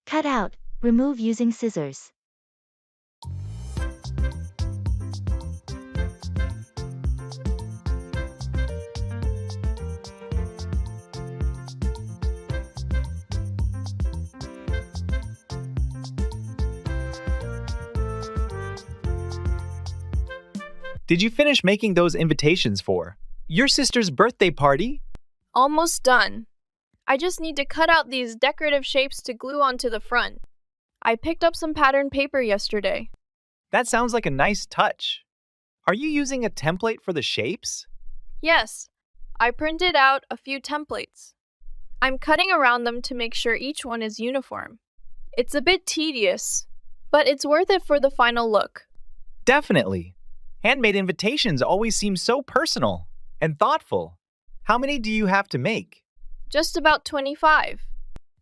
Cut out, remove using scissors. Did you finish making those invitations for your sister's birthday party? Almost done. I just need to cut out these decorative shapes to glue onto the front. I picked up some patterned paper yesterday. That sounds like a nice touch. Are you using a template for the shapes? Yes, I printed out a few templates. I'm cutting around them to make sure each one is uniform. It's a bit tedious, but it's worth it for the final look. Definitely. Handmade invitations always seem so personal and thoughtful. How many do you have to make? Just about 25.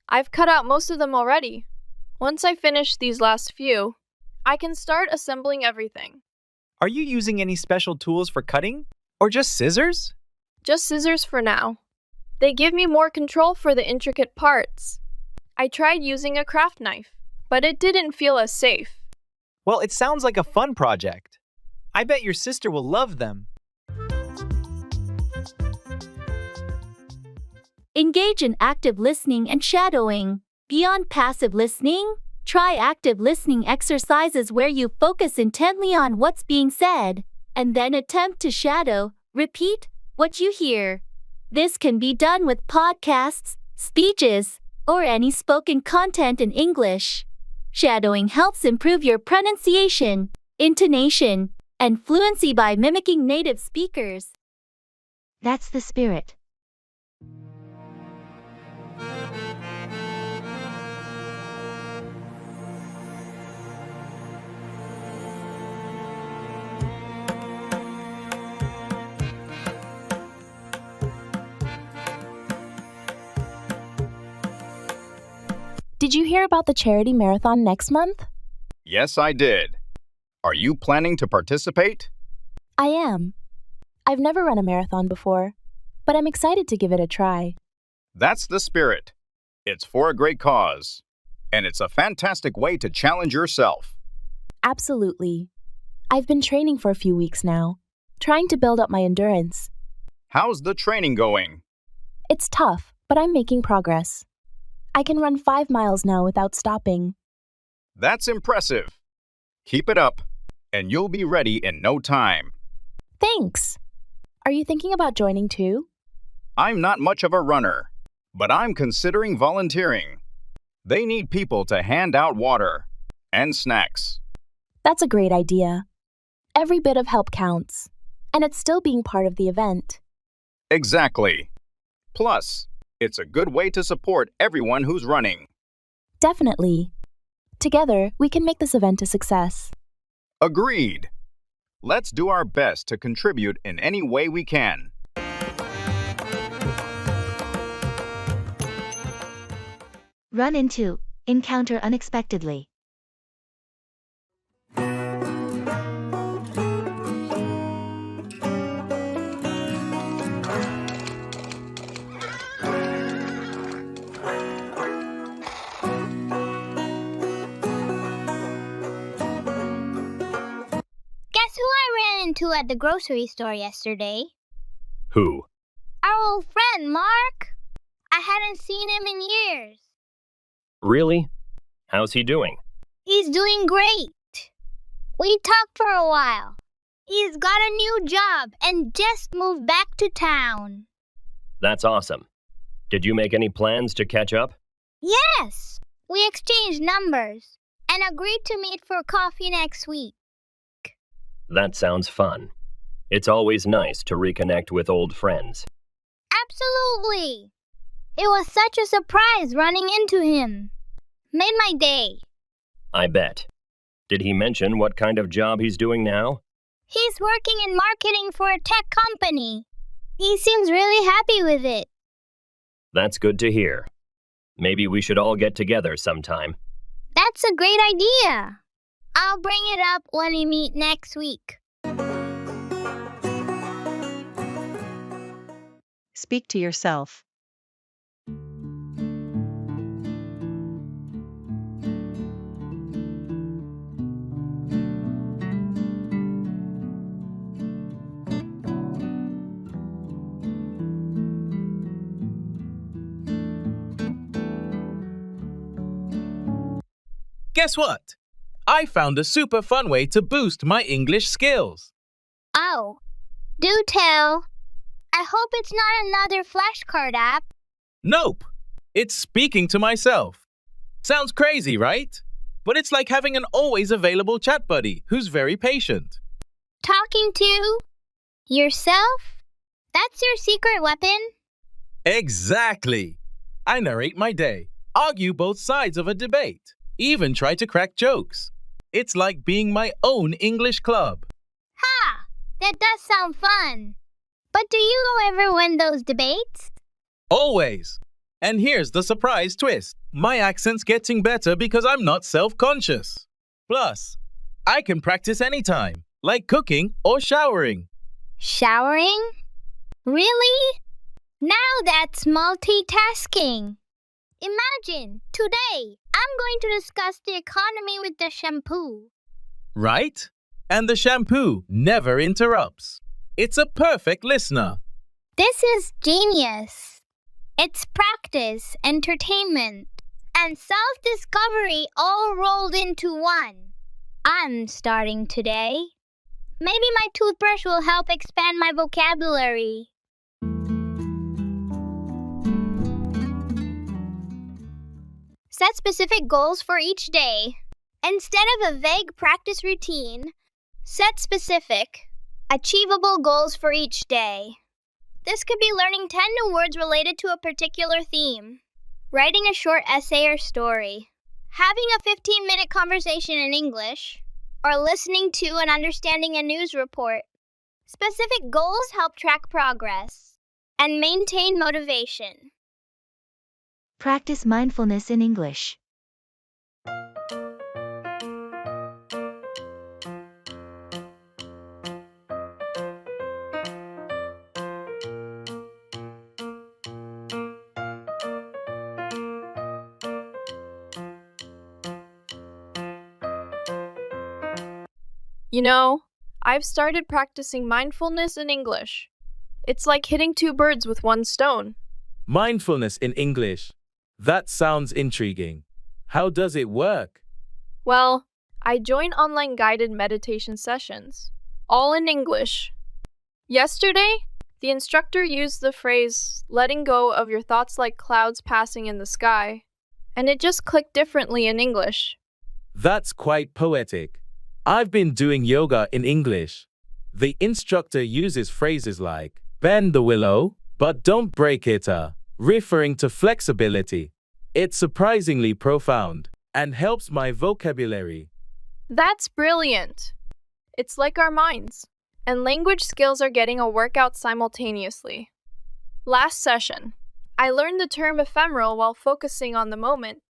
I've cut out most of them already. Once I finish these last few, I can start assembling everything. Are you using any special tools for cutting? Or just scissors? Just scissors for now. They give me more control for the intricate parts. I tried using a craft knife, but it didn't feel as safe. Well, it sounds like a fun project. I bet your sister will love them. Engage in active listening and shadowing. Beyond passive listening, try active listening exercises where you focus intently on what's being said, and then attempt to repeat what you hear. This can be done with podcasts, speeches, or any spoken content in English. Shadowing helps improve your pronunciation, intonation, and fluency by mimicking native speakers. That's the spirit. Did you hear about the charity marathon next month? Yes, I did. Are you planning to participate? I am. I've never run a marathon before, but I'm excited to give it a try. That's the spirit. It's for a great cause, and it's a fantastic way to challenge yourself. Absolutely. I've been training for a few weeks now, trying to build up my endurance. How's the training going? It's tough, but I'm making progress. I can run 5 miles now without stopping. That's impressive. Keep it up, and you'll be ready in no time. Thanks. Are you thinking about joining too? I'm not much of a runner, but I'm considering volunteering. They need people to hand out water and snacks. That's a great idea. Every bit of help counts, and it's still being part of the event. Exactly. Plus, it's a good way to support everyone who's running. Definitely. Together, we can make this event a success. Agreed. Let's do our best to contribute in any way we can. Run into, encounter unexpectedly. Guess who I ran into at the grocery store yesterday? Who? Our old friend, Mark. I hadn't seen him in years. Really? How's he doing? He's doing great. We talked for a while. He's got a new job and just moved back to town. That's awesome. Did you make any plans to catch up? Yes, we exchanged numbers and agreed to meet for coffee next week. That sounds fun. It's always nice to reconnect with old friends. Absolutely. It was such a surprise running into him. Made my day. I bet. Did he mention what kind of job he's doing now? He's working in marketing for a tech company. He seems really happy with it. That's good to hear. Maybe we should all get together sometime. That's a great idea. I'll bring it up when we meet next week. Speak to yourself. Guess what? I found a super fun way to boost my English skills. Oh, do tell. I hope it's not another flashcard app. Nope. It's speaking to myself. Sounds crazy, right? But it's like having an always available chat buddy who's very patient. Talking to yourself? That's your secret weapon? Exactly. I narrate my day, argue both sides of a debate, even try to crack jokes. It's like being my own English club. Ha! That does sound fun. But do you ever win those debates? Always. And here's the surprise twist. My accent's getting better because I'm not self-conscious. Plus, I can practice anytime, like cooking or showering. Showering? Really? Now that's multitasking. Imagine, today, I'm going to discuss the economy with the shampoo. Right? And the shampoo never interrupts. It's a perfect listener. This is genius. It's practice, entertainment, and self-discovery all rolled into one. I'm starting today. Maybe my toothbrush will help expand my vocabulary. Set specific goals for each day. Instead of a vague practice routine, set specific, achievable goals for each day. This could be learning 10 new words related to a particular theme, writing a short essay or story, having a 15-minute conversation in English, or listening to and understanding a news report. Specific goals help track progress and maintain motivation. Practice mindfulness in English. You know, I've started practicing mindfulness in English. It's like hitting two birds with one stone. Mindfulness in English. That sounds intriguing. How does it work? Well, I join online guided meditation sessions, all in English. Yesterday, the instructor used the phrase, letting go of your thoughts like clouds passing in the sky, and it just clicked differently in English. That's quite poetic. I've been doing yoga in English. The instructor uses phrases like, bend the willow, but don't break it, referring to flexibility. It's surprisingly profound and helps my vocabulary. That's brilliant. It's like our minds, and language skills are getting a workout simultaneously. Last session, I learned the term ephemeral while focusing on the moment.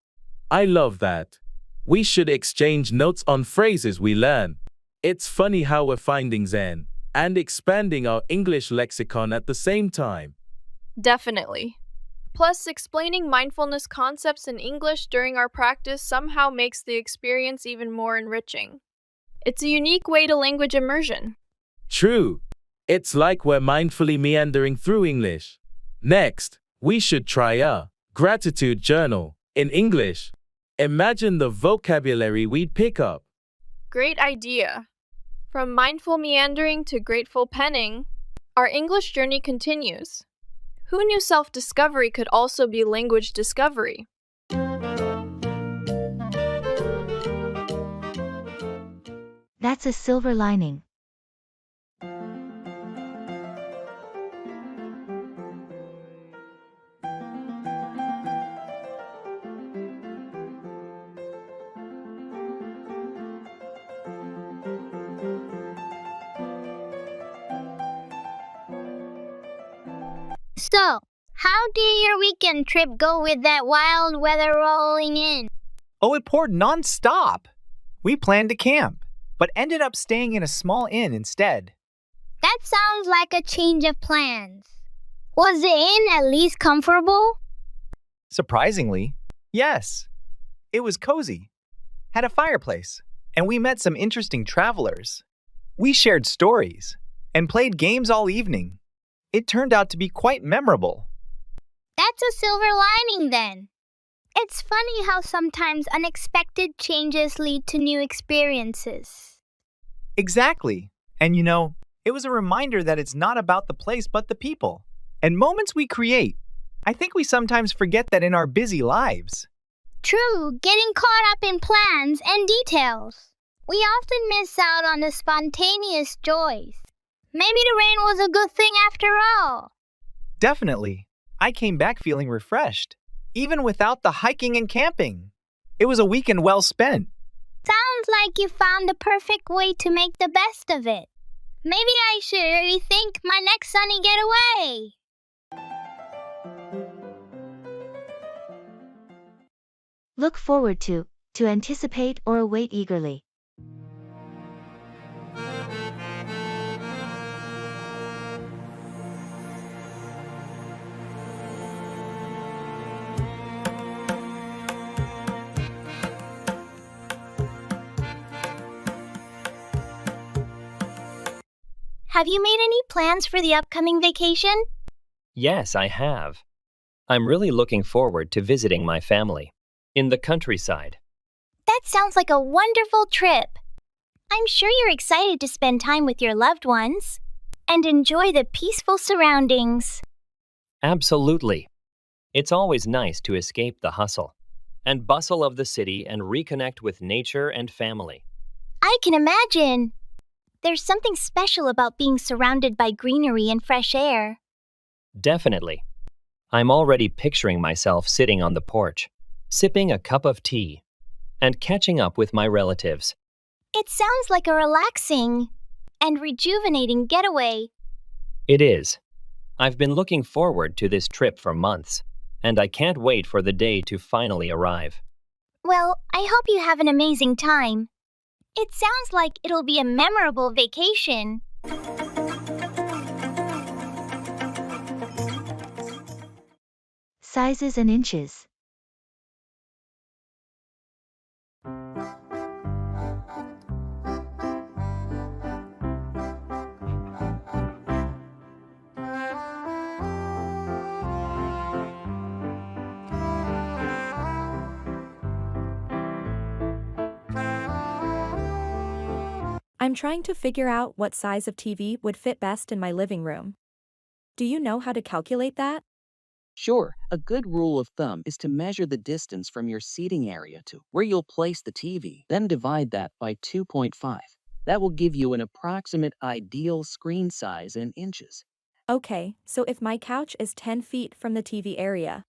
I love that. We should exchange notes on phrases we learn. It's funny how we're finding Zen and expanding our English lexicon at the same time. Definitely. Plus, explaining mindfulness concepts in English during our practice somehow makes the experience even more enriching. It's a unique way to language immersion. True. It's like we're mindfully meandering through English. Next, we should try a gratitude journal in English. Imagine the vocabulary we'd pick up. Great idea. From mindful meandering to grateful penning, our English journey continues. Who knew self-discovery could also be language discovery? That's a silver lining. So, how did your weekend trip go with that wild weather rolling in? Oh, it poured non-stop. We planned to camp, but ended up staying in a small inn instead. That sounds like a change of plans. Was the inn at least comfortable? Surprisingly, yes. It was cozy, had a fireplace, and we met some interesting travelers. We shared stories and played games all evening. It turned out to be quite memorable. That's a silver lining then. It's funny how sometimes unexpected changes lead to new experiences. Exactly. And it was a reminder that it's not about the place but the people and moments we create. I think we sometimes forget that in our busy lives. True, getting caught up in plans and details. We often miss out on the spontaneous joys. Maybe the rain was a good thing after all. Definitely. I came back feeling refreshed, even without the hiking and camping. It was a weekend well spent. Sounds like you found the perfect way to make the best of it. Maybe I should rethink my next sunny getaway. Look forward to anticipate or await eagerly. Have you made any plans for the upcoming vacation? Yes, I have. I'm really looking forward to visiting my family in the countryside. That sounds like a wonderful trip. I'm sure you're excited to spend time with your loved ones and enjoy the peaceful surroundings. Absolutely. It's always nice to escape the hustle and bustle of the city and reconnect with nature and family. I can imagine. There's something special about being surrounded by greenery and fresh air. Definitely. I'm already picturing myself sitting on the porch, sipping a cup of tea, and catching up with my relatives. It sounds like a relaxing and rejuvenating getaway. It is. I've been looking forward to this trip for months, and I can't wait for the day to finally arrive. Well, I hope you have an amazing time. It sounds like it'll be a memorable vacation. Sizes and inches. I'm trying to figure out what size of TV would fit best in my living room. Do you know how to calculate that? Sure, a good rule of thumb is to measure the distance from your seating area to where you'll place the TV, then divide that by 2.5. That will give you an approximate ideal screen size in inches. Okay, so if my couch is 10 feet from the TV area,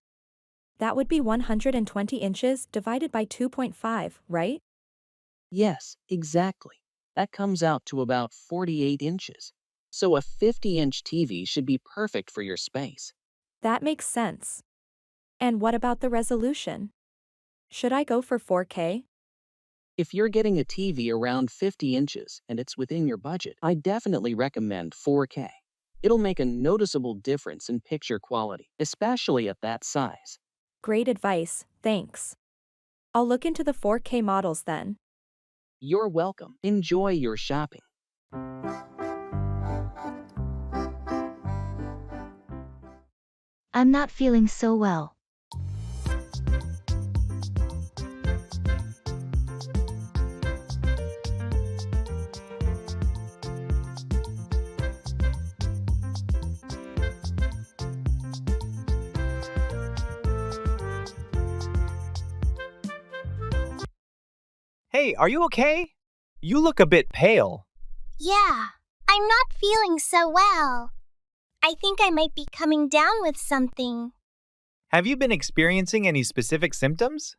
that would be 120 inches divided by 2.5, right? Yes, exactly. That comes out to about 48 inches. So a 50-inch TV should be perfect for your space. That makes sense. And what about the resolution? Should I go for 4K? If you're getting a TV around 50 inches and it's within your budget, I definitely recommend 4K. It'll make a noticeable difference in picture quality, especially at that size. Great advice, thanks. I'll look into the 4K models then. You're welcome. Enjoy your shopping. I'm not feeling so well. Hey, are you okay? You look a bit pale. Yeah, I'm not feeling so well. I think I might be coming down with something. Have you been experiencing any specific symptoms?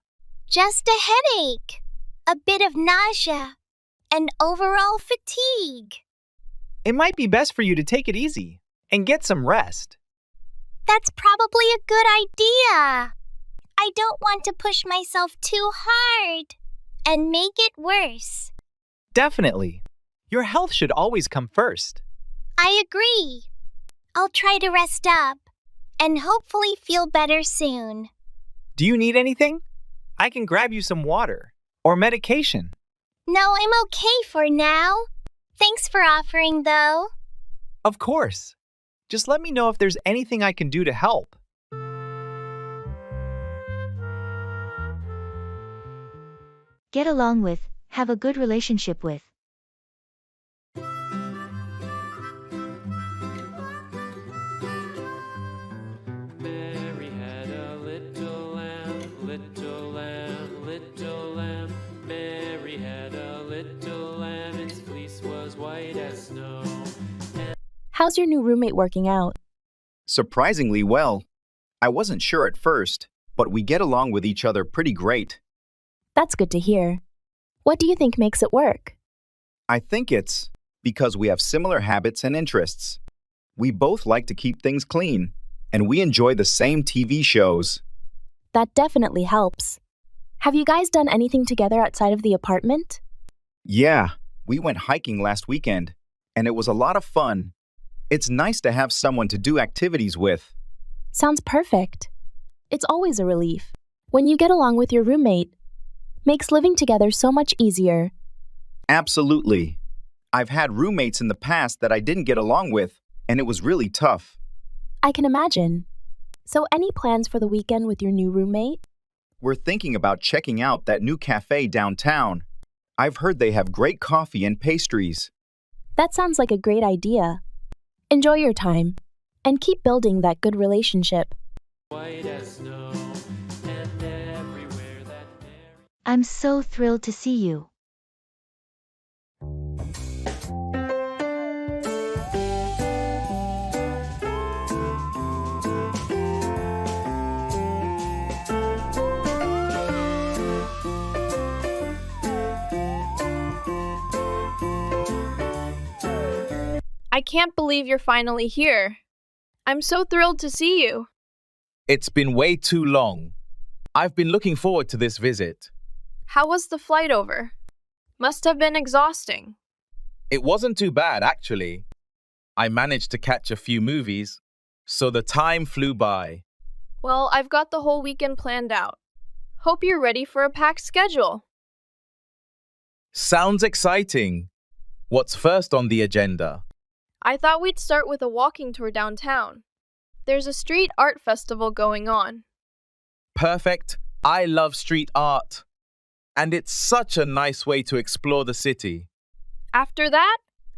Just a headache, a bit of nausea, and overall fatigue. It might be best for you to take it easy and get some rest. That's probably a good idea. I don't want to push myself too hard and make it worse. Definitely. Your health should always come first. I agree. I'll try to rest up and hopefully feel better soon. Do you need anything? I can grab you some water or medication. No, I'm okay for now. Thanks for offering, though. Of course. Just let me know if there's anything I can do to help. get along with, have a good relationship with. Mary had a little lamb, little lamb, little lamb. Mary had a little lamb, its fleece was white as snow. How's your new roommate working out? Surprisingly well. I wasn't sure at first, but we get along with each other pretty great. That's good to hear. What do you think makes it work? I think it's because we have similar habits and interests. We both like to keep things clean, and we enjoy the same TV shows. That definitely helps. Have you guys done anything together outside of the apartment? Yeah, we went hiking last weekend, and it was a lot of fun. It's nice to have someone to do activities with. Sounds perfect. It's always a relief. When you get along with your roommate, makes living together so much easier. Absolutely. I've had roommates in the past that I didn't get along with, and it was really tough. I can imagine. So any plans for the weekend with your new roommate? We're thinking about checking out that new cafe downtown. I've heard they have great coffee and pastries. That sounds like a great idea. Enjoy your time, and keep building that good relationship. White as snow, and everywhere that I'm so thrilled to see you. I can't believe you're finally here. I'm so thrilled to see you. It's been way too long. I've been looking forward to this visit. How was the flight over? Must have been exhausting. It wasn't too bad, actually. I managed to catch a few movies, so the time flew by. Well, I've got the whole weekend planned out. Hope you're ready for a packed schedule. Sounds exciting. What's first on the agenda? I thought we'd start with a walking tour downtown. There's a street art festival going on. Perfect. I love street art. And it's such a nice way to explore the city. After that,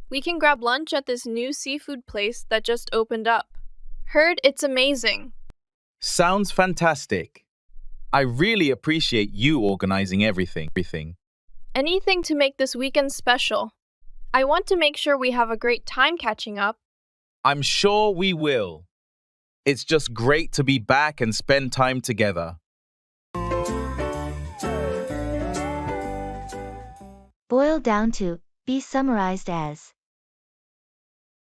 we can grab lunch at this new seafood place that just opened up. Heard it's amazing. Sounds fantastic. I really appreciate you organizing everything. Anything to make this weekend special. I want to make sure we have a great time catching up. I'm sure we will. It's just great to be back and spend time together. Boiled down to, be summarized as.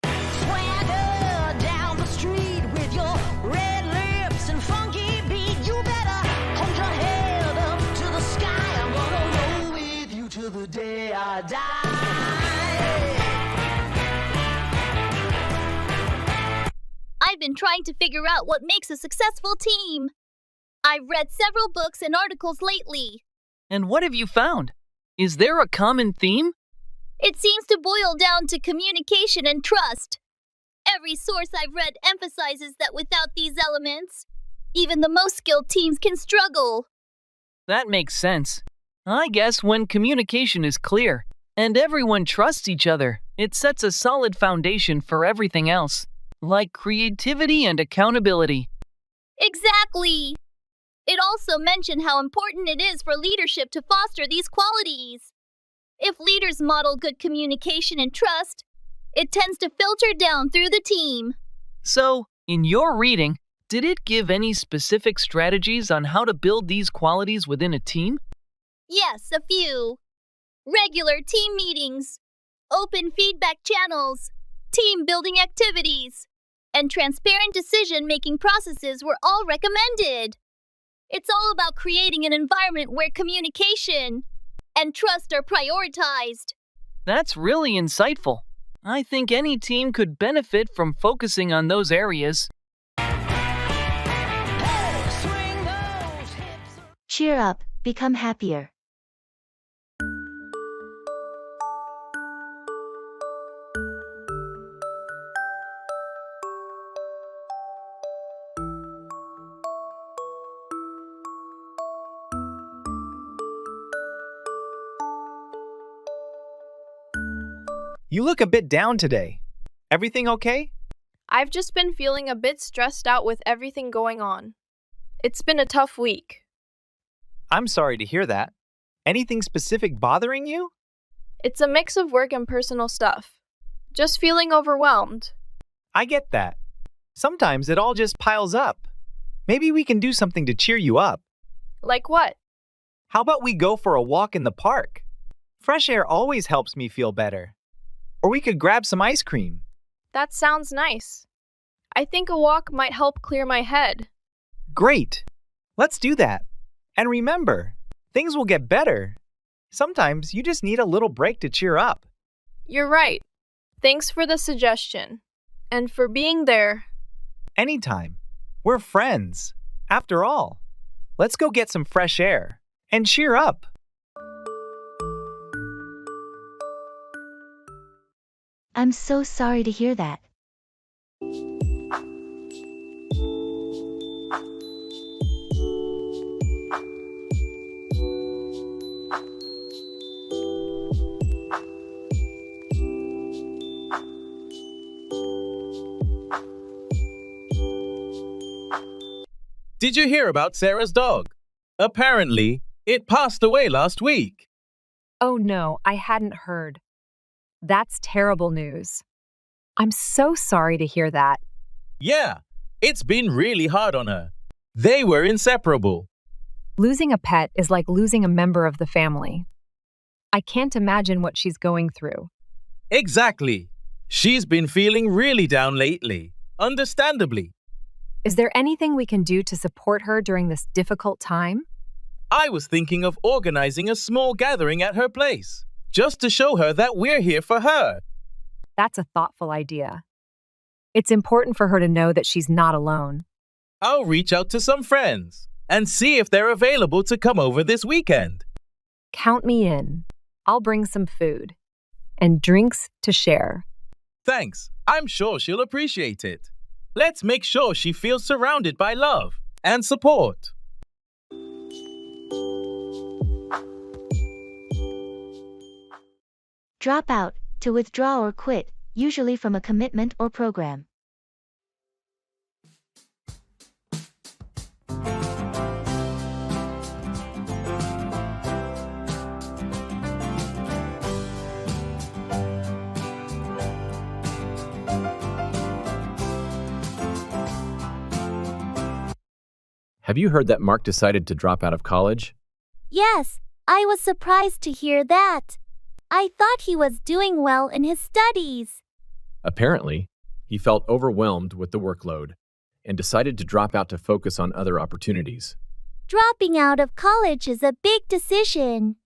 Swagger down the street with your red lips and funky beat. You better hold your head up to the sky. I'm gonna roll with you till the day I die. I've been trying to figure out what makes a successful team. I've read several books and articles lately. And what have you found? Is there a common theme? It seems to boil down to communication and trust. Every source I've read emphasizes that without these elements, even the most skilled teams can struggle. That makes sense. I guess when communication is clear and everyone trusts each other, it sets a solid foundation for everything else, like creativity and accountability. Exactly! It also mentioned how important it is for leadership to foster these qualities. If leaders model good communication and trust, it tends to filter down through the team. So, in your reading, did it give any specific strategies on how to build these qualities within a team? Yes, a few. Regular team meetings, open feedback channels, team building activities, and transparent decision-making processes were all recommended. It's all about creating an environment where communication and trust are prioritized. That's really insightful. I think any team could benefit from focusing on those areas. Cheer up, become happier. You look a bit down today. Everything okay? I've just been feeling a bit stressed out with everything going on. It's been a tough week. I'm sorry to hear that. Anything specific bothering you? It's a mix of work and personal stuff. Just feeling overwhelmed. I get that. Sometimes it all just piles up. Maybe we can do something to cheer you up. Like what? How about we go for a walk in the park? Fresh air always helps me feel better. Or we could grab some ice cream. That sounds nice. I think a walk might help clear my head. Great. Let's do that. And remember, things will get better. Sometimes you just need a little break to cheer up. You're right. Thanks for the suggestion. And for being there. Anytime. We're friends. After all, let's go get some fresh air and cheer up. I'm so sorry to hear that. Did you hear about Sarah's dog? Apparently, it passed away last week. Oh no, I hadn't heard. That's terrible news. I'm so sorry to hear that. Yeah, it's been really hard on her. They were inseparable. Losing a pet is like losing a member of the family. I can't imagine what she's going through. Exactly. She's been feeling really down lately, understandably. Is there anything we can do to support her during this difficult time? I was thinking of organizing a small gathering at her place, just to show her that we're here for her. That's a thoughtful idea. It's important for her to know that she's not alone. I'll reach out to some friends and see if they're available to come over this weekend. Count me in. I'll bring some food and drinks to share. Thanks. I'm sure she'll appreciate it. Let's make sure she feels surrounded by love and support. Drop out, to withdraw or quit, usually from a commitment or program. Have you heard that Mark decided to drop out of college? Yes, I was surprised to hear that. I thought he was doing well in his studies. Apparently, he felt overwhelmed with the workload and decided to drop out to focus on other opportunities. Dropping out of college is a big decision.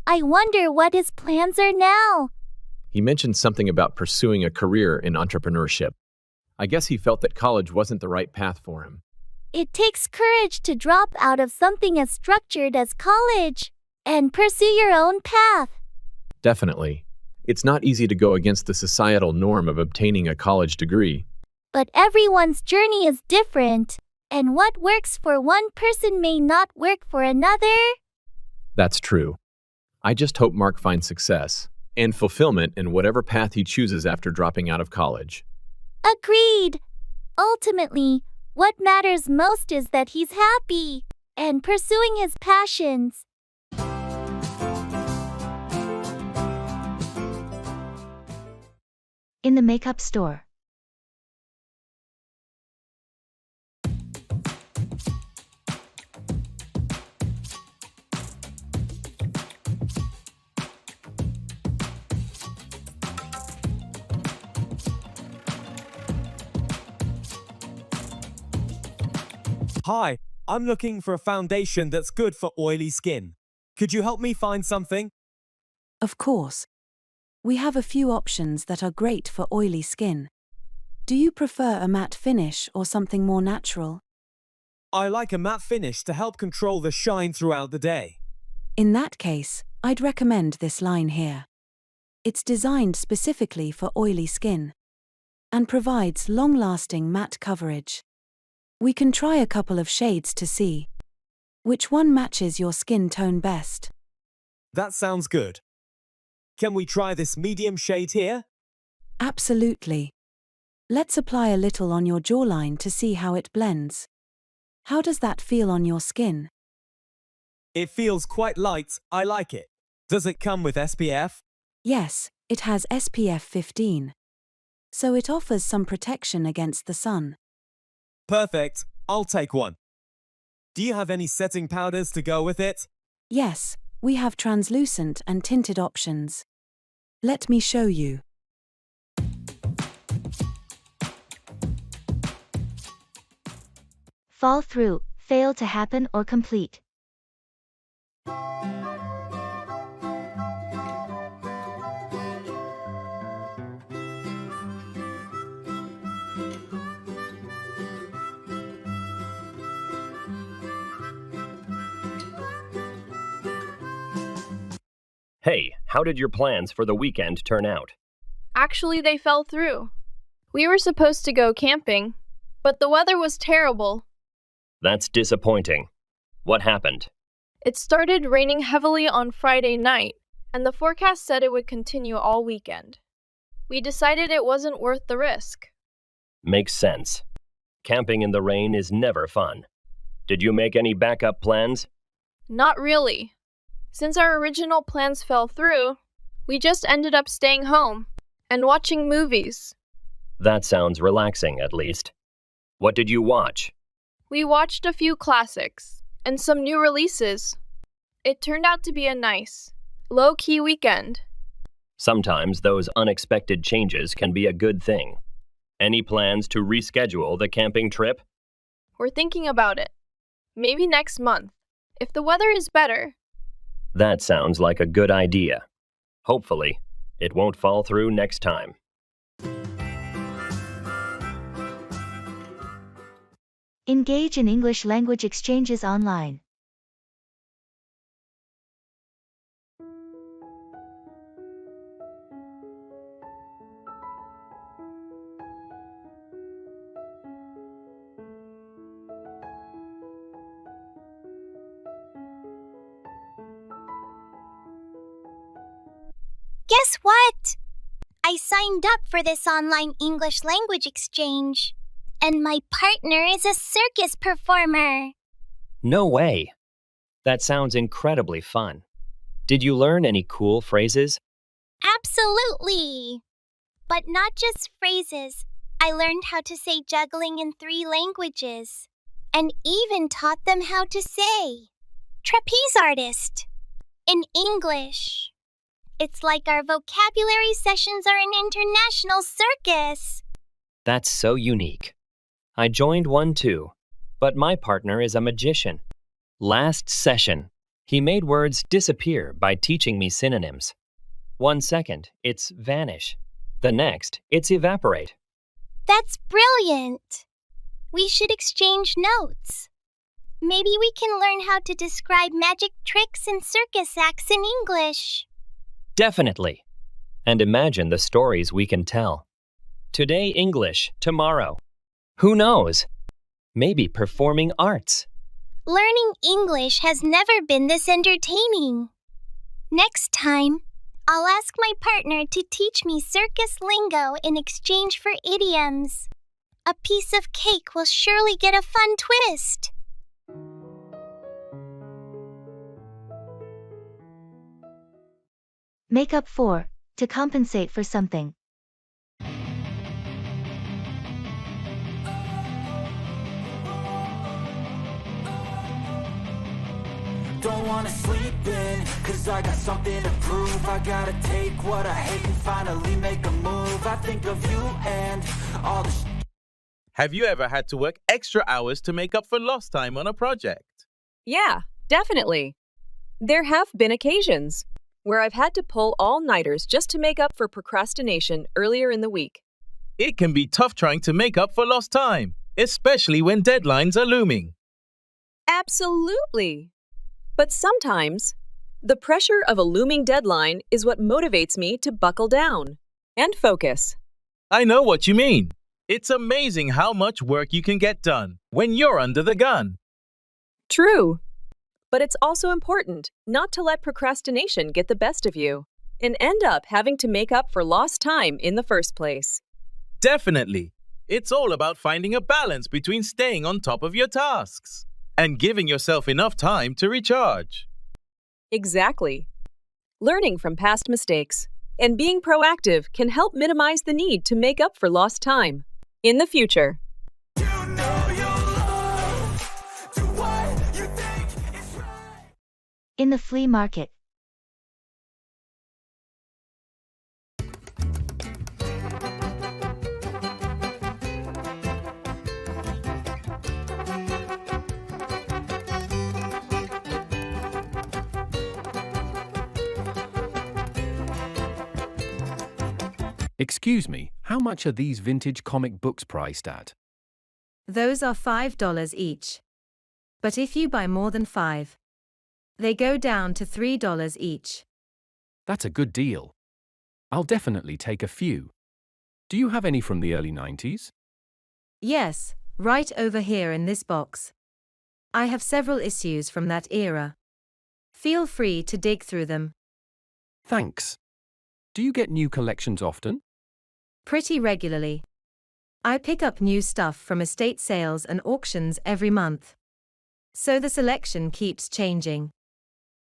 I wonder what his plans are now. He mentioned something about pursuing a career in entrepreneurship. I guess he felt that college wasn't the right path for him. It takes courage to drop out of something as structured as college and pursue your own path. Definitely. It's not easy to go against the societal norm of obtaining a college degree. But everyone's journey is different, and what works for one person may not work for another. That's true. I just hope Mark finds success and fulfillment in whatever path he chooses after dropping out of college. Agreed. Ultimately, what matters most is that he's happy and pursuing his passions. In the makeup store. Hi, I'm looking for a foundation that's good for oily skin. Could you help me find something? Of course. We have a few options that are great for oily skin. Do you prefer a matte finish or something more natural? I like a matte finish to help control the shine throughout the day. In that case, I'd recommend this line here. It's designed specifically for oily skin and provides long-lasting matte coverage. We can try a couple of shades to see which one matches your skin tone best. That sounds good. Can we try this medium shade here? Absolutely. Let's apply a little on your jawline to see how it blends. How does that feel on your skin? It feels quite light, I like it. Does it come with SPF? Yes, it has SPF 15. So it offers some protection against the sun. Perfect, I'll take one. Do you have any setting powders to go with it? Yes, we have translucent and tinted options. Let me show you. Fall through, fail to happen or complete. Hey, how did your plans for the weekend turn out? Actually, they fell through. We were supposed to go camping, but the weather was terrible. That's disappointing. What happened? It started raining heavily on Friday night, and the forecast said it would continue all weekend. We decided it wasn't worth the risk. Makes sense. Camping in the rain is never fun. Did you make any backup plans? Not really. Since our original plans fell through, we just ended up staying home and watching movies. That sounds relaxing, at least. What did you watch? We watched a few classics and some new releases. It turned out to be a nice, low-key weekend. Sometimes those unexpected changes can be a good thing. Any plans to reschedule the camping trip? We're thinking about it. Maybe next month, if the weather is better. That sounds like a good idea. Hopefully, it won't fall through next time. Engage in English language exchanges online. Guess what? I signed up for this online English language exchange, and my partner is a circus performer. No way. That sounds incredibly fun. Did you learn any cool phrases? Absolutely. But not just phrases. I learned how to say juggling in 3 languages, and even taught them how to say trapeze artist in English. It's like our vocabulary sessions are an international circus. That's so unique. I joined one too, but my partner is a magician. Last session, he made words disappear by teaching me synonyms. 1 second, it's vanish. The next, it's evaporate. That's brilliant. We should exchange notes. Maybe we can learn how to describe magic tricks and circus acts in English. Definitely. And imagine the stories we can tell. Today English, tomorrow. Who knows? Maybe performing arts. Learning English has never been this entertaining. Next time, I'll ask my partner to teach me circus lingo in exchange for idioms. A piece of cake will surely get a fun twist. Make up for, to compensate for something. Don't wanna sleep in, cause I got something to prove. I gotta take what I hate and finally make a move. I think of you and all the Have you ever had to work extra hours to make up for lost time on a project? Yeah, definitely. There have been occasions where I've had to pull all-nighters just to make up for procrastination earlier in the week. It can be tough trying to make up for lost time, especially when deadlines are looming. Absolutely. But sometimes, the pressure of a looming deadline is what motivates me to buckle down and focus. I know what you mean. It's amazing how much work you can get done when you're under the gun. True. But it's also important not to let procrastination get the best of you. and end up having to make up for lost time in the first place. Definitely. It's all about finding a balance between staying on top of your tasks and giving yourself enough time to recharge. Exactly. Learning from past mistakes and being proactive can help minimize the need to make up for lost time in the future. In the flea market. Excuse me, how much are these vintage comic books priced at? Those are $5 each. But if you buy more than 5, they go down to $3 each. That's a good deal. I'll definitely take a few. Do you have any from the early 90s? Yes, right over here in this box. I have several issues from that era. Feel free to dig through them. Thanks. Do you get new collections often? Pretty regularly. I pick up new stuff from estate sales and auctions every month. So the selection keeps changing.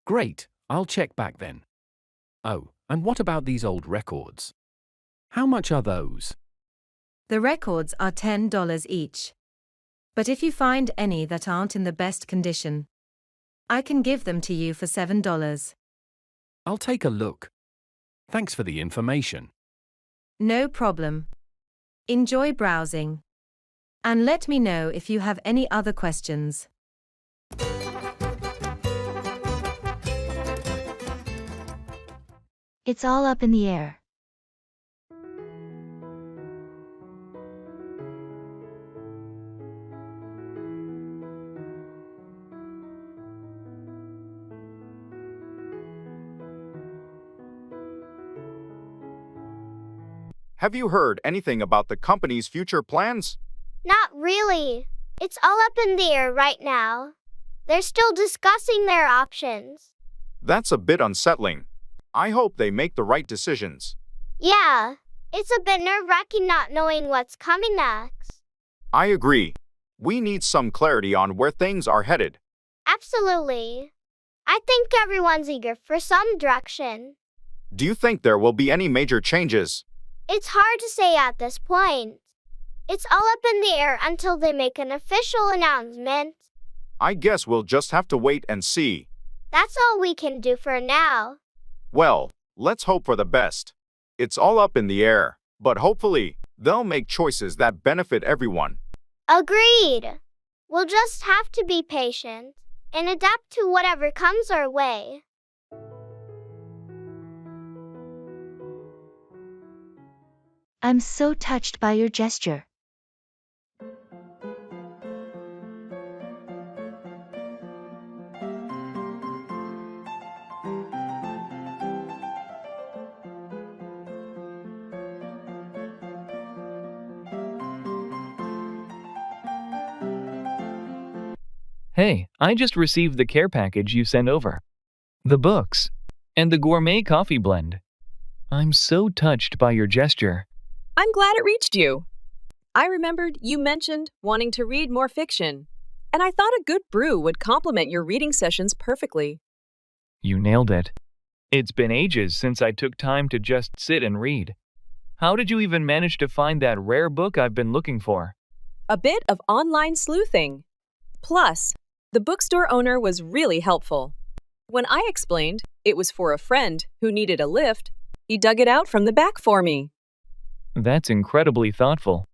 Great, I'll check back then. Oh, and what about these old records? How much are those? The records are $10 each. But if you find any that aren't in the best condition, I can give them to you for $7. I'll take a look. Thanks for the information. No problem. Enjoy browsing. And let me know if you have any other questions. It's all up in the air. Have you heard anything about the company's future plans? Not really. It's all up in the air right now. They're still discussing their options. That's a bit unsettling. I hope they make the right decisions. Yeah, it's a bit nerve-wracking not knowing what's coming next. I agree. We need some clarity on where things are headed. Absolutely. I think everyone's eager for some direction. Do you think there will be any major changes? It's hard to say at this point. It's all up in the air until they make an official announcement. I guess we'll just have to wait and see. That's all we can do for now. Well, let's hope for the best. It's all up in the air, but hopefully, they'll make choices that benefit everyone. Agreed. We'll just have to be patient and adapt to whatever comes our way. I'm so touched by your gesture. Hey, I just received the care package you sent over. The books, and the gourmet coffee blend. I'm so touched by your gesture. I'm glad it reached you. I remembered you mentioned wanting to read more fiction, and I thought a good brew would complement your reading sessions perfectly. You nailed it. It's been ages since I took time to just sit and read. How did you even manage to find that rare book I've been looking for? A bit of online sleuthing. Plus, the bookstore owner was really helpful. When I explained it was for a friend who needed a lift, he dug it out from the back for me. That's incredibly thoughtful.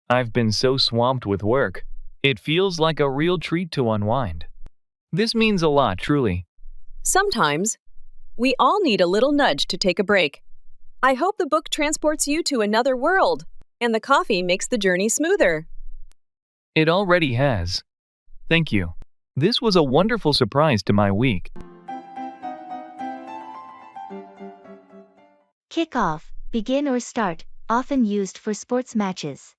I've been so swamped with work. It feels like a real treat to unwind. This means a lot, truly. Sometimes, we all need a little nudge to take a break. I hope the book transports you to another world, and the coffee makes the journey smoother. It already has. Thank you. This was a wonderful surprise to my week. Kickoff, begin or start, often used for sports matches.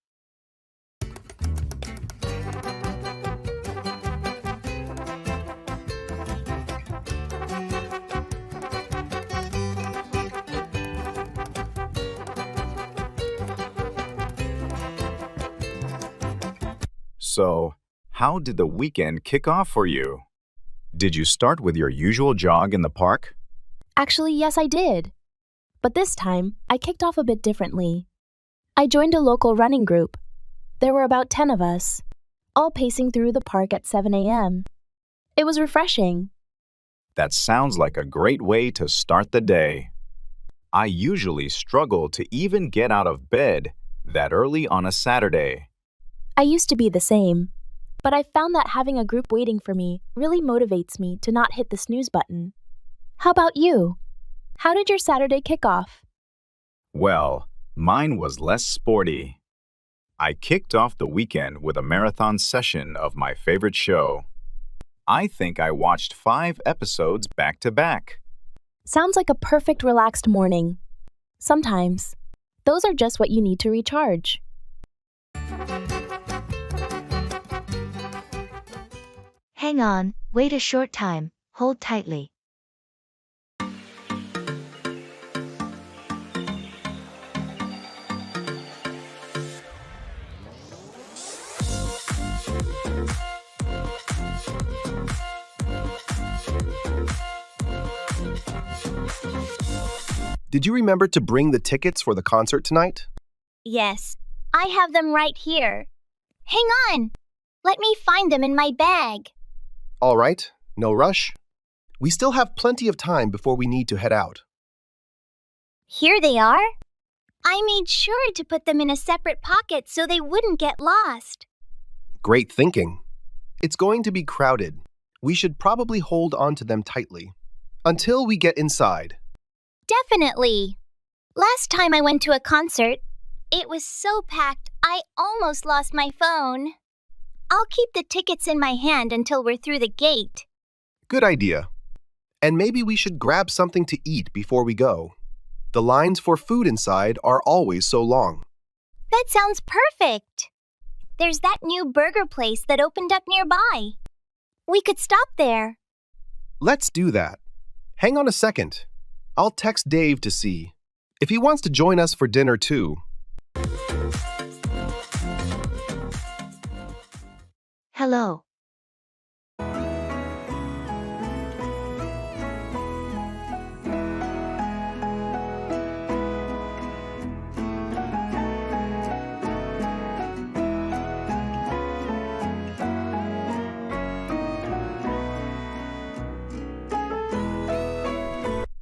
So, how did the weekend kick off for you? Did you start with your usual jog in the park? Actually, yes, I did. But this time, I kicked off a bit differently. I joined a local running group. There were about 10 of us, all pacing through the park at 7 a.m. It was refreshing. That sounds like a great way to start the day. I usually struggle to even get out of bed that early on a Saturday. I used to be the same, but I found that having a group waiting for me really motivates me to not hit the snooze button. How about you? How did your Saturday kick off? Well, mine was less sporty. I kicked off the weekend with a marathon session of my favorite show. I think I watched 5 episodes back to back. Sounds like a perfect relaxed morning. Sometimes, those are just what you need to recharge. Hang on, wait a short time, hold tightly. Did you remember to bring the tickets for the concert tonight? Yes, I have them right here. Hang on. Let me find them in my bag. All right, no rush. We still have plenty of time before we need to head out. Here they are. I made sure to put them in a separate pocket so they wouldn't get lost. Great thinking. It's going to be crowded. We should probably hold on to them tightly until we get inside. Definitely. Last time I went to a concert, it was so packed I almost lost my phone. I'll keep the tickets in my hand until we're through the gate. Good idea. And maybe we should grab something to eat before we go. The lines for food inside are always so long. That sounds perfect. There's that new burger place that opened up nearby. We could stop there. Let's do that. Hang on a second. I'll text Dave to see if he wants to join us for dinner too. Hello.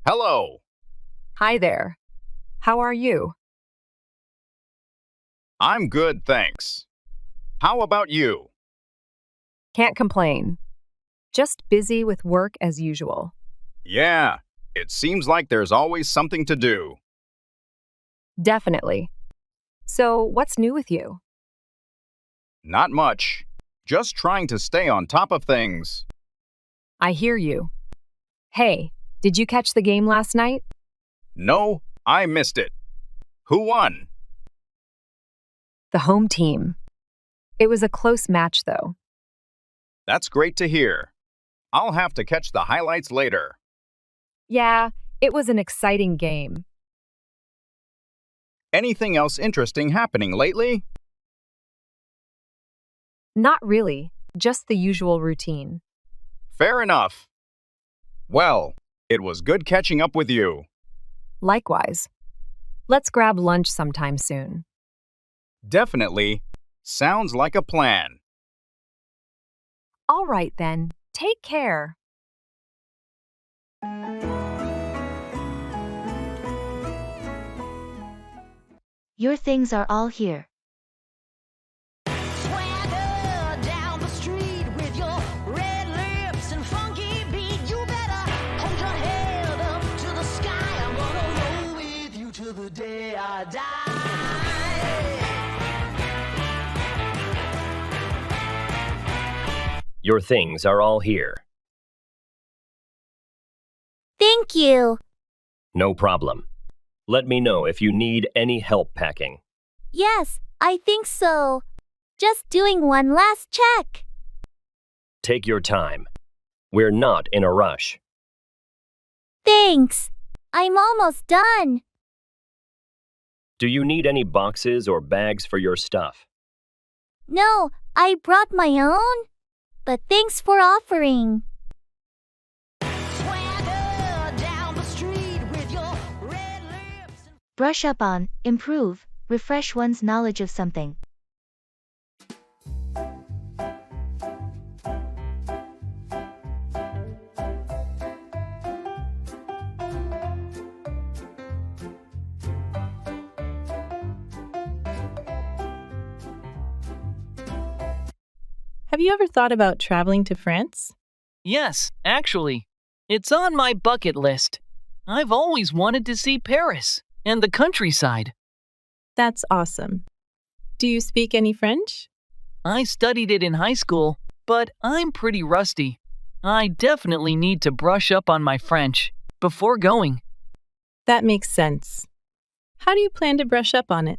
Hello. Hi there. How are you? I'm good, thanks. How about you? Can't complain. Just busy with work as usual. Yeah, it seems like there's always something to do. Definitely. So, what's new with you? Not much. Just trying to stay on top of things. I hear you. Hey, did you catch the game last night? No, I missed it. Who won? The home team. It was a close match, though. That's great to hear. I'll have to catch the highlights later. Yeah, it was an exciting game. Anything else interesting happening lately? Not really, just the usual routine. Fair enough. Well, it was good catching up with you. Likewise. Let's grab lunch sometime soon. Definitely. Sounds like a plan. All right then, take care. Your things are all here. Swagger down the street with your red lips and funky beat. You better hold your head up to the sky. I'm gonna roll with you till the day I die. Your things are all here. Thank you. No problem. Let me know if you need any help packing. Yes, I think so. Just doing one last check. Take your time. We're not in a rush. Thanks. I'm almost done. Do you need any boxes or bags for your stuff? No, I brought my own, but thanks for offering. Brush up on, improve, refresh one's knowledge of something. Have you ever thought about traveling to France? Yes, actually. It's on my bucket list. I've always wanted to see Paris and the countryside. That's awesome. Do you speak any French? I studied it in high school, but I'm pretty rusty. I definitely need to brush up on my French before going. That makes sense. How do you plan to brush up on it?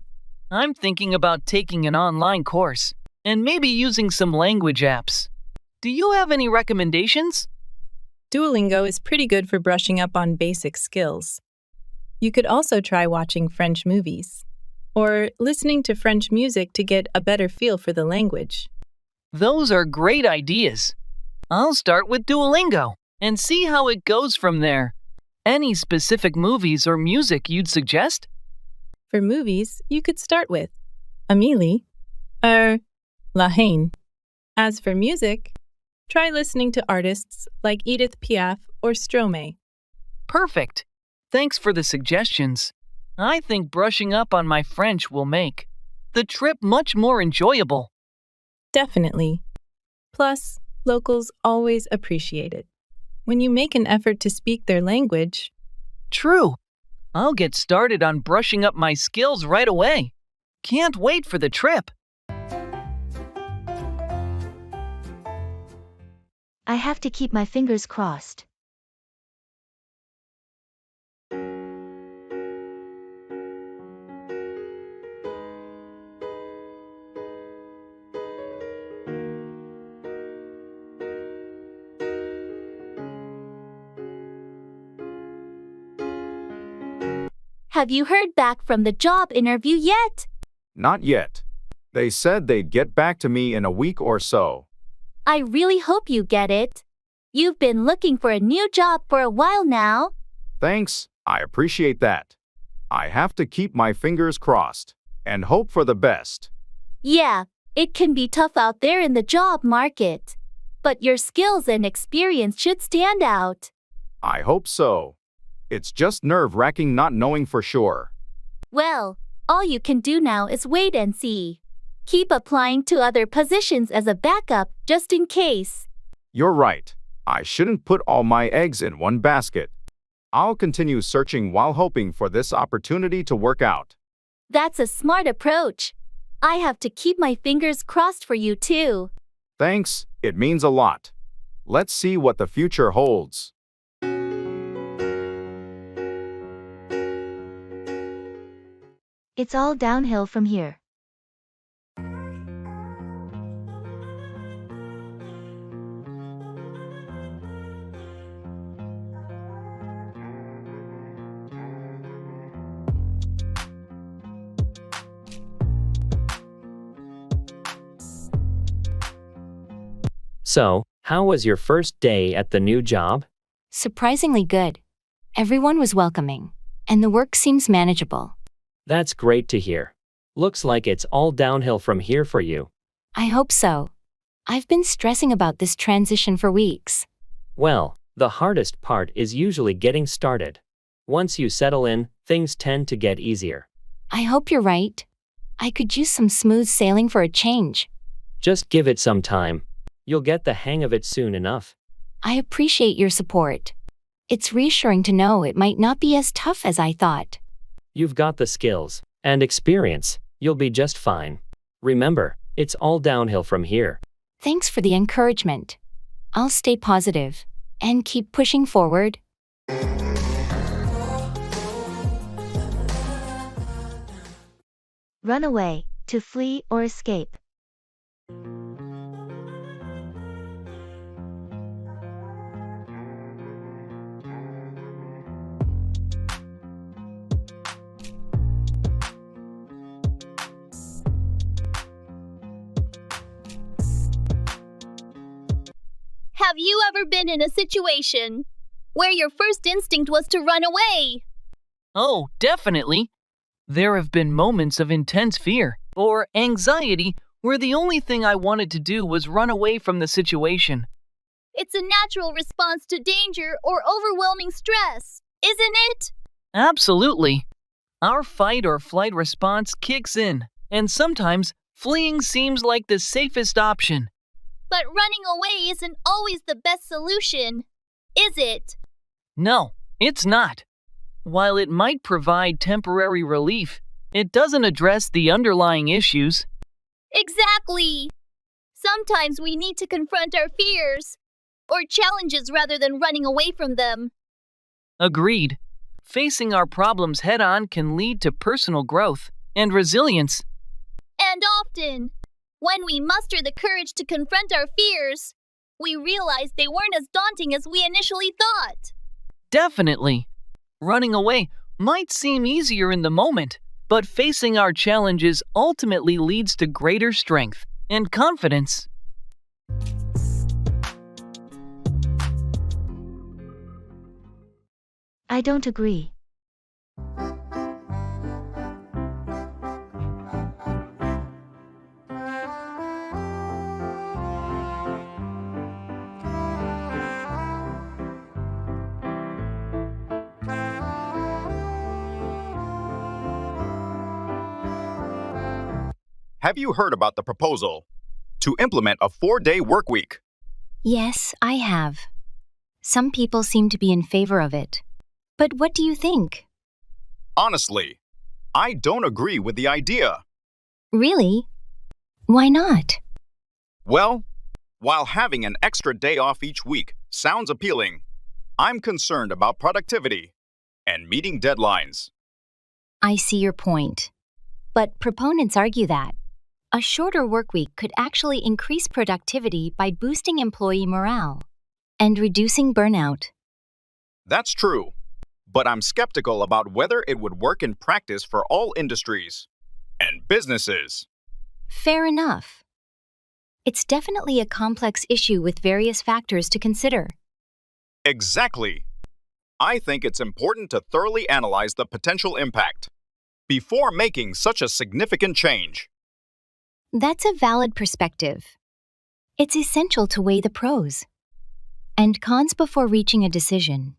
I'm thinking about taking an online course and maybe using some language apps. Do you have any recommendations? Duolingo is pretty good for brushing up on basic skills. You could also try watching French movies or listening to French music to get a better feel for the language. Those are great ideas. I'll start with Duolingo and see how it goes from there. Any specific movies or music you'd suggest? For movies, you could start with Amélie or La Haine. As for music, try listening to artists like Edith Piaf or Stromae. Perfect. Thanks for the suggestions. I think brushing up on my French will make the trip much more enjoyable. Definitely. Plus, locals always appreciate it. When you make an effort to speak their language. True. I'll get started on brushing up my skills right away. Can't wait for the trip. I have to keep my fingers crossed. Have you heard back from the job interview yet? Not yet. They said they'd get back to me in a week or so. I really hope you get it. You've been looking for a new job for a while now. Thanks, I appreciate that. I have to keep my fingers crossed and hope for the best. Yeah, it can be tough out there in the job market. But your skills and experience should stand out. I hope so. It's just nerve-wracking not knowing for sure. Well, all you can do now is wait and see. Keep applying to other positions as a backup, just in case. You're right. I shouldn't put all my eggs in one basket. I'll continue searching while hoping for this opportunity to work out. That's a smart approach. I have to keep my fingers crossed for you too. Thanks, it means a lot. Let's see what the future holds. It's all downhill from here. So, how was your first day at the new job? Surprisingly good. Everyone was welcoming, and the work seems manageable. That's great to hear. Looks like it's all downhill from here for you. I hope so. I've been stressing about this transition for weeks. Well, the hardest part is usually getting started. Once you settle in, things tend to get easier. I hope you're right. I could use some smooth sailing for a change. Just give it some time. You'll get the hang of it soon enough. I appreciate your support. It's reassuring to know it might not be as tough as I thought. You've got the skills and experience. You'll be just fine. Remember, it's all downhill from here. Thanks for the encouragement. I'll stay positive and keep pushing forward. Run away, to flee or escape. Have you ever been in a situation where your first instinct was to run away? Oh, definitely. There have been moments of intense fear or anxiety where the only thing I wanted to do was run away from the situation. It's a natural response to danger or overwhelming stress, isn't it? Absolutely. Our fight or flight response kicks in, and sometimes fleeing seems like the safest option. But running away isn't always the best solution, is it? No, it's not. While it might provide temporary relief, it doesn't address the underlying issues. Exactly. Sometimes we need to confront our fears or challenges rather than running away from them. Agreed. Facing our problems head-on can lead to personal growth and resilience. And often, when we muster the courage to confront our fears, we realize they weren't as daunting as we initially thought. Definitely. Running away might seem easier in the moment, but facing our challenges ultimately leads to greater strength and confidence. I don't agree. Have you heard about the proposal to implement a 4-day work week? Yes, I have. Some people seem to be in favor of it. But what do you think? Honestly, I don't agree with the idea. Really? Why not? Well, while having an extra day off each week sounds appealing, I'm concerned about productivity and meeting deadlines. I see your point. But proponents argue that a shorter workweek could actually increase productivity by boosting employee morale and reducing burnout. That's true, but I'm skeptical about whether it would work in practice for all industries and businesses. Fair enough. It's definitely a complex issue with various factors to consider. Exactly. I think it's important to thoroughly analyze the potential impact before making such a significant change. That's a valid perspective. It's essential to weigh the pros and cons before reaching a decision.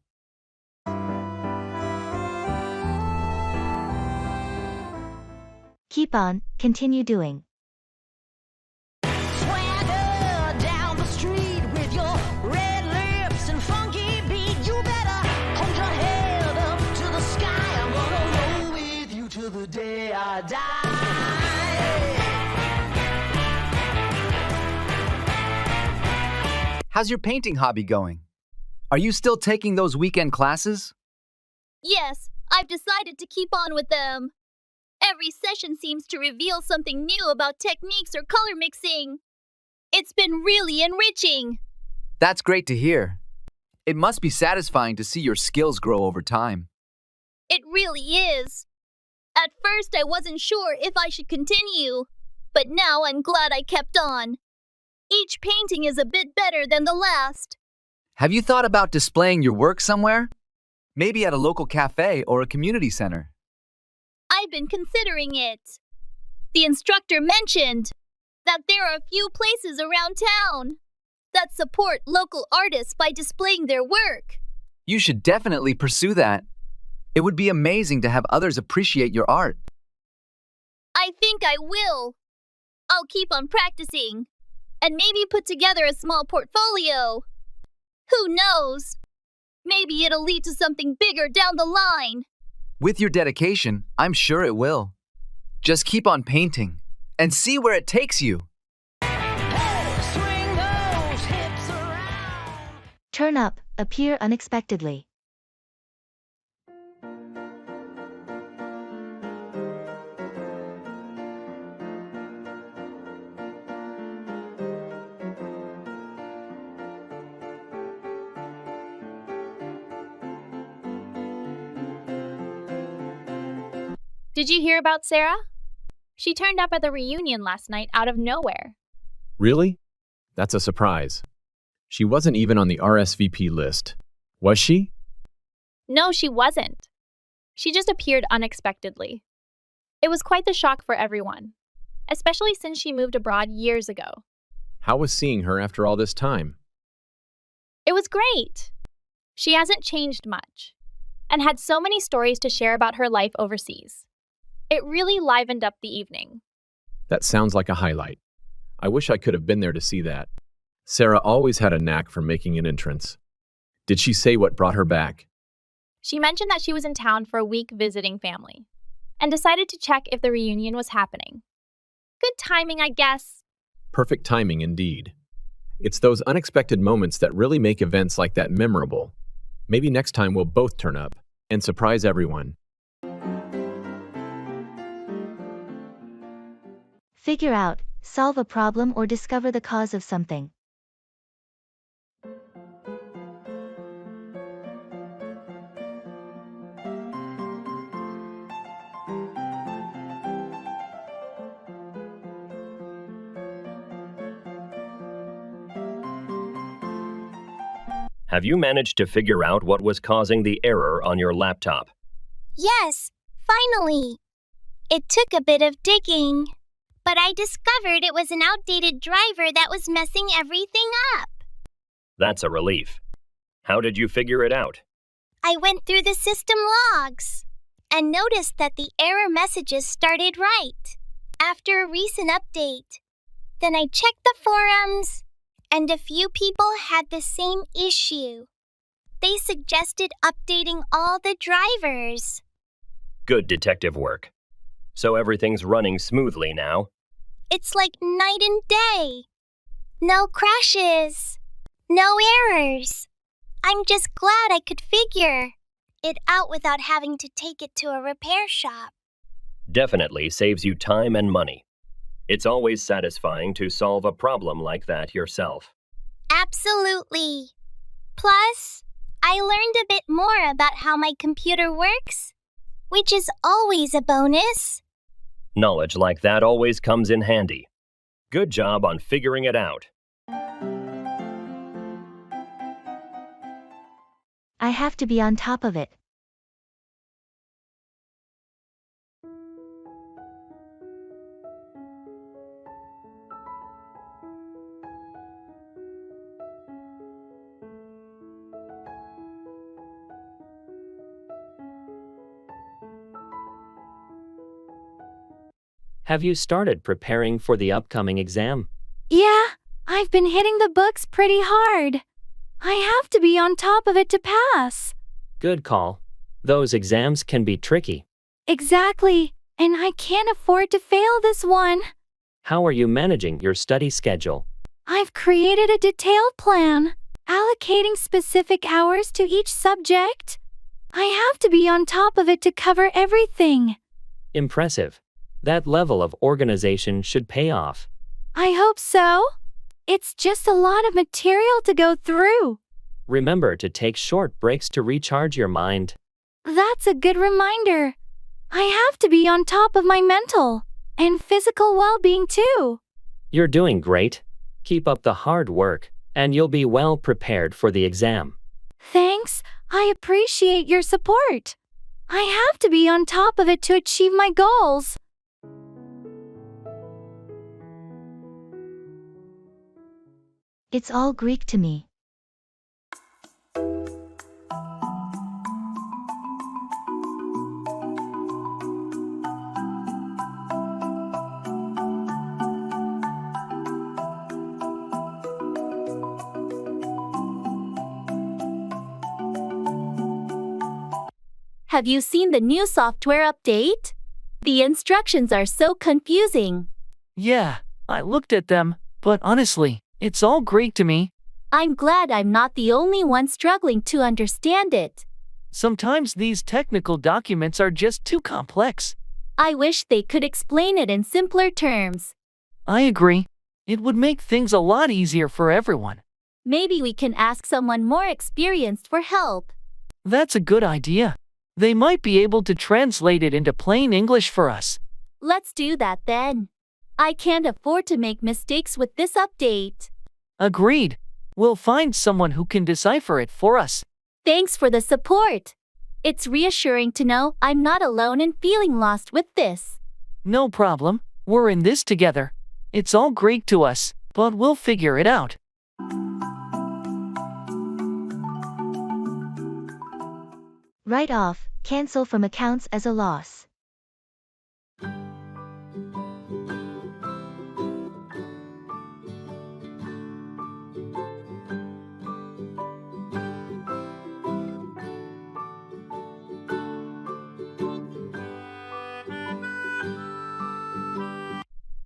Keep on, continue doing. Swagger down the street with your red lips and funky beat. You better hold your head up to the sky. I'm gonna roll with you till the day I die. How's your painting hobby going? Are you still taking those weekend classes? Yes, I've decided to keep on with them. Every session seems to reveal something new about techniques or color mixing. It's been really enriching. That's great to hear. It must be satisfying to see your skills grow over time. It really is. At first, I wasn't sure if I should continue, but now I'm glad I kept on. Each painting is a bit better than the last. Have you thought about displaying your work somewhere? Maybe at a local cafe or a community center. I've been considering it. The instructor mentioned that there are a few places around town that support local artists by displaying their work. You should definitely pursue that. It would be amazing to have others appreciate your art. I think I will. I'll keep on practicing and maybe put together a small portfolio. Who knows? Maybe it'll lead to something bigger down the line. With your dedication, I'm sure it will. Just keep on painting and see where it takes you. Swing those hips around. Turn up, appear unexpectedly. Did you hear about Sarah? She turned up at the reunion last night out of nowhere. Really? That's a surprise. She wasn't even on the RSVP list. Was she? No, she wasn't. She just appeared unexpectedly. It was quite the shock for everyone, especially since she moved abroad years ago. How was seeing her after all this time? It was great. She hasn't changed much and had so many stories to share about her life overseas. It really livened up the evening. That sounds like a highlight. I wish I could have been there to see that. Sarah always had a knack for making an entrance. Did she say what brought her back? She mentioned that she was in town for a week visiting family and decided to check if the reunion was happening. Good timing, I guess. Perfect timing indeed. It's those unexpected moments that really make events like that memorable. Maybe next time we'll both turn up and surprise everyone. Figure out, solve a problem or discover the cause of something. Have you managed to figure out what was causing the error on your laptop? Yes, finally. It took a bit of digging, but I discovered it was an outdated driver that was messing everything up. That's a relief. How did you figure it out? I went through the system logs and noticed that the error messages started right after a recent update. Then I checked the forums, and a few people had the same issue. They suggested updating all the drivers. Good detective work. So everything's running smoothly now? It's like night and day. No crashes. No errors. I'm just glad I could figure it out without having to take it to a repair shop. Definitely saves you time and money. It's always satisfying to solve a problem like that yourself. Absolutely. Plus, I learned a bit more about how my computer works, which is always a bonus. Knowledge like that always comes in handy. Good job on figuring it out. I have to be on top of it. Have you started preparing for the upcoming exam? Yeah, I've been hitting the books pretty hard. I have to be on top of it to pass. Good call. Those exams can be tricky. Exactly, and I can't afford to fail this one. How are you managing your study schedule? I've created a detailed plan, allocating specific hours to each subject. I have to be on top of it to cover everything. Impressive. That level of organization should pay off. I hope so. It's just a lot of material to go through. Remember to take short breaks to recharge your mind. That's a good reminder. I have to be on top of my mental and physical well-being too. You're doing great. Keep up the hard work, and you'll be well prepared for the exam. Thanks. I appreciate your support. I have to be on top of it to achieve my goals. It's all Greek to me. Have you seen the new software update? The instructions are so confusing. Yeah, I looked at them, but honestly, it's all Greek to me. I'm glad I'm not the only one struggling to understand it. Sometimes these technical documents are just too complex. I wish they could explain it in simpler terms. I agree. It would make things a lot easier for everyone. Maybe we can ask someone more experienced for help. That's a good idea. They might be able to translate it into plain English for us. Let's do that then. I can't afford to make mistakes with this update. Agreed. We'll find someone who can decipher it for us. Thanks for the support. It's reassuring to know I'm not alone in feeling lost with this. No problem. We're in this together. It's all Greek to us, but we'll figure it out. Write off, cancel from accounts as a loss.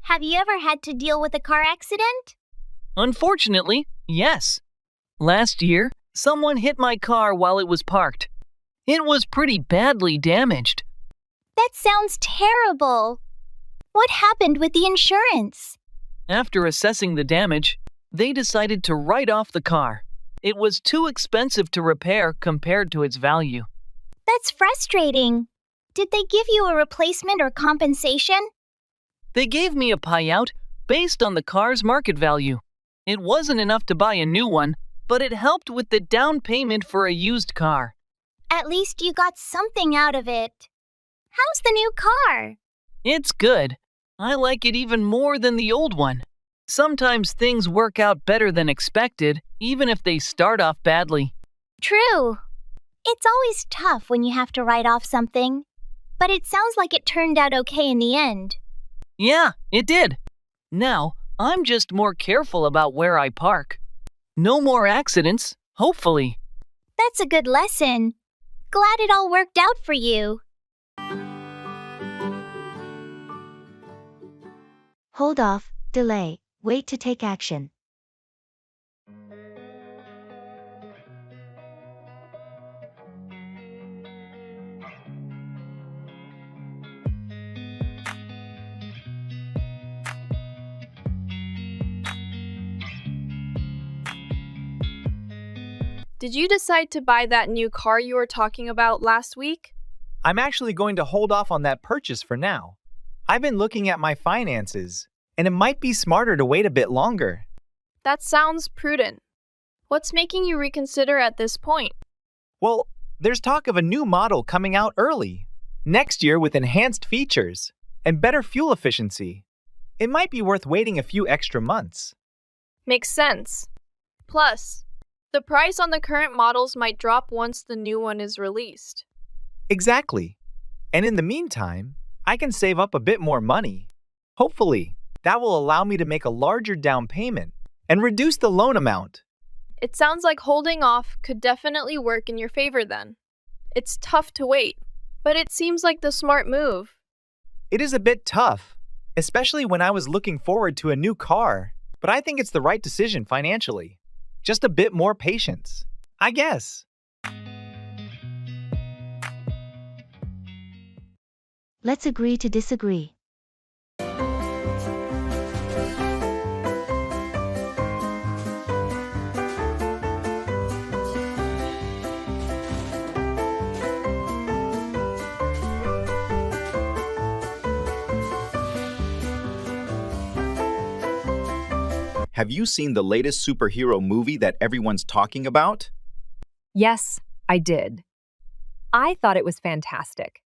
Have you ever had to deal with a car accident? Unfortunately, yes. Last year, someone hit my car while it was parked. It was pretty badly damaged. That sounds terrible. What happened with the insurance? After assessing the damage, they decided to write off the car. It was too expensive to repair compared to its value. That's frustrating. Did they give you a replacement or compensation? They gave me a payout based on the car's market value. It wasn't enough to buy a new one, but it helped with the down payment for a used car. At least you got something out of it. How's the new car? It's good. I like it even more than the old one. Sometimes things work out better than expected, even if they start off badly. True. It's always tough when you have to write off something, but it sounds like it turned out okay in the end. Yeah, it did. Now, I'm just more careful about where I park. No more accidents, hopefully. That's a good lesson. Glad it all worked out for you. Hold off, delay, wait to take action. Did you decide to buy that new car you were talking about last week? I'm actually going to hold off on that purchase for now. I've been looking at my finances, and it might be smarter to wait a bit longer. That sounds prudent. What's making you reconsider at this point? Well, there's talk of a new model coming out early, next year with enhanced features and better fuel efficiency. It might be worth waiting a few extra months. Makes sense. Plus, the price on the current models might drop once the new one is released. Exactly. And in the meantime, I can save up a bit more money. Hopefully, that will allow me to make a larger down payment and reduce the loan amount. It sounds like holding off could definitely work in your favor then. It's tough to wait, but it seems like the smart move. It is a bit tough, especially when I was looking forward to a new car, but I think it's the right decision financially. Just a bit more patience, I guess. Let's agree to disagree. Have you seen the latest superhero movie that everyone's talking about? Yes, I did. I thought it was fantastic.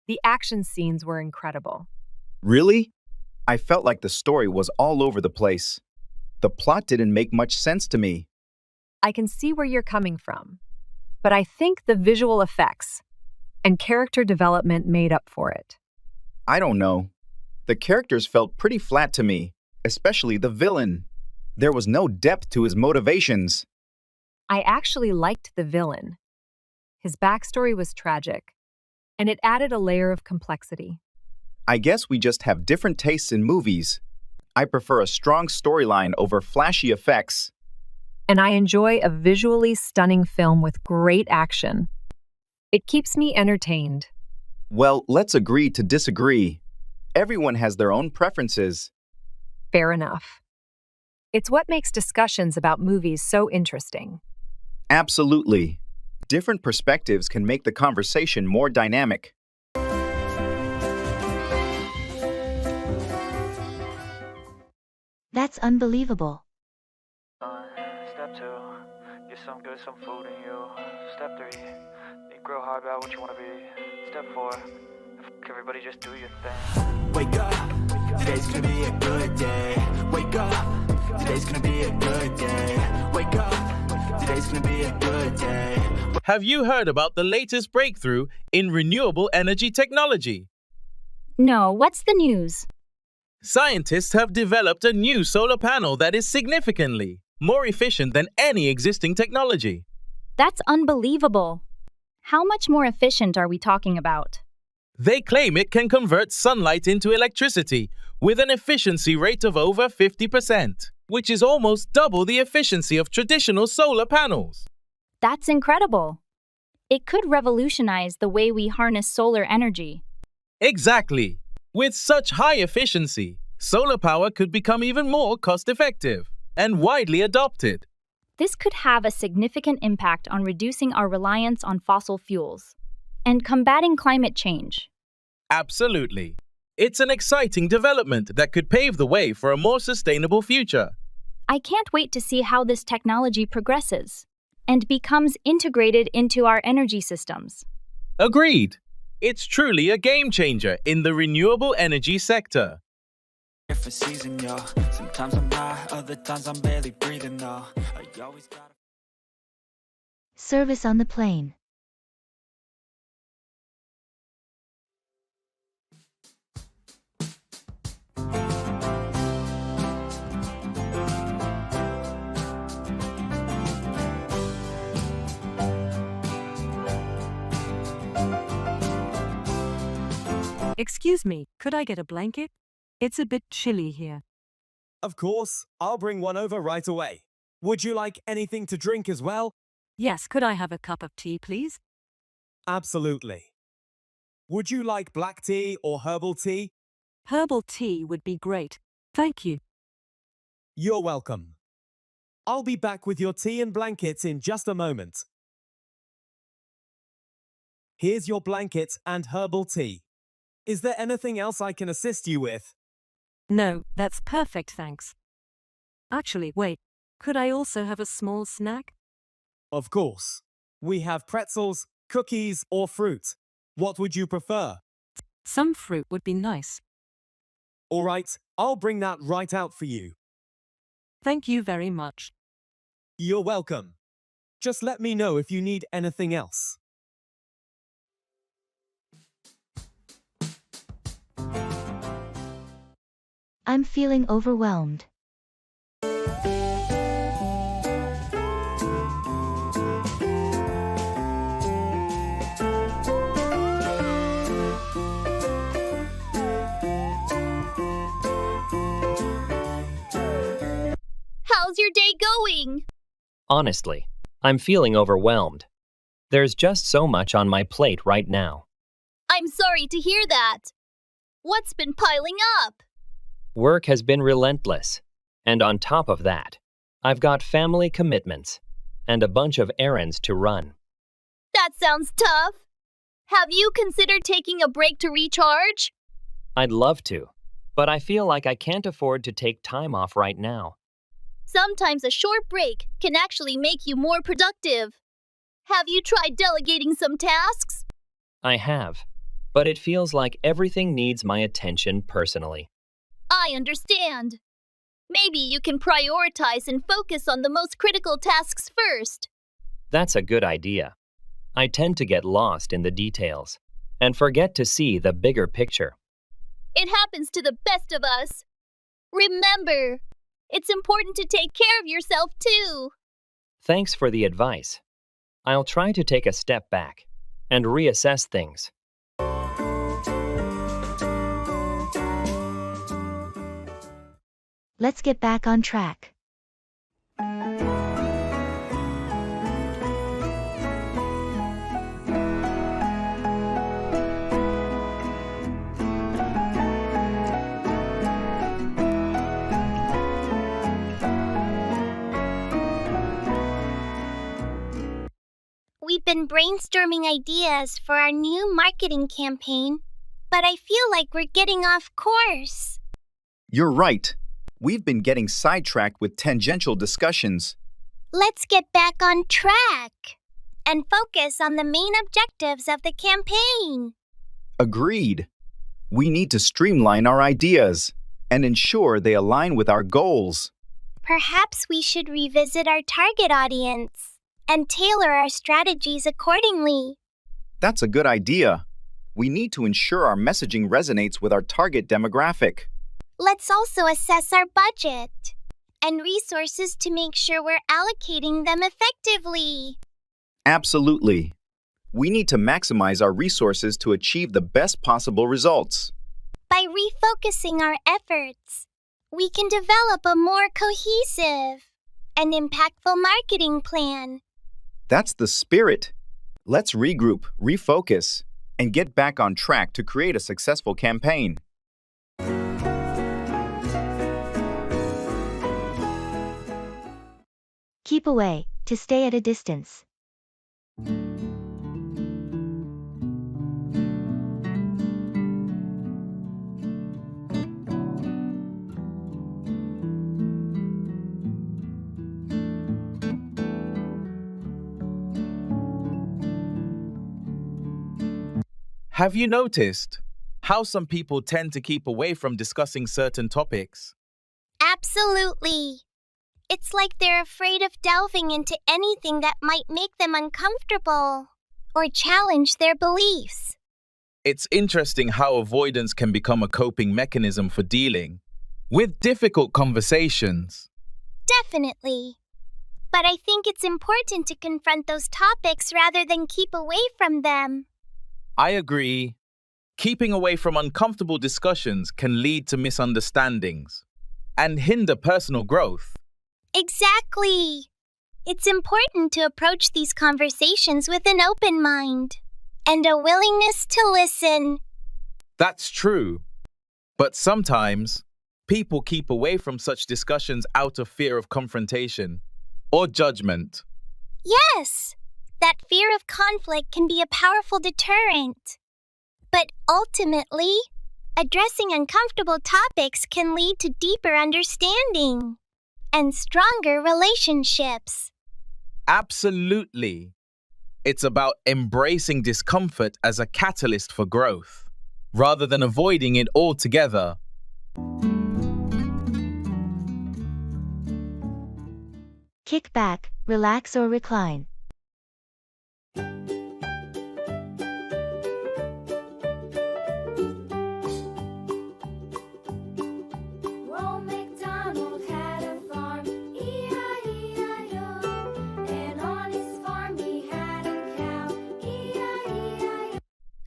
The action scenes were incredible. Really? I felt like the story was all over the place. The plot didn't make much sense to me. I can see where you're coming from, but I think the visual effects and character development made up for it. I don't know. The characters felt pretty flat to me, especially the villain. There was no depth to his motivations. I actually liked the villain. His backstory was tragic, and it added a layer of complexity. I guess we just have different tastes in movies. I prefer a strong storyline over flashy effects. And I enjoy a visually stunning film with great action. It keeps me entertained. Well, let's agree to disagree. Everyone has their own preferences. Fair enough. It's what makes discussions about movies so interesting. Absolutely. Different perspectives can make the conversation more dynamic. That's unbelievable. some food in you. Step 3, think real hard about what you want to be. Step 4, everybody just do your thing. Wake up, today's gonna be a good day. Wake up, today's gonna be a good day. Wake up, today's gonna be a good day. Have you heard about the latest breakthrough in renewable energy technology? No, what's the news? Scientists have developed a new solar panel that is significantly more efficient than any existing technology. That's unbelievable. How much more efficient are we talking about? They claim it can convert sunlight into electricity with an efficiency rate of over 50%, which is almost double the efficiency of traditional solar panels. That's incredible. It could revolutionize the way we harness solar energy. Exactly. With such high efficiency, solar power could become even more cost-effective and widely adopted. This could have a significant impact on reducing our reliance on fossil fuels and combating climate change. Absolutely. It's an exciting development that could pave the way for a more sustainable future. I can't wait to see how this technology progresses and becomes integrated into our energy systems. Agreed. It's truly a game changer in the renewable energy sector. For season, yo. Sometimes I'm high, other times I'm barely breathing, though. I always gotta... Service on the plane. Excuse me, could I get a blanket? It's a bit chilly here. Of course, I'll bring one over right away. Would you like anything to drink as well? Yes, could I have a cup of tea, please? Absolutely. Would you like black tea or herbal tea? Herbal tea would be great. Thank you. You're welcome. I'll be back with your tea and blankets in just a moment. Here's your blanket and herbal tea. Is there anything else I can assist you with? No, that's perfect, thanks. Actually, wait, could I also have a small snack? Of course. We have pretzels, cookies, or fruit. What would you prefer? Some fruit would be nice. All right, I'll bring that right out for you. Thank you very much. You're welcome. Just let me know if you need anything else. I'm feeling overwhelmed. How's your day going? Honestly, I'm feeling overwhelmed. There's just so much on my plate right now. I'm sorry to hear that. What's been piling up? Work has been relentless, and on top of that, I've got family commitments and a bunch of errands to run. That sounds tough. Have you considered taking a break to recharge? I'd love to, but I feel like I can't afford to take time off right now. Sometimes a short break can actually make you more productive. Have you tried delegating some tasks? I have, but it feels like everything needs my attention personally. I understand. Maybe you can prioritize and focus on the most critical tasks first. That's a good idea. I tend to get lost in the details and forget to see the bigger picture. It happens to the best of us. Remember, it's important to take care of yourself too. Thanks for the advice. I'll try to take a step back and reassess things. Let's get back on track. We've been brainstorming ideas for our new marketing campaign, but I feel like we're getting off course. You're right. We've been getting sidetracked with tangential discussions. Let's get back on track and focus on the main objectives of the campaign. Agreed. We need to streamline our ideas and ensure they align with our goals. Perhaps we should revisit our target audience and tailor our strategies accordingly. That's a good idea. We need to ensure our messaging resonates with our target demographic. Let's also assess our budget and resources to make sure we're allocating them effectively. Absolutely. We need to maximize our resources to achieve the best possible results. By refocusing our efforts, we can develop a more cohesive and impactful marketing plan. That's the spirit. Let's regroup, refocus, and get back on track to create a successful campaign. Keep away, to stay at a distance. Have you noticed how some people tend to keep away from discussing certain topics? Absolutely. It's like they're afraid of delving into anything that might make them uncomfortable or challenge their beliefs. It's interesting how avoidance can become a coping mechanism for dealing with difficult conversations. Definitely. But I think it's important to confront those topics rather than keep away from them. I agree. Keeping away from uncomfortable discussions can lead to misunderstandings and hinder personal growth. Exactly. It's important to approach these conversations with an open mind and a willingness to listen. That's true. But sometimes, people keep away from such discussions out of fear of confrontation or judgment. Yes, that fear of conflict can be a powerful deterrent. But ultimately, addressing uncomfortable topics can lead to deeper understanding and stronger relationships. Absolutely. It's about embracing discomfort as a catalyst for growth, rather than avoiding it altogether. Kick back, relax or recline.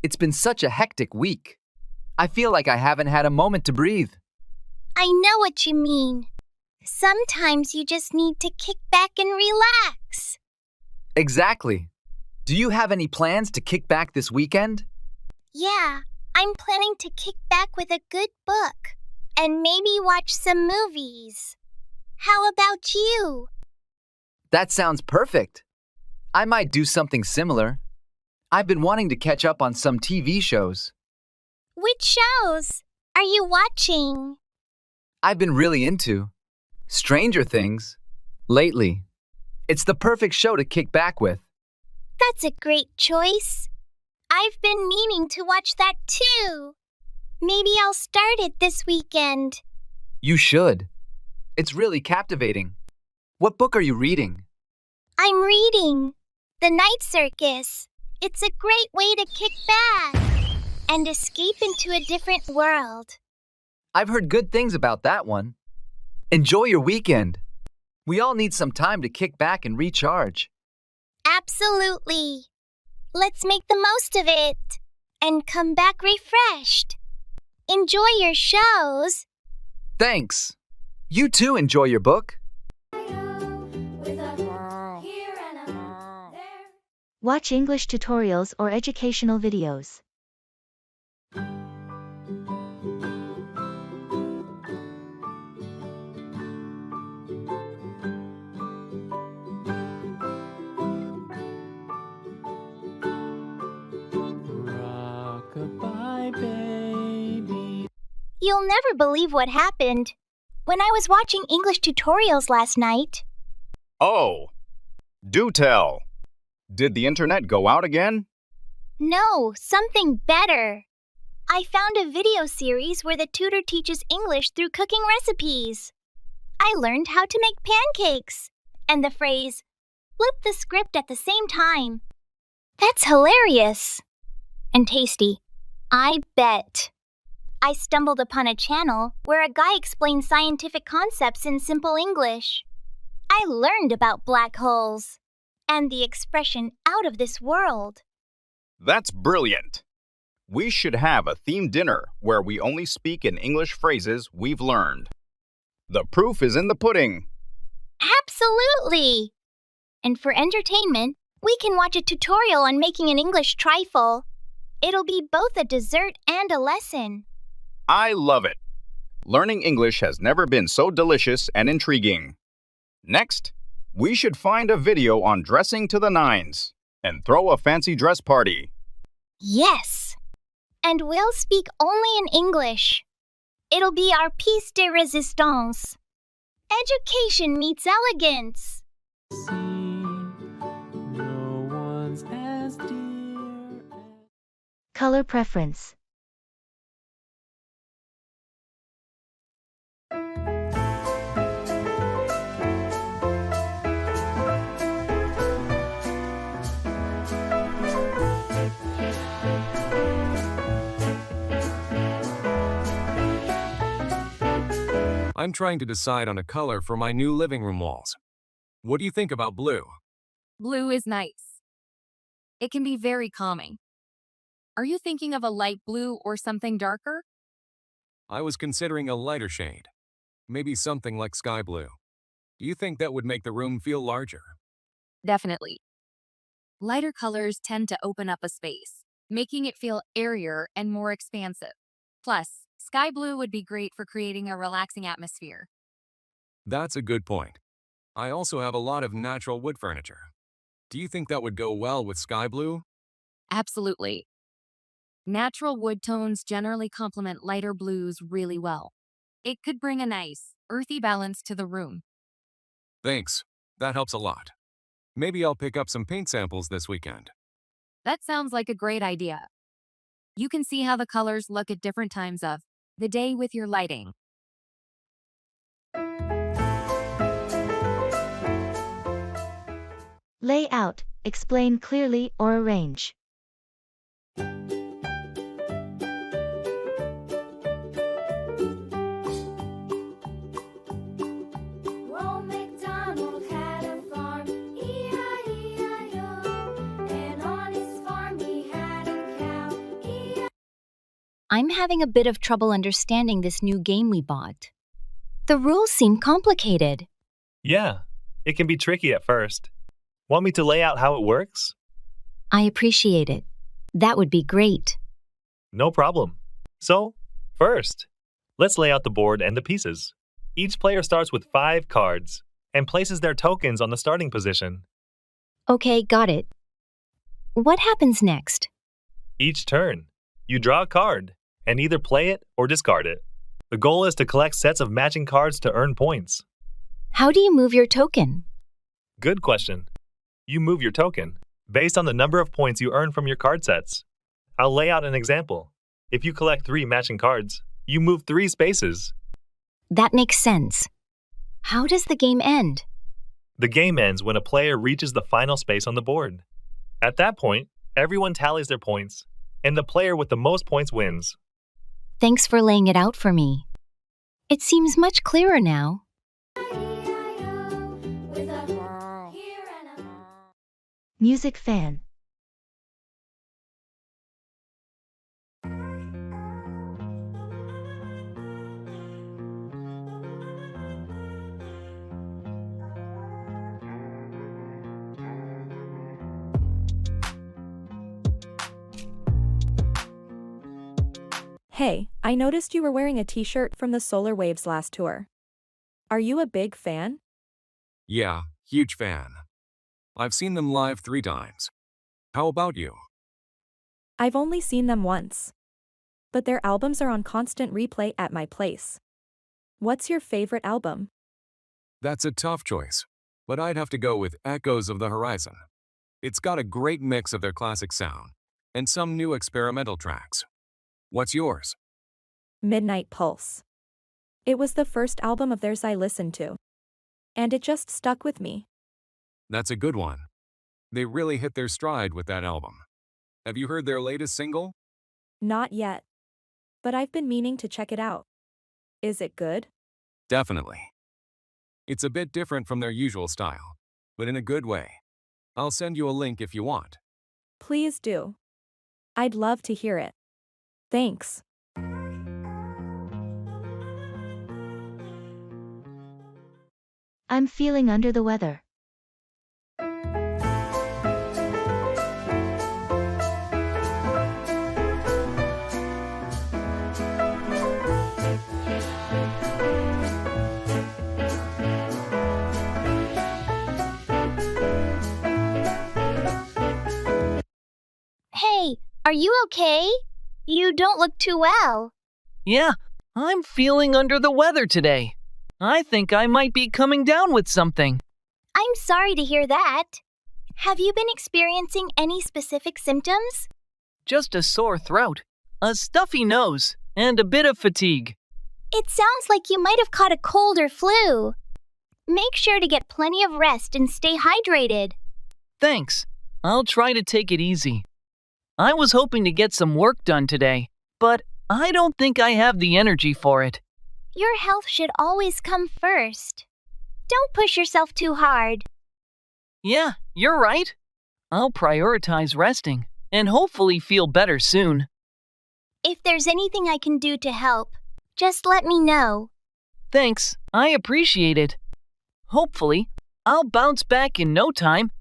It's been such a hectic week. I feel like I haven't had a moment to breathe. I know what you mean. Sometimes you just need to kick back and relax. Exactly. Do you have any plans to kick back this weekend? Yeah, I'm planning to kick back with a good book and maybe watch some movies. How about you? That sounds perfect. I might do something similar. I've been wanting to catch up on some TV shows. Which shows are you watching? I've been really into Stranger Things lately. It's the perfect show to kick back with. That's a great choice. I've been meaning to watch that too. Maybe I'll start it this weekend. You should. It's really captivating. What book are you reading? I'm reading The Night Circus. It's a great way to kick back and escape into a different world. I've heard good things about that one. Enjoy your weekend. We all need some time to kick back and recharge. Absolutely. Let's make the most of it and come back refreshed. Enjoy your shows. Thanks. You too enjoy your book. Watch English tutorials or educational videos. Rock-a-bye, baby. You'll never believe what happened when I was watching English tutorials last night. Oh, Do tell. Did the internet go out again? No, something better. I found a video series where the tutor teaches English through cooking recipes. I learned how to make pancakes and the phrase, flip the script at the same time. That's hilarious. And tasty. I bet. I stumbled upon a channel where a guy explained scientific concepts in simple English. I learned about black holes and the expression out of this world. That's brilliant. We should have a themed dinner where we only speak in English phrases we've learned. The proof is in the pudding. Absolutely! And for entertainment, we can watch a tutorial on making an English trifle. It'll be both a dessert and a lesson. I love it. Learning English has never been so delicious and intriguing. Next, we should find a video on dressing to the nines and throw a fancy dress party. Yes! And we'll speak only in English. It'll be our piece de resistance. Education meets elegance. Color preference. I'm trying to decide on a color for my new living room walls. What do you think about blue? Blue is nice. It can be very calming. Are you thinking of a light blue or something darker? I was considering a lighter shade. Maybe something like sky blue. Do you think that would make the room feel larger? Definitely. Lighter colors tend to open up a space, making it feel airier and more expansive. Plus, sky blue would be great for creating a relaxing atmosphere. That's a good point. I also have a lot of natural wood furniture. Do you think that would go well with sky blue? Absolutely. Natural wood tones generally complement lighter blues really well. It could bring a nice, earthy balance to the room. Thanks. That helps a lot. Maybe I'll pick up some paint samples this weekend. That sounds like a great idea. You can see how the colors look at different times of the day with your lighting. Lay out, explain clearly or arrange. Old MacDonald had a farm, E-I-E-I-O, and on his farm he had a cow, E-I-E-I-O. I'm having a bit of trouble understanding this new game we bought. The rules seem complicated. Yeah, it can be tricky at first. Want me to lay out how it works? I appreciate it. That would be great. No problem. So, first, let's lay out the board and the pieces. Each player starts with 5 cards and places their tokens on the starting position. Okay, got it. What happens next? Each turn, you draw a card and either play it or discard it. The goal is to collect sets of matching cards to earn points. How do you move your token? Good question. You move your token based on the number of points you earn from your card sets. I'll lay out an example. If you collect 3 matching cards, you move 3 spaces. That makes sense. How does the game end? The game ends when a player reaches the final space on the board. At that point, everyone tallies their points, and the player with the most points wins. Thanks for laying it out for me. It seems much clearer now. Music fan. Hey, I noticed you were wearing a t-shirt from the Solar Waves last tour. Are you a big fan? Yeah, huge fan. I've seen them live 3 times. How about you? I've only seen them once. But their albums are on constant replay at my place. What's your favorite album? That's a tough choice. but I'd have to go with Echoes of the Horizon. It's got a great mix of their classic sound and some new experimental tracks. What's yours? Midnight Pulse. It was the first album of theirs I listened to. And it just stuck with me. That's a good one. They really hit their stride with that album. Have you heard their latest single? Not yet. But I've been meaning to check it out. Is it good? Definitely. It's a bit different from their usual style, but in a good way. I'll send you a link if you want. Please do. I'd love to hear it. Thanks. I'm feeling under the weather. Hey, are you okay? You don't look too well. Yeah, I'm feeling under the weather today. I think I might be coming down with something. I'm sorry to hear that. Have you been experiencing any specific symptoms? Just a sore throat, a stuffy nose, and a bit of fatigue. It sounds like you might have caught a cold or flu. Make sure to get plenty of rest and stay hydrated. Thanks. I'll try to take it easy. I was hoping to get some work done today, but I don't think I have the energy for it. Your health should always come first. Don't push yourself too hard. Yeah, you're right. I'll prioritize resting and hopefully feel better soon. If there's anything I can do to help, just let me know. Thanks, I appreciate it. Hopefully, I'll bounce back in no time.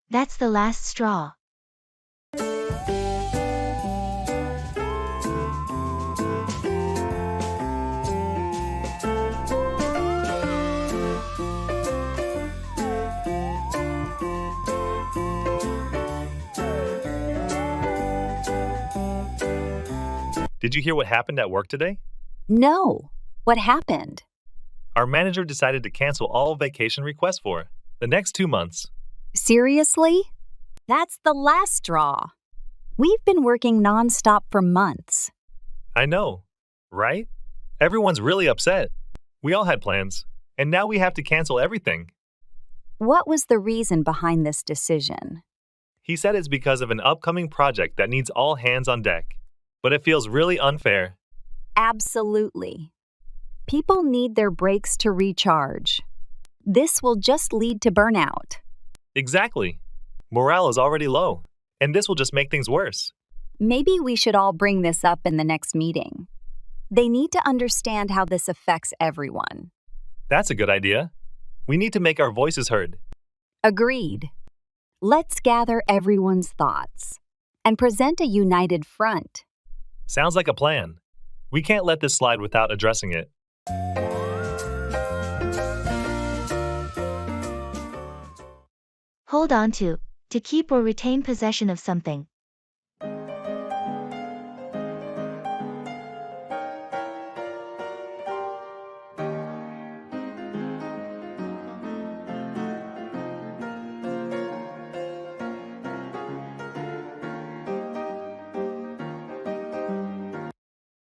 That's the last straw. Did you hear what happened at work today? No. What happened? Our manager decided to cancel all vacation requests for the next 2 months. Seriously? That's the last straw. We've been working nonstop for months. I know, right? Everyone's really upset. We all had plans, and now we have to cancel everything. What was the reason behind this decision? He said it's because of an upcoming project that needs all hands on deck, but it feels really unfair. Absolutely. People need their breaks to recharge. This will just lead to burnout. Exactly. Morale is already low, and this will just make things worse. Maybe we should all bring this up in the next meeting. They need to understand how this affects everyone. That's a good idea. We need to make our voices heard. Agreed. Let's gather everyone's thoughts and present a united front. Sounds like a plan. We can't let this slide without addressing it. Hold on to keep or retain possession of something.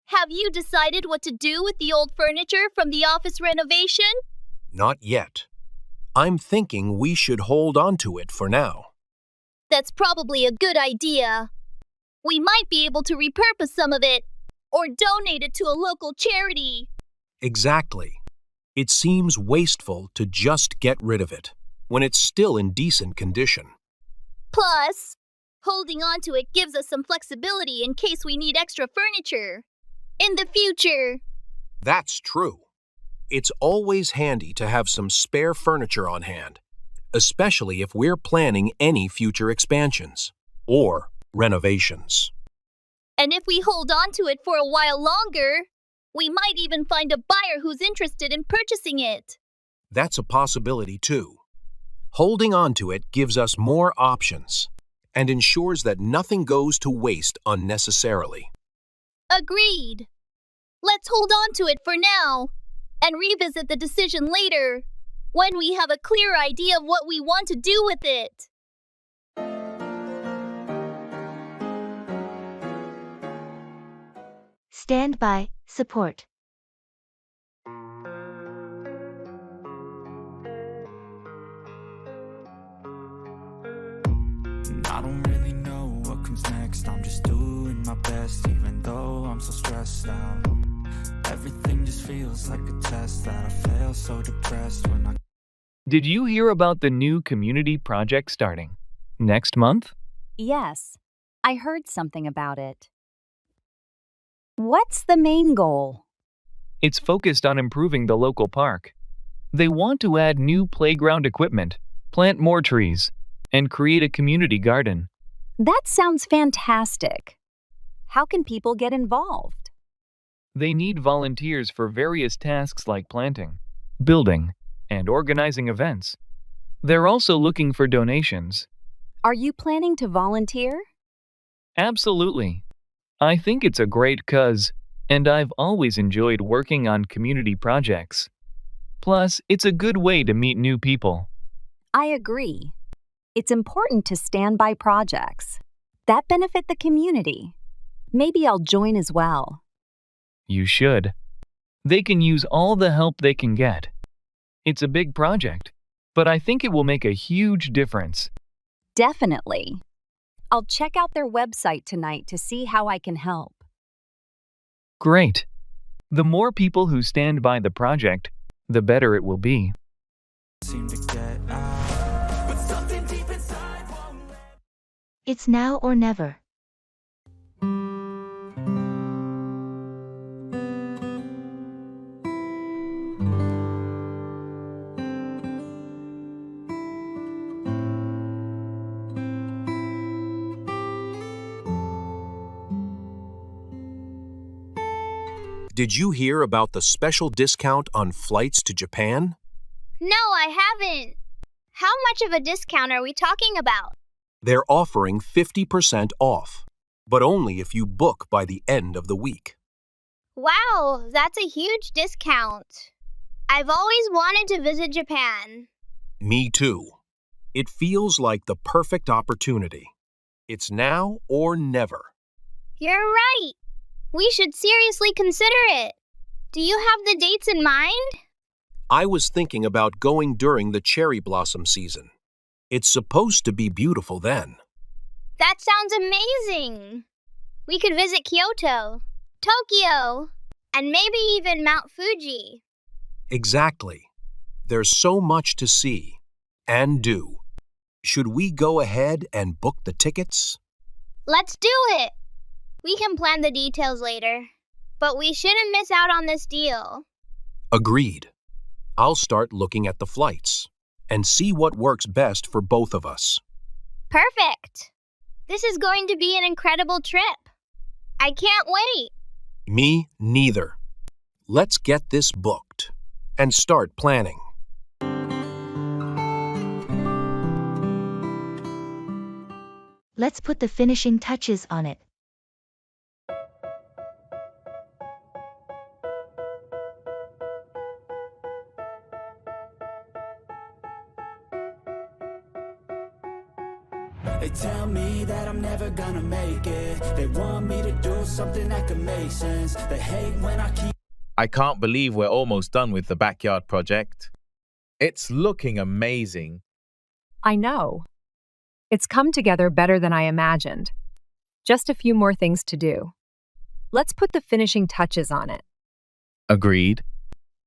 Have you decided what to do with the old furniture from the office renovation? Not yet. I'm thinking we should hold on to it for now. That's probably a good idea. We might be able to repurpose some of it or donate it to a local charity. Exactly. It seems wasteful to just get rid of it when it's still in decent condition. Plus, holding on to it gives us some flexibility in case we need extra furniture in the future. That's true. It's always handy to have some spare furniture on hand, especially if we're planning any future expansions or renovations. And if we hold on to it for a while longer, we might even find a buyer who's interested in purchasing it. That's a possibility too. Holding on to it gives us more options and ensures that nothing goes to waste unnecessarily. Agreed. Let's hold on to it for now and revisit the decision later when we have a clear idea of what we want to do with it. Stand by, support. I don't really know what comes next. I'm just doing my best, even though I'm so stressed out. Everything just feels like a test that I fail, so depressed when I... Did you hear about the new community project starting next month? Yes, I heard something about it. What's the main goal? It's focused on improving the local park. They want to add new playground equipment, plant more trees, and create a community garden. That sounds fantastic. How can people get involved? They need volunteers for various tasks like planting, building, and organizing events. They're also looking for donations. Are you planning to volunteer? Absolutely. I think it's a great cause, and I've always enjoyed working on community projects. Plus, it's a good way to meet new people. I agree. It's important to stand by projects that benefit the community. Maybe I'll join as well. You should. They can use all the help they can get. It's a big project, but I think it will make a huge difference. Definitely. I'll check out their website tonight to see how I can help. Great. The more people who stand by the project, the better it will be. seem to get out. But something deep inside won't let... It's now or never. Did you hear about the special discount on flights to Japan? No, I haven't. How much of a discount are we talking about? They're offering 50% off, but only if you book by the end of the week. Wow, that's a huge discount. I've always wanted to visit Japan. Me too. It feels like the perfect opportunity. It's now or never. You're right. We should seriously consider it. Do you have the dates in mind? I was thinking about going during the cherry blossom season. It's supposed to be beautiful then. That sounds amazing. We could visit Kyoto, Tokyo, and maybe even Mount Fuji. Exactly. There's so much to see and do. Should we go ahead and book the tickets? Let's do it. We can plan the details later, but we shouldn't miss out on this deal. Agreed. I'll start looking at the flights and see what works best for both of us. Perfect. This is going to be an incredible trip. I can't wait. Me neither. Let's get this booked and start planning. Let's put the finishing touches on it. They tell me that I'm never gonna make it. They want me to do something that could make sense. They hate when I keep... I can't believe we're almost done with the backyard project. It's looking amazing. I know. It's come together better than I imagined. Just a few more things to do. Let's put the finishing touches on it. Agreed.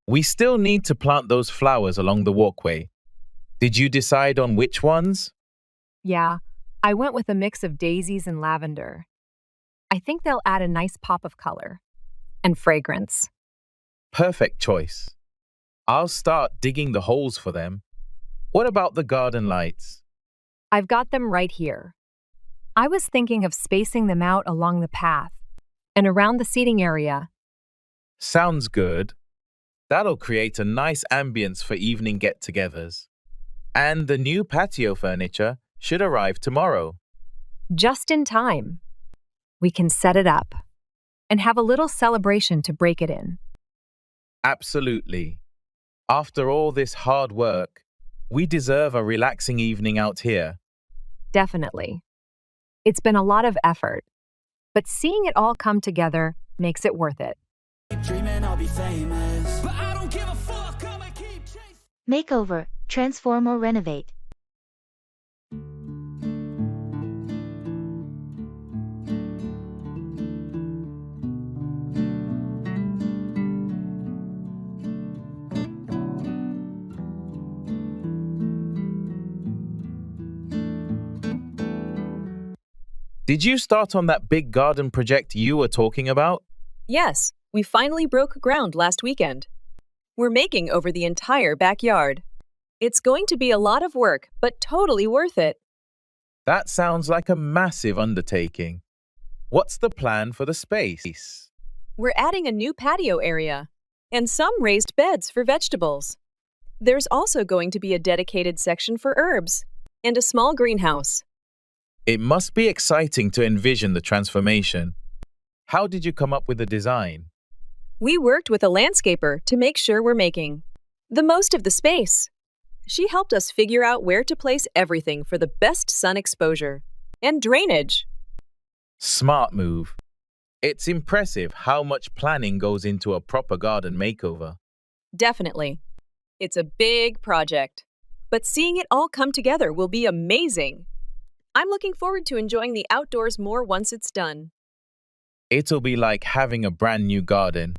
We still need to plant those flowers along the walkway. Did you decide on which ones? Yeah, I went with a mix of daisies and lavender. I think they'll add a nice pop of color and fragrance. Perfect choice. I'll start digging the holes for them. What about the garden lights? I've got them right here. I was thinking of spacing them out along the path and around the seating area. Sounds good. That'll create a nice ambience for evening get-togethers. And the new patio furniture should arrive tomorrow. Just in time. We can set it up. and have a little celebration to break it in. Absolutely. After all this hard work, we deserve a relaxing evening out here. Definitely. It's been a lot of effort, but seeing it all come together makes it worth it. Dreaming I'll be famous, but I don't give a fuck. I'ma keep chasing. Makeover, transform or renovate. Did you start on that big garden project you were talking about? Yes, we finally broke ground last weekend. We're making over the entire backyard. It's going to be a lot of work, but totally worth it. That sounds like a massive undertaking. What's the plan for the space? We're adding a new patio area and some raised beds for vegetables. There's also going to be a dedicated section for herbs and a small greenhouse. It must be exciting to envision the transformation. How did you come up with the design? We worked with a landscaper to make sure we're making the most of the space. She helped us figure out where to place everything for the best sun exposure and drainage. Smart move. It's impressive how much planning goes into a proper garden makeover. Definitely. It's a big project, but seeing it all come together will be amazing. I'm looking forward to enjoying the outdoors more once it's done. It'll be like having a brand new garden.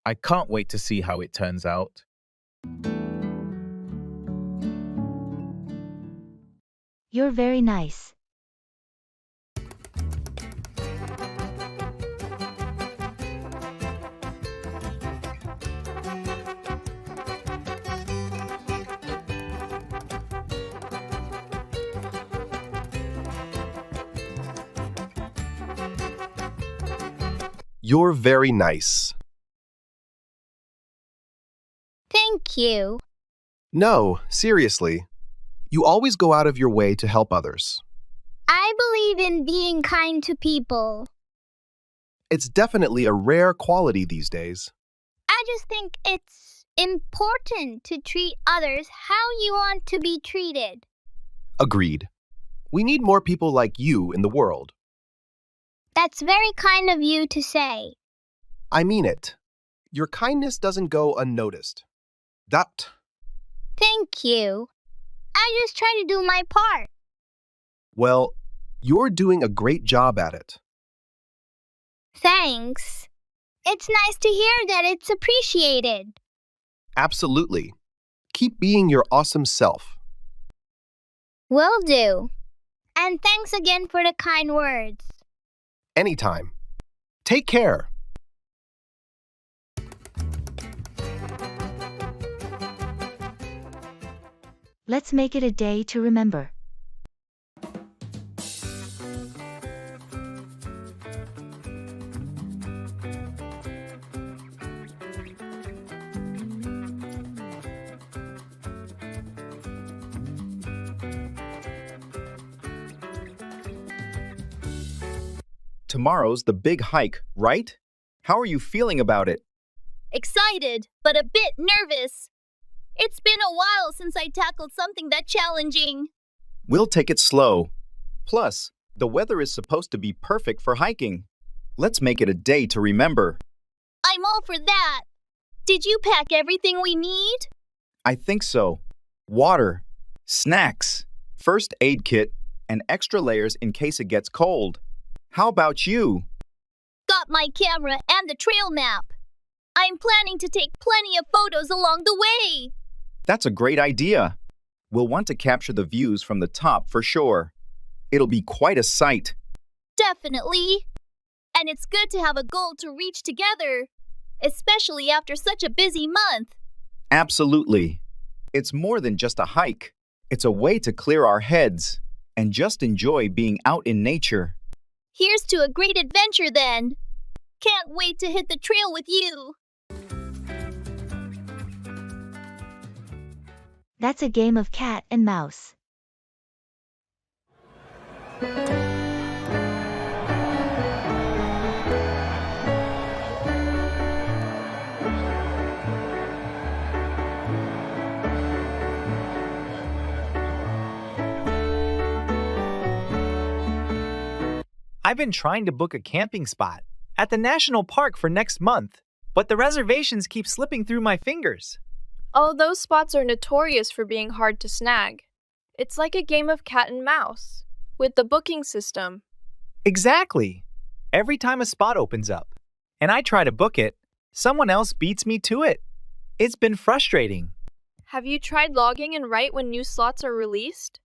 I can't wait to see how it turns out. You're very nice. You're very nice. Thank you. No, seriously. You always go out of your way to help others. I believe in being kind to people. It's definitely a rare quality these days. I just think it's important to treat others how you want to be treated. Agreed. We need more people like you in the world. That's very kind of you to say. I mean it. Your kindness doesn't go unnoticed. That. Thank you. I just try to do my part. Well, you're doing a great job at it. Thanks. It's nice to hear that it's appreciated. Absolutely. Keep being your awesome self. Will do. And thanks again for the kind words. Anytime. Take care. Let's make it a day to remember. Tomorrow's the big hike, right? How are you feeling about it? Excited, but a bit nervous. It's been a while since I tackled something that challenging. We'll take it slow. Plus, the weather is supposed to be perfect for hiking. Let's make it a day to remember. I'm all for that. Did you pack everything we need? I think so. Water, snacks, first aid kit, and extra layers in case it gets cold. How about you? Got my camera and the trail map. I'm planning to take plenty of photos along the way. That's a great idea. We'll want to capture the views from the top for sure. It'll be quite a sight. Definitely. And it's good to have a goal to reach together, especially after such a busy month. Absolutely. It's more than just a hike. It's a way to clear our heads and just enjoy being out in nature. Here's to a great adventure then. Can't wait to hit the trail with you. That's a game of cat and mouse. I've been trying to book a camping spot at the national park for next month, but the reservations keep slipping through my fingers. Oh, those spots are notorious for being hard to snag. It's like a game of cat and mouse with the booking system. Exactly. Every time a spot opens up and I try to book it, someone else beats me to it. It's been frustrating. Have you tried logging in right when new slots are released?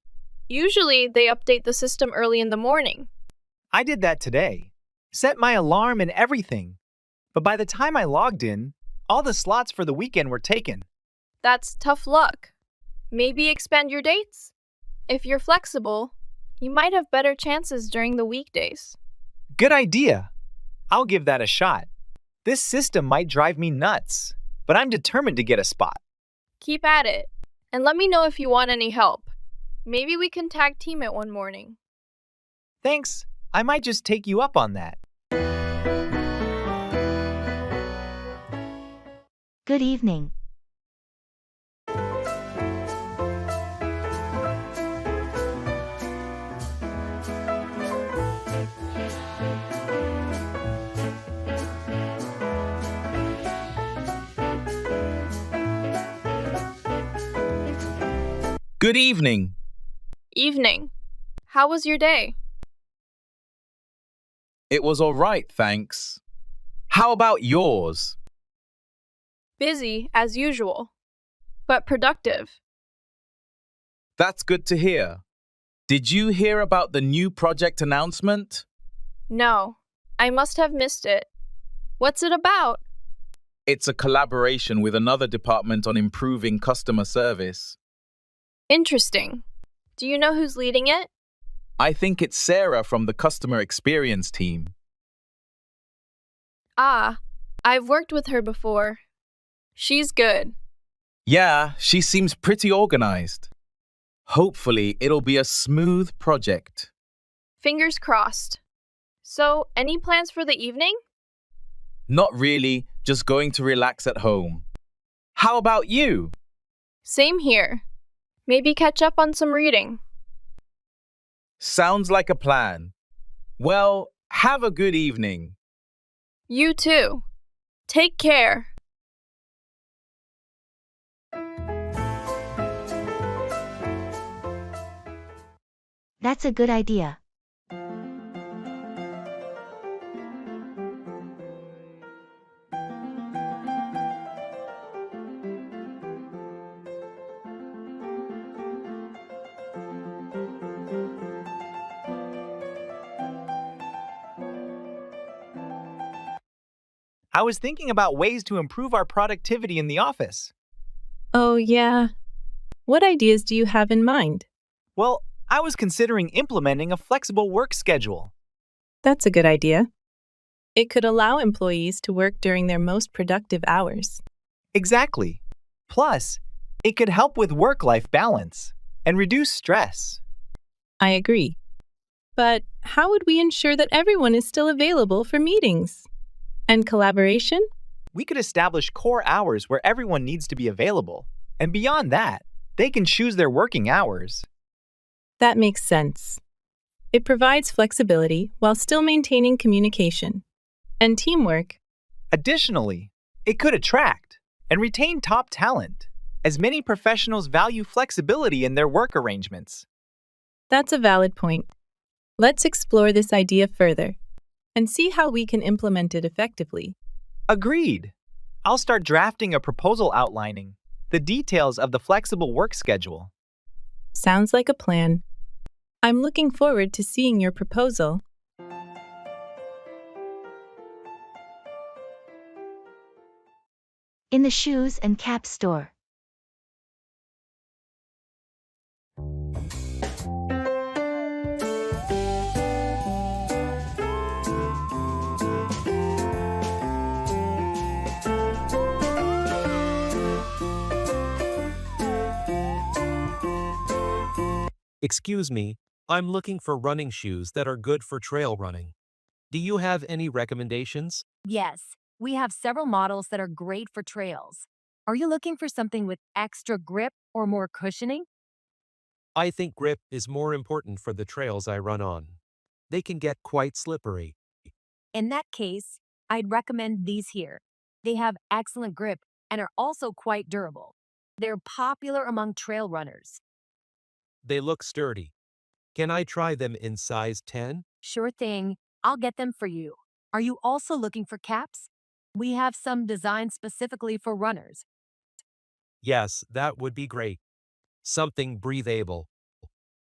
Usually, they update the system early in the morning. I did that today. Set my alarm and everything. But by the time I logged in, all the slots for the weekend were taken. That's tough luck. Maybe expand your dates? If you're flexible, you might have better chances during the weekdays. Good idea. I'll give that a shot. This system might drive me nuts, but I'm determined to get a spot. Keep at it, and let me know if you want any help. Maybe we can tag team it one morning. Thanks. I might just take you up on that. Good evening. Good evening. Evening. How was your day? It was all right, thanks. How about yours? Busy, as usual, but productive. That's good to hear. Did you hear about the new project announcement? No, I must have missed it. What's it about? It's a collaboration with another department on improving customer service. Interesting. Do you know who's leading it? I think it's Sarah from the customer experience team. Ah, I've worked with her before. She's good. Yeah, she seems pretty organized. Hopefully, it'll be a smooth project. Fingers crossed. So, any plans for the evening? Not really, just going to relax at home. How about you? Same here. Maybe catch up on some reading. Sounds like a plan. Well, have a good evening. You too. Take care. That's a good idea. I was thinking about ways to improve our productivity in the office. Oh, yeah. What ideas do you have in mind? Well, I was considering implementing a flexible work schedule. That's a good idea. It could allow employees to work during their most productive hours. Exactly. Plus, it could help with work-life balance and reduce stress. I agree. But how would we ensure that everyone is still available for meetings? And collaboration? We could establish core hours where everyone needs to be available. And beyond that, they can choose their working hours. That makes sense. It provides flexibility while still maintaining communication and teamwork. Additionally, it could attract and retain top talent, as many professionals value flexibility in their work arrangements. That's a valid point. Let's explore this idea further and see how we can implement it effectively. Agreed. I'll start drafting a proposal outlining the details of the flexible work schedule. Sounds like a plan. I'm looking forward to seeing your proposal. In the shoes and cap store. Excuse me, I'm looking for running shoes that are good for trail running. Do you have any recommendations? Yes, we have several models that are great for trails. Are you looking for something with extra grip or more cushioning? I think grip is more important for the trails I run on. They can get quite slippery. In that case, I'd recommend these here. They have excellent grip and are also quite durable. They're popular among trail runners. They look sturdy. Can I try them in size 10? Sure thing. I'll get them for you. Are you also looking for caps? We have some designed specifically for runners. Yes, that would be great. Something breathable.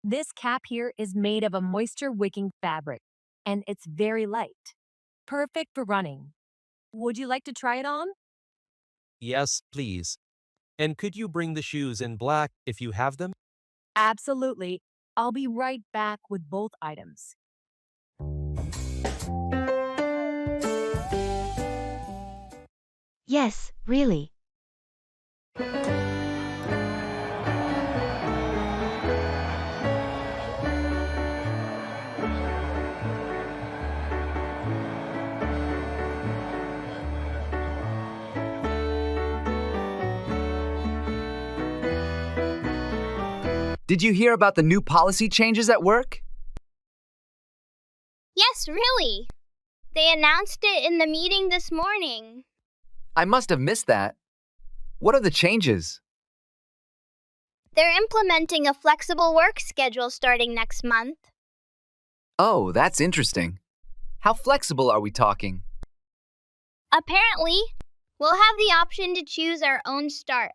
This cap here is made of a moisture-wicking fabric, and it's very light. Perfect for running. Would you like to try it on? Yes, please. And could you bring the shoes in black if you have them? Absolutely. I'll be right back with both items. Yes, really. Did you hear about the new policy changes at work? Yes, really. They announced it in the meeting this morning. I must have missed that. What are the changes? They're implementing a flexible work schedule starting next month. Oh, that's interesting. How flexible are we talking? Apparently, we'll have the option to choose our own start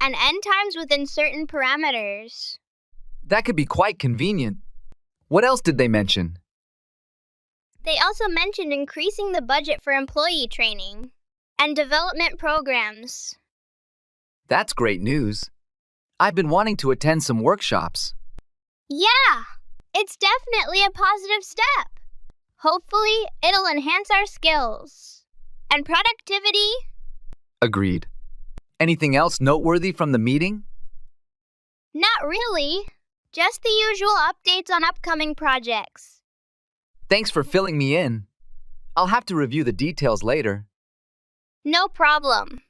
and end times within certain parameters. That could be quite convenient. What else did they mention? They also mentioned increasing the budget for employee training and development programs. That's great news. I've been wanting to attend some workshops. Yeah, it's definitely a positive step. Hopefully, it'll enhance our skills and productivity. Agreed. Anything else noteworthy from the meeting? Not really. Just the usual updates on upcoming projects. Thanks for filling me in. I'll have to review the details later. No problem.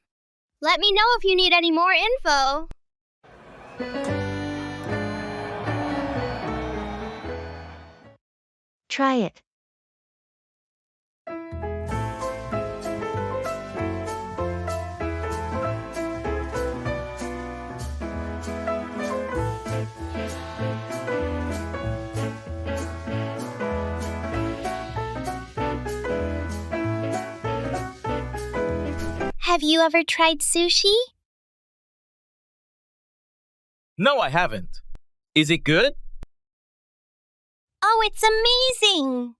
Let me know if you need any more info. Try it. Have you ever tried sushi? No, I haven't. Is it good? Oh, it's amazing!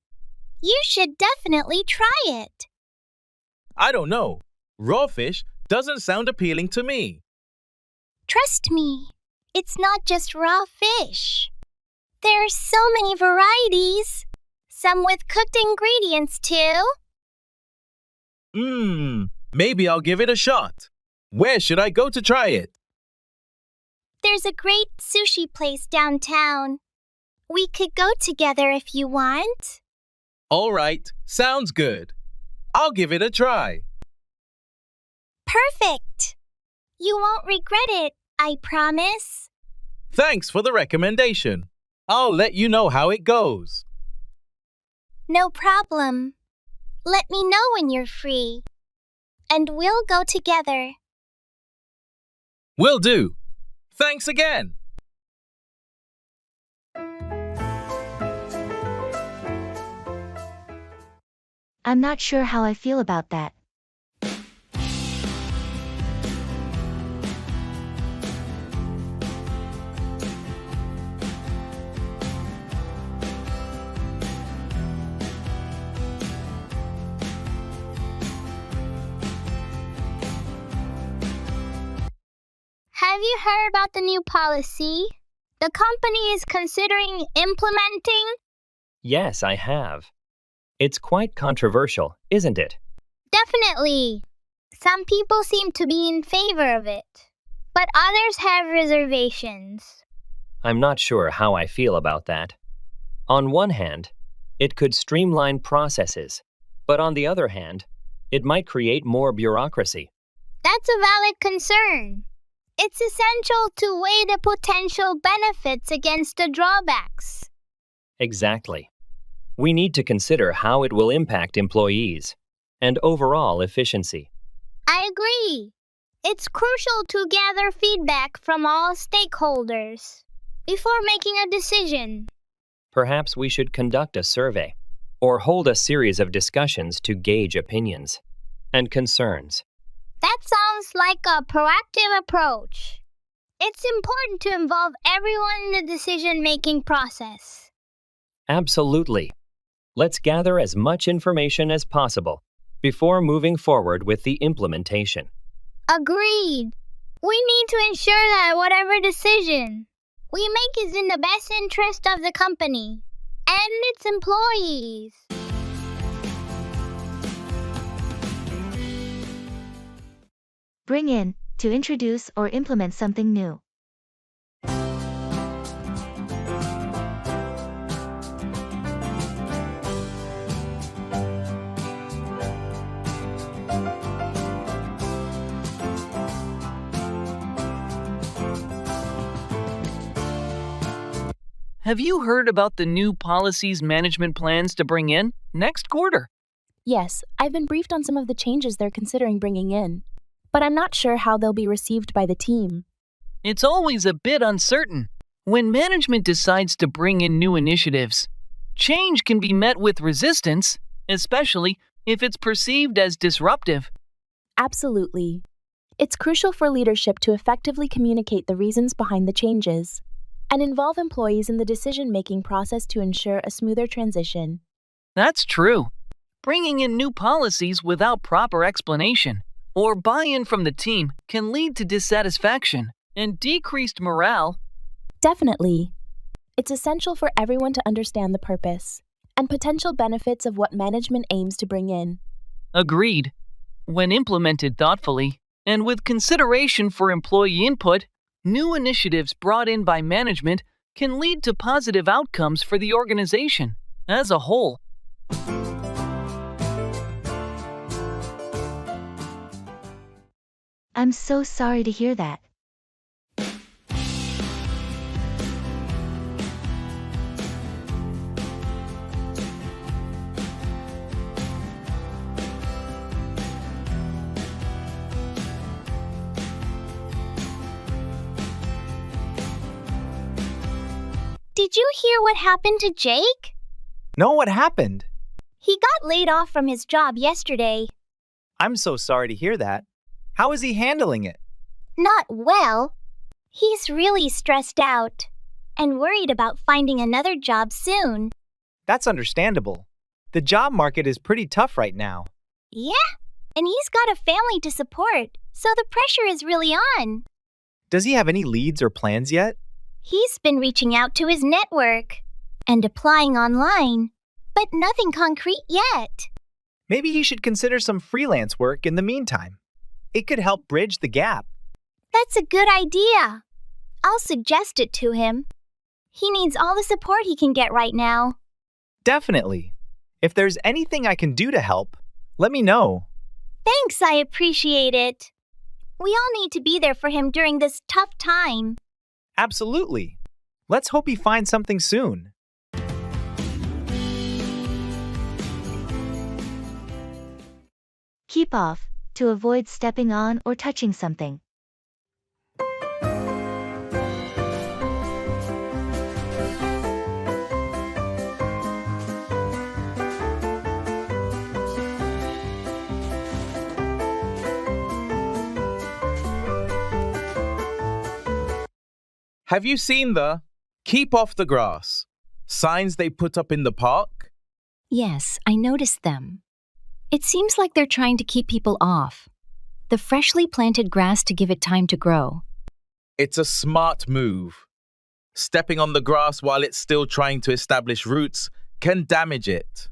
You should definitely try it. I don't know. Raw fish doesn't sound appealing to me. Trust me, it's not just raw fish. There are so many varieties, some with cooked ingredients too. Maybe I'll give it a shot. Where should I go to try it? There's a great sushi place downtown. We could go together if you want. All right, sounds good. I'll give it a try. Perfect. You won't regret it, I promise. Thanks for the recommendation. I'll let you know how it goes. No problem. Let me know when you're free. And we'll go together. Will do. Thanks again. I'm not sure how I feel about that. Have you heard about the new policy the company is considering implementing? Yes, I have. It's quite controversial, isn't it? Definitely. Some people seem to be in favor of it, but others have reservations. I'm not sure how I feel about that. On one hand, it could streamline processes, but on the other hand, it might create more bureaucracy. That's a valid concern. It's essential to weigh the potential benefits against the drawbacks. Exactly. We need to consider how it will impact employees and overall efficiency. I agree. It's crucial to gather feedback from all stakeholders before making a decision. Perhaps we should conduct a survey or hold a series of discussions to gauge opinions and concerns. That sounds like a proactive approach. It's important to involve everyone in the decision-making process. Absolutely. Let's gather as much information as possible before moving forward with the implementation. Agreed. We need to ensure that whatever decision we make is in the best interest of the company and its employees. Bring in, to introduce or implement something new. Have you heard about the new policies management plans to bring in next quarter? Yes, I've been briefed on some of the changes they're considering bringing in, but I'm not sure how they'll be received by the team. It's always a bit uncertain. When management decides to bring in new initiatives, change can be met with resistance, especially if it's perceived as disruptive. Absolutely. It's crucial for leadership to effectively communicate the reasons behind the changes and involve employees in the decision-making process to ensure a smoother transition. That's true. Bringing in new policies without proper explanation or buy-in from the team can lead to dissatisfaction and decreased morale. Definitely. It's essential for everyone to understand the purpose and potential benefits of what management aims to bring in. Agreed. When implemented thoughtfully and with consideration for employee input, new initiatives brought in by management can lead to positive outcomes for the organization as a whole. I'm so sorry to hear that. Did you hear what happened to Jake? No, what happened? He got laid off from his job yesterday. I'm so sorry to hear that. How is he handling it? Not well. He's really stressed out and worried about finding another job soon. That's understandable. The job market is pretty tough right now. Yeah, and he's got a family to support, so the pressure is really on. Does he have any leads or plans yet? He's been reaching out to his network and applying online, but nothing concrete yet. Maybe he should consider some freelance work in the meantime. It could help bridge the gap. That's a good idea. I'll suggest it to him. He needs all the support he can get right now. Definitely. If there's anything I can do to help, let me know. Thanks, I appreciate it. We all need to be there for him during this tough time. Absolutely. Let's hope he finds something soon. Keep off, to avoid stepping on or touching something. Have you seen the "Keep off the grass" signs they put up in the park? Yes, I noticed them. It seems like they're trying to keep people off the freshly planted grass to give it time to grow. It's a smart move. Stepping on the grass while it's still trying to establish roots can damage it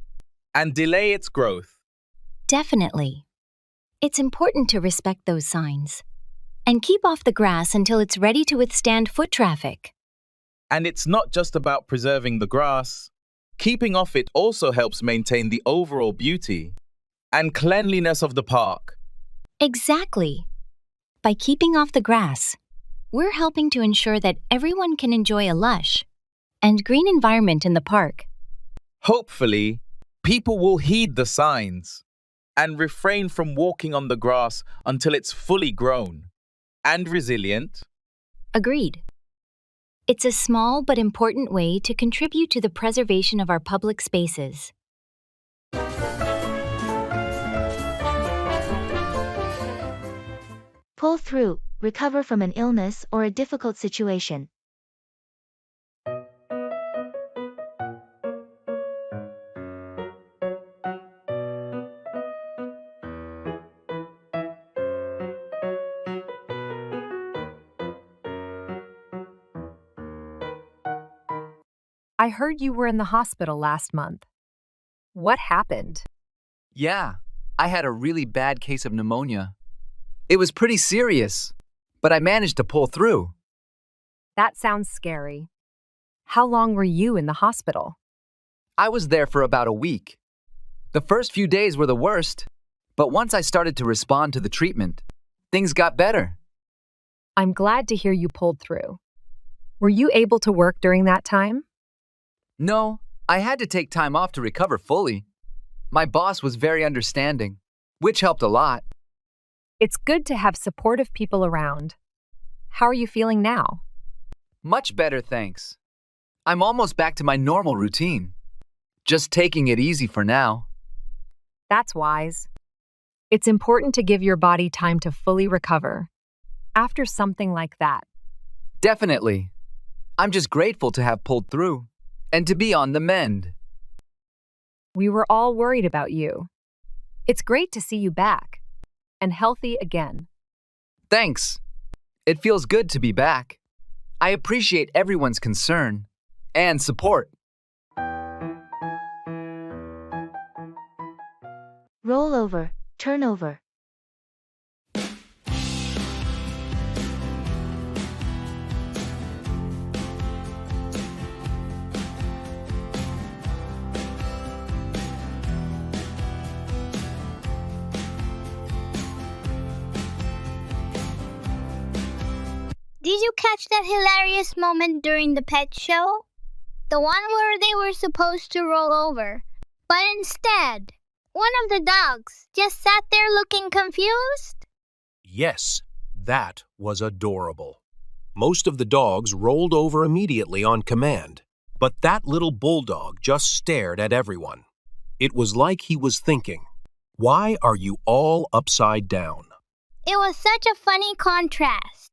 and delay its growth. Definitely. It's important to respect those signs and keep off the grass until it's ready to withstand foot traffic. And it's not just about preserving the grass. Keeping off it also helps maintain the overall beauty and cleanliness of the park. Exactly. By keeping off the grass, we're helping to ensure that everyone can enjoy a lush and green environment in the park. Hopefully, people will heed the signs and refrain from walking on the grass until it's fully grown and resilient. Agreed. It's a small but important way to contribute to the preservation of our public spaces. Pull through, recover from an illness or a difficult situation. I heard you were in the hospital last month. What happened? Yeah, I had a really bad case of pneumonia. It was pretty serious, but I managed to pull through. That sounds scary. How long were you in the hospital? I was there for about a week. The first few days were the worst, but once I started to respond to the treatment, things got better. I'm glad to hear you pulled through. Were you able to work during that time? No, I had to take time off to recover fully. My boss was very understanding, which helped a lot. It's good to have supportive people around. How are you feeling now? Much better, thanks. I'm almost back to my normal routine. Just taking it easy for now. That's wise. It's important to give your body time to fully recover after something like that. Definitely. I'm just grateful to have pulled through and to be on the mend. We were all worried about you. It's great to see you back and healthy again. Thanks. It feels good to be back. I appreciate everyone's concern and support. Roll over, turn over. Did you catch that hilarious moment during the pet show? The one where they were supposed to roll over, but instead, one of the dogs just sat there looking confused? Yes, that was adorable. Most of the dogs rolled over immediately on command, but that little bulldog just stared at everyone. It was like he was thinking, "Why are you all upside down?" It was such a funny contrast.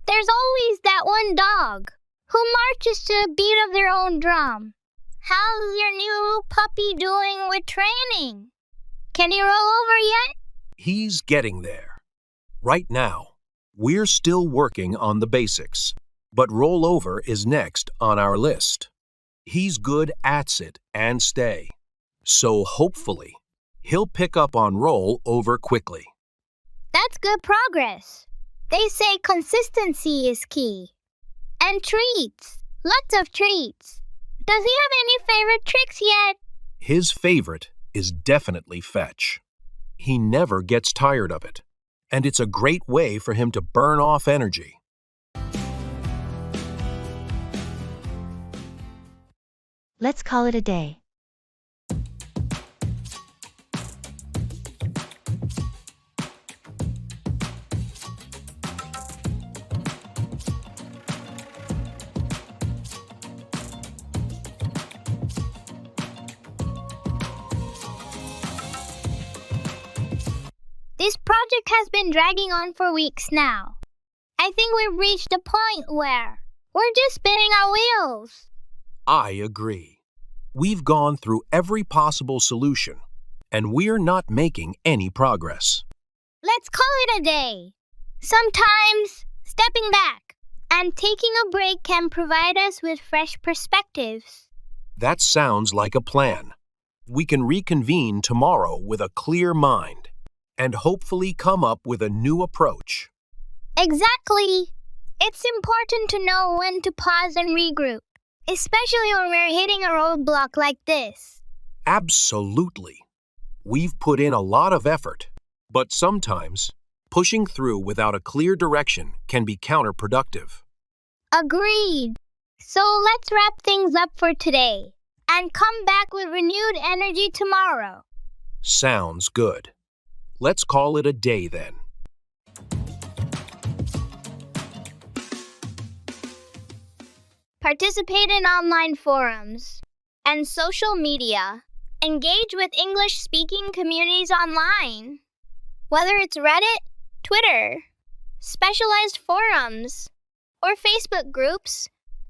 There's always that one dog who marches to the beat of their own drum. How's your new puppy doing with training? Can he roll over yet? He's getting there. Right now, we're still working on the basics, but rollover is next on our list. He's good at sit and stay, so hopefully he'll pick up on roll over quickly. That's good progress. They say consistency is key. And treats. Lots of treats. Does he have any favorite tricks yet? His favorite is definitely fetch. He never gets tired of it, and it's a great way for him to burn off energy. Let's call it a day. This project has been dragging on for weeks now. I think we've reached a point where we're just spinning our wheels. I agree. We've gone through every possible solution, and we're not making any progress. Let's call it a day. Sometimes stepping back and taking a break can provide us with fresh perspectives. That sounds like a plan. We can reconvene tomorrow with a clear mind and hopefully come up with a new approach. Exactly. It's important to know when to pause and regroup, especially when we're hitting a roadblock like this. Absolutely. We've put in a lot of effort, but sometimes pushing through without a clear direction can be counterproductive. Agreed. So let's wrap things up for today. and come back with renewed energy tomorrow. Sounds good. Let's call it a day then. Participate in online forums and social media. Engage with English-speaking communities online. Whether it's Reddit, Twitter, specialized forums, or Facebook groups,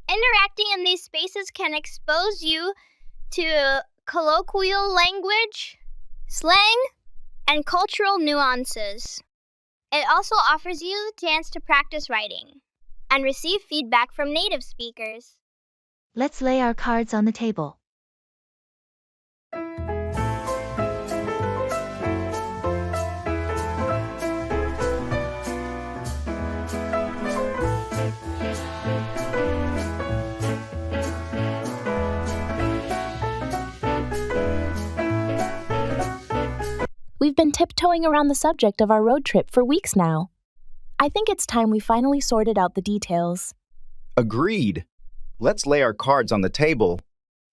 interacting in these spaces can expose you to colloquial language, slang, and cultural nuances. It also offers you the chance to practice writing and receive feedback from native speakers. Let's lay our cards on the table. We've been tiptoeing around the subject of our road trip for weeks now. I think it's time we finally sorted out the details. Agreed. Let's lay our cards on the table.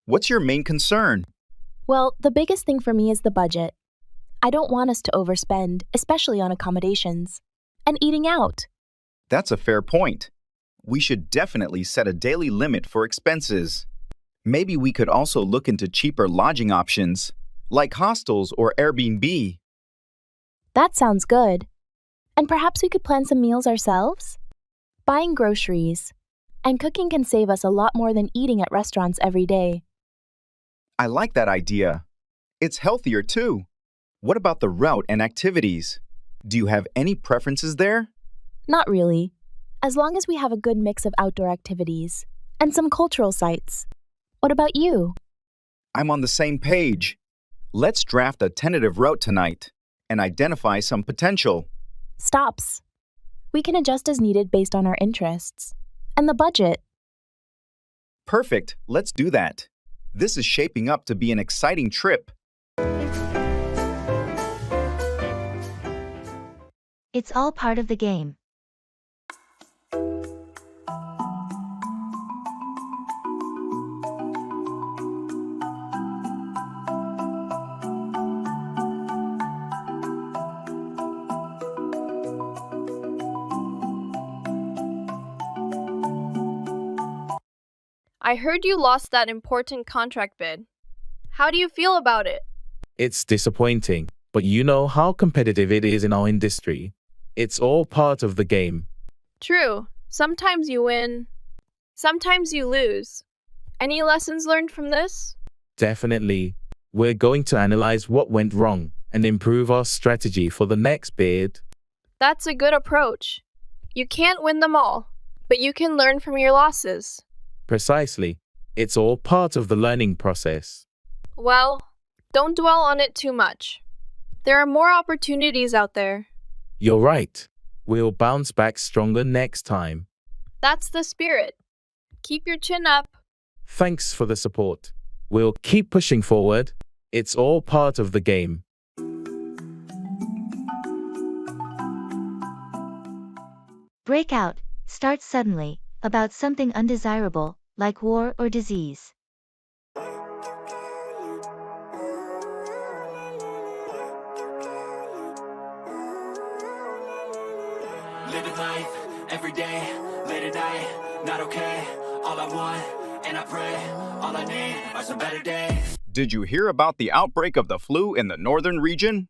What's your main concern? Well, the biggest thing for me is the budget. I don't want us to overspend, especially on accommodations. And eating out. That's a fair point. We should definitely set a daily limit for expenses. Maybe we could also look into cheaper lodging options, like hostels or Airbnb. That sounds good. And perhaps we could plan some meals ourselves? Buying groceries and cooking can save us a lot more than eating at restaurants every day. I like that idea. It's healthier too. What about the route and activities? Do you have any preferences there? Not really, as long as we have a good mix of outdoor activities and some cultural sites. What about you? I'm on the same page. Let's draft a tentative route tonight and identify some potential. Stops. We can adjust as needed based on our interests. And the budget. Perfect. Let's do that. This is shaping up to be an exciting trip. It's all part of the game. I heard you lost that important contract bid. How do you feel about it? It's disappointing, but you know how competitive it is in our industry. It's all part of the game. True. Sometimes you win. Sometimes you lose. Any lessons learned from this? Definitely. We're going to analyze what went wrong and improve our strategy for the next bid. That's a good approach. You can't win them all, but you can learn from your losses. Precisely. It's all part of the learning process. Well, don't dwell on it too much. There are more opportunities out there. You're right. We'll bounce back stronger next time. That's the spirit. Keep your chin up. Thanks for the support. We'll keep pushing forward. It's all part of the game. Breakout starts suddenly about something undesirable, like war or disease. Living life every day, late at night, not okay. All I want, and I pray, all I need are some better days. Did you hear about the outbreak of the flu in the northern region?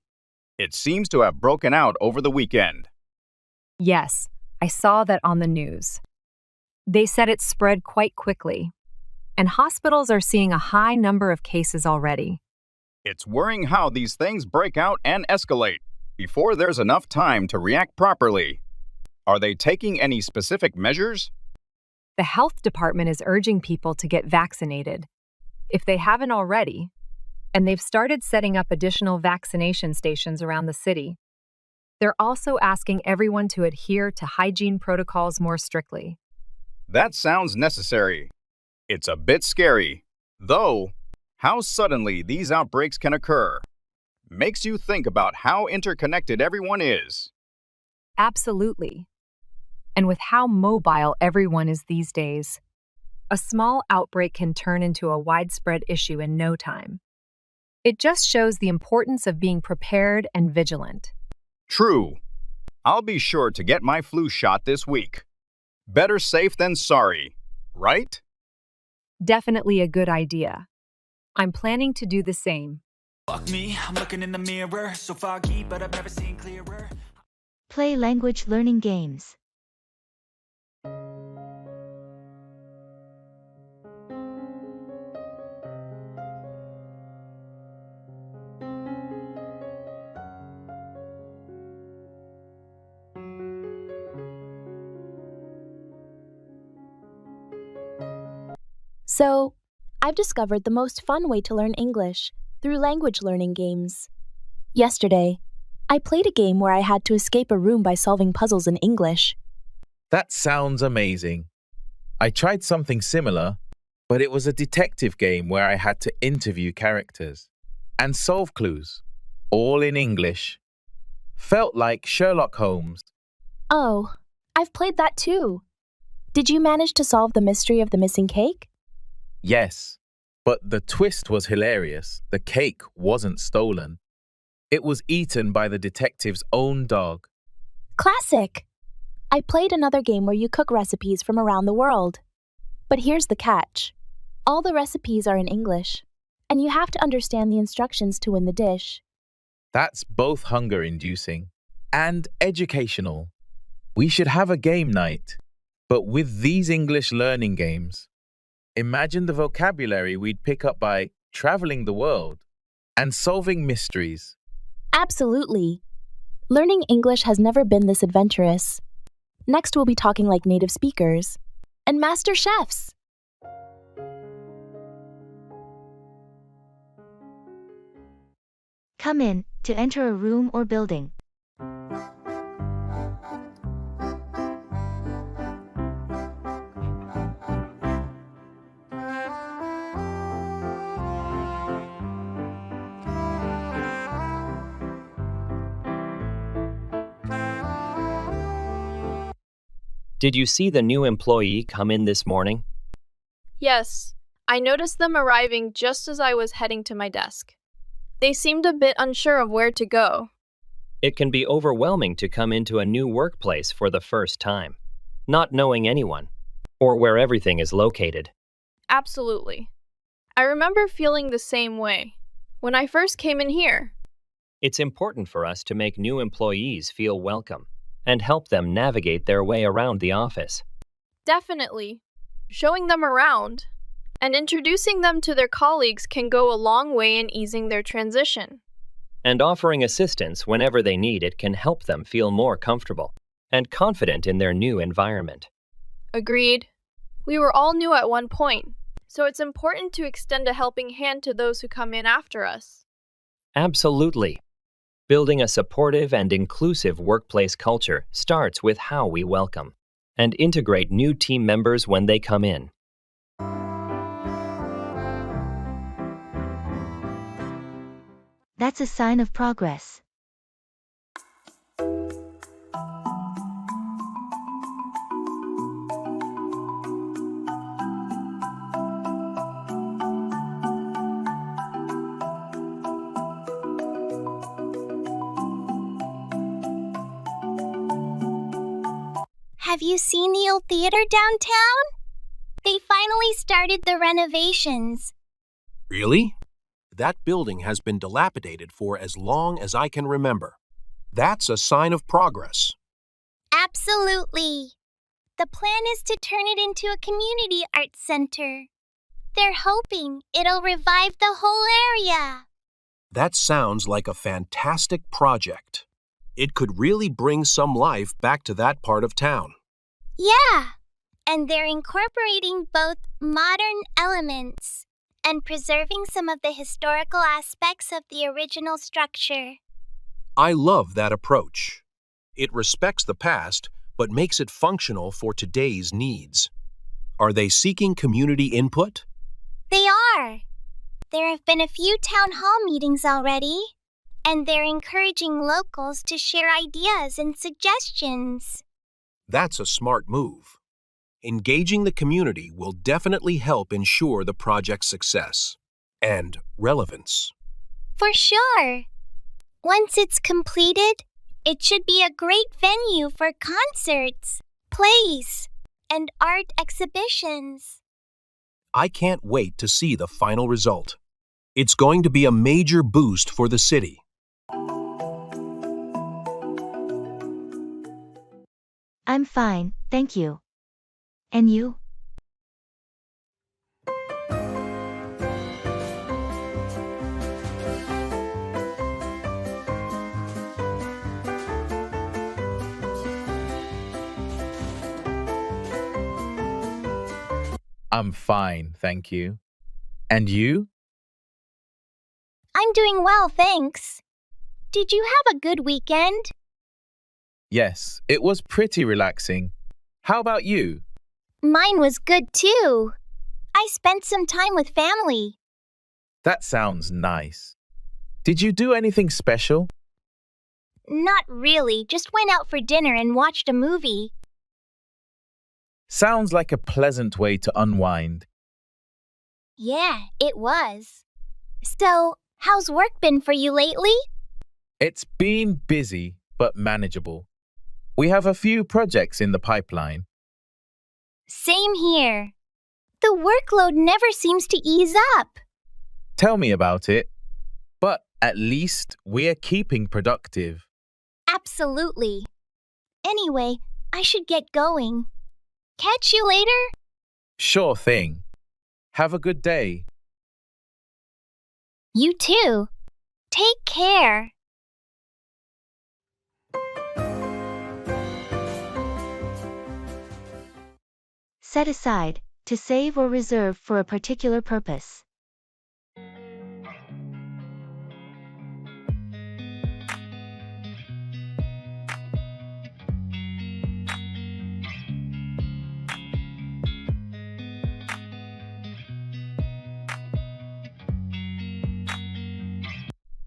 It seems to have broken out over the weekend. Yes, I saw that on the news. They said it spread quite quickly, and hospitals are seeing a high number of cases already. It's worrying how these things break out and escalate before there's enough time to react properly. Are they taking any specific measures? The health department is urging people to get vaccinated, if they haven't already, and they've started setting up additional vaccination stations around the city. They're also asking everyone to adhere to hygiene protocols more strictly. That sounds necessary. It's a bit scary, though, how suddenly these outbreaks can occur. Makes you think about how interconnected everyone is. Absolutely. And with how mobile everyone is these days, A small outbreak can turn into a widespread issue in no time. It just shows the importance of being prepared and vigilant. True. I'll be sure to get my flu shot this week. Better safe than sorry, right? Definitely a good idea. I'm planning to do the same. Fuck me, I'm looking in the mirror, so foggy, but I've never seen clearer. Play language learning games. So, I've discovered the most fun way to learn English through language learning games. Yesterday, I played a game where I had to escape a room by solving puzzles in English. That sounds amazing. I tried something similar, but it was a detective game where I had to interview characters and solve clues, all in English. Felt like Sherlock Holmes. Oh, I've played that too. Did you manage to solve the mystery of the missing cake? Yes, but the twist was hilarious. The cake wasn't stolen. It was eaten by the detective's own dog. Classic! I played another game where you cook recipes from around the world. But here's the catch. All the recipes are in English, and you have to understand the instructions to win the dish. That's both hunger-inducing and educational. We should have a game night, but with these English learning games. Imagine the vocabulary we'd pick up by traveling the world and solving mysteries. Absolutely. Learning English has never been this adventurous. Next, we'll be talking like native speakers and master chefs. Come in to enter a room or building. Did you see the new employee come in this morning? Yes, I noticed them arriving just as I was heading to my desk. They seemed a bit unsure of where to go. It can be overwhelming to come into a new workplace for the first time, not knowing anyone, or where everything is located. Absolutely. I remember feeling the same way when I first came in here. It's important for us to make new employees feel welcome and help them navigate their way around the office. Definitely. Showing them around and introducing them to their colleagues can go a long way in easing their transition. And offering assistance whenever they need it can help them feel more comfortable and confident in their new environment. Agreed. We were all new at one point, so it's important to extend a helping hand to those who come in after us. Absolutely. Building a supportive and inclusive workplace culture starts with how we welcome and integrate new team members when they come in. That's a sign of progress. Have you seen the old theater downtown? They finally started the renovations. Really? That building has been dilapidated for as long as I can remember. That's a sign of progress. Absolutely. The plan is to turn it into a community arts center. They're hoping it'll revive the whole area. That sounds like a fantastic project. It could really bring some life back to that part of town. Yeah, and they're incorporating both modern elements and preserving some of the historical aspects of the original structure. I love that approach. It respects the past, but makes it functional for today's needs. Are they seeking community input? They are. There have been a few town hall meetings already, and they're encouraging locals to share ideas and suggestions. That's a smart move. Engaging the community will definitely help ensure the project's success and relevance. For sure. Once it's completed, it should be a great venue for concerts, plays, and art exhibitions. I can't wait to see the final result. It's going to be a major boost for the city. I'm fine, thank you. And you? I'm fine, thank you. And you? I'm doing well, thanks. Did you have a good weekend? Yes, it was pretty relaxing. How about you? Mine was good too. I spent some time with family. That sounds nice. Did you do anything special? Not really, just went out for dinner and watched a movie. Sounds like a pleasant way to unwind. Yeah, it was. So, how's work been for you lately? It's been busy, but manageable. We have a few projects in the pipeline. Same here. The workload never seems to ease up. Tell me about it. But at least we're keeping productive. Absolutely. Anyway, I should get going. Catch you later? Sure thing. Have a good day. You too. Take care. Set aside, to save or reserve for a particular purpose.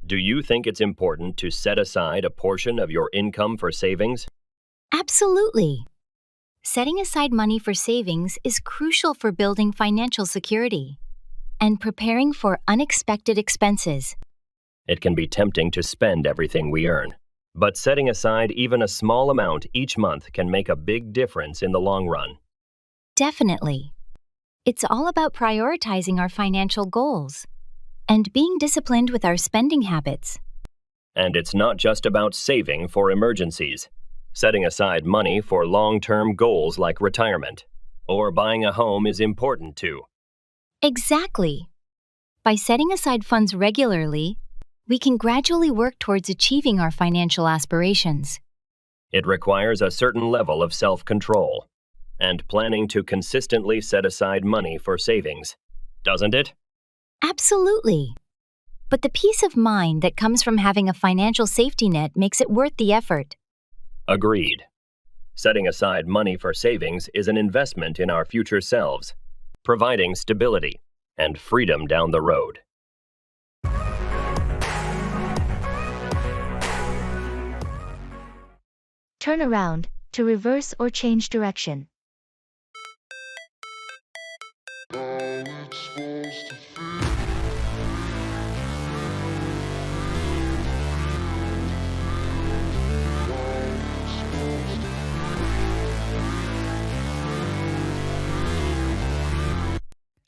Do you think it's important to set aside a portion of your income for savings? Absolutely. Setting aside money for savings is crucial for building financial security and preparing for unexpected expenses. It can be tempting to spend everything we earn, but setting aside even a small amount each month can make a big difference in the long run. Definitely. It's all about prioritizing our financial goals and being disciplined with our spending habits. And it's not just about saving for emergencies. Setting aside money for long-term goals like retirement or buying a home is important too. Exactly. By setting aside funds regularly, we can gradually work towards achieving our financial aspirations. It requires a certain level of self-control and planning to consistently set aside money for savings, doesn't it? Absolutely. But the peace of mind that comes from having a financial safety net makes it worth the effort. Agreed. Setting aside money for savings is an investment in our future selves, providing stability and freedom down the road. Turn around, to reverse or change direction.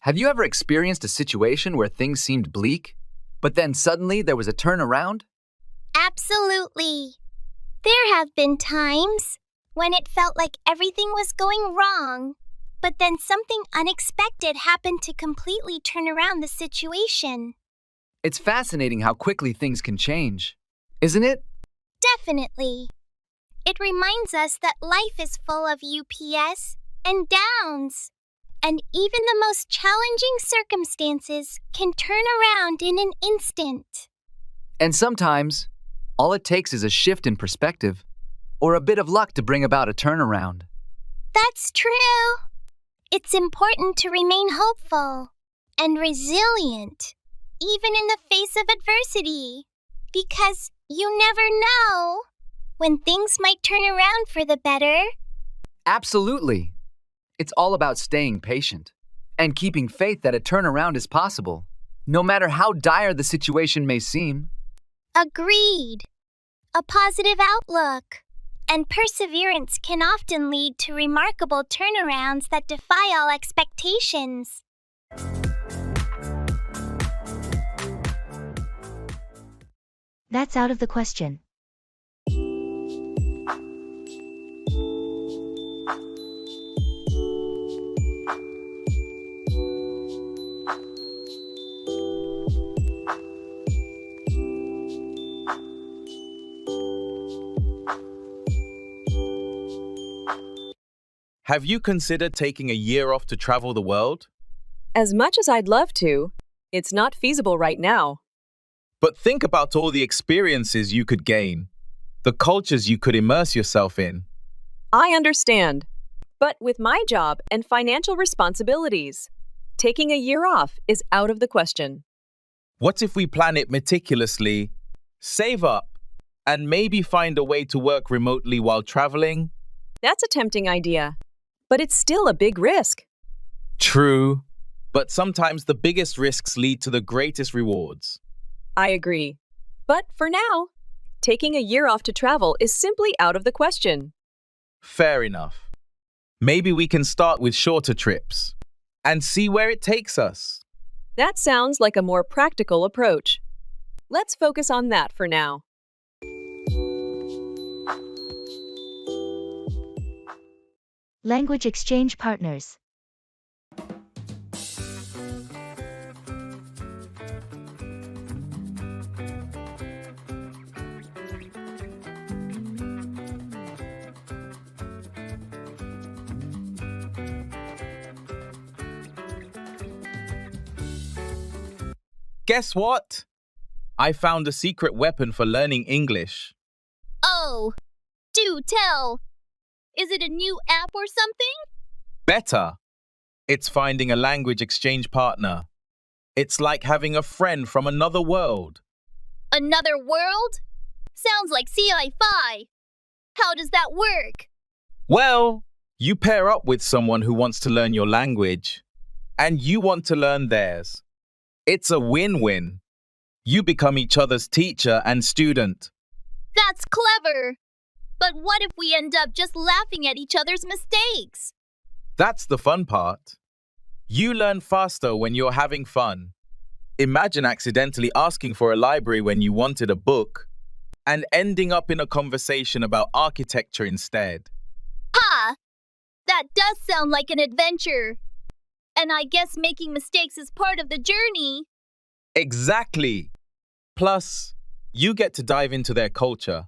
Have you ever experienced a situation where things seemed bleak, but then suddenly there was a turnaround? Absolutely. There have been times when it felt like everything was going wrong, but then something unexpected happened to completely turn around the situation. It's fascinating how quickly things can change, isn't it? Definitely. It reminds us that life is full of ups and downs, and even the most challenging circumstances can turn around in an instant. And sometimes, all it takes is a shift in perspective or a bit of luck to bring about a turnaround. That's true. It's important to remain hopeful and resilient, even in the face of adversity, because you never know when things might turn around for the better. Absolutely. It's all about staying patient and keeping faith that a turnaround is possible, no matter how dire the situation may seem. Agreed. A positive outlook and perseverance can often lead to remarkable turnarounds that defy all expectations. That's out of the question. Have you considered taking a year off to travel the world? As much as I'd love to, it's not feasible right now. But think about all the experiences you could gain, the cultures you could immerse yourself in. I understand. But with my job and financial responsibilities, taking a year off is out of the question. What if we plan it meticulously, save up, and maybe find a way to work remotely while traveling? That's a tempting idea, but it's still a big risk. True, but sometimes the biggest risks lead to the greatest rewards. I agree. But for now, taking a year off to travel is simply out of the question. Fair enough. Maybe we can start with shorter trips and see where it takes us. That sounds like a more practical approach. Let's focus on that for now. Language exchange partners. Guess what? I found a secret weapon for learning English. Oh, do tell. Is it a new app or something? Better. It's finding a language exchange partner. It's like having a friend from another world. Another world? Sounds like sci-fi. How does that work? Well, you pair up with someone who wants to learn your language, and you want to learn theirs. It's a win-win. You become each other's teacher and student. That's clever. But what if we end up just laughing at each other's mistakes? That's the fun part. You learn faster when you're having fun. Imagine accidentally asking for a library when you wanted a book and ending up in a conversation about architecture instead. Ha! That does sound like an adventure. And I guess making mistakes is part of the journey. Exactly. Plus, you get to dive into their culture.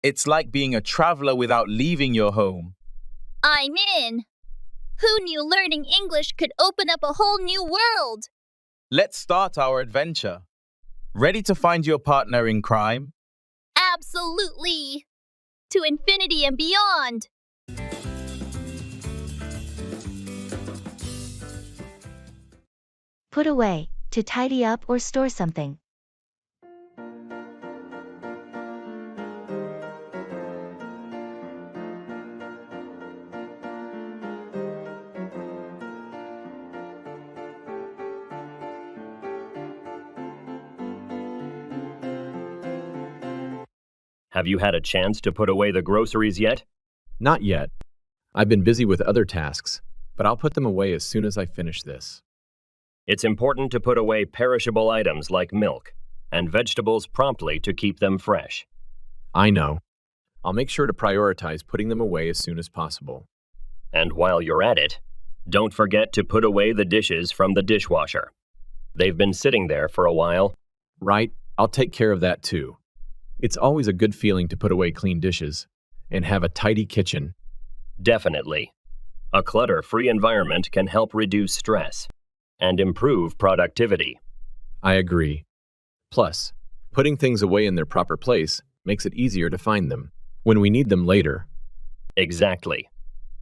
It's like being a traveler without leaving your home. I'm in. Who knew learning English could open up a whole new world? Let's start our adventure. Ready to find your partner in crime? Absolutely. To infinity and beyond. Put away, to tidy up or store something. Have you had a chance to put away the groceries yet? Not yet. I've been busy with other tasks, but I'll put them away as soon as I finish this. It's important to put away perishable items like milk and vegetables promptly to keep them fresh. I know. I'll make sure to prioritize putting them away as soon as possible. And while you're at it, don't forget to put away the dishes from the dishwasher. They've been sitting there for a while. Right, I'll take care of that too. It's always a good feeling to put away clean dishes and have a tidy kitchen. Definitely. A clutter-free environment can help reduce stress and improve productivity. I agree. Plus, putting things away in their proper place makes it easier to find them when we need them later. Exactly.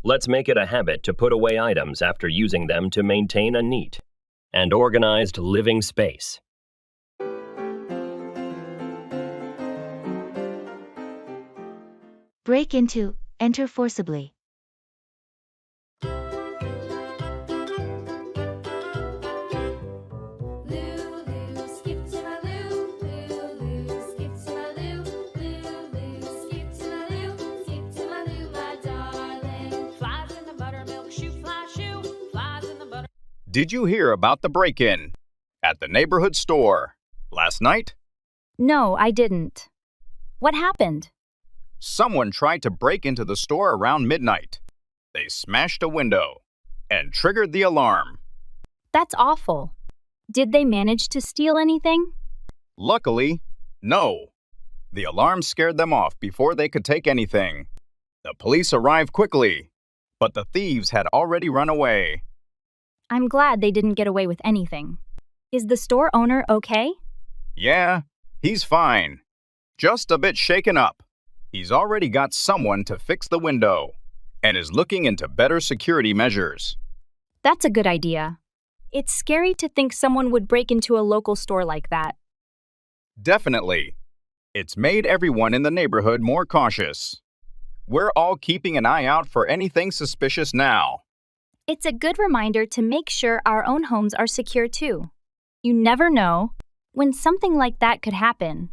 Let's make it a habit to put away items after using them to maintain a neat and organized living space. Break into, enter forcibly. Did you hear about the break-in at the neighborhood store last night? No, I didn't. What happened? Someone tried to break into the store around midnight. They smashed a window and triggered the alarm. That's awful. Did they manage to steal anything? Luckily, no. The alarm scared them off before they could take anything. The police arrived quickly, but the thieves had already run away. I'm glad they didn't get away with anything. Is the store owner okay? Yeah, he's fine. Just a bit shaken up. He's already got someone to fix the window and is looking into better security measures. That's a good idea. It's scary to think someone would break into a local store like that. Definitely. It's made everyone in the neighborhood more cautious. We're all keeping an eye out for anything suspicious now. It's a good reminder to make sure our own homes are secure too. You never know when something like that could happen.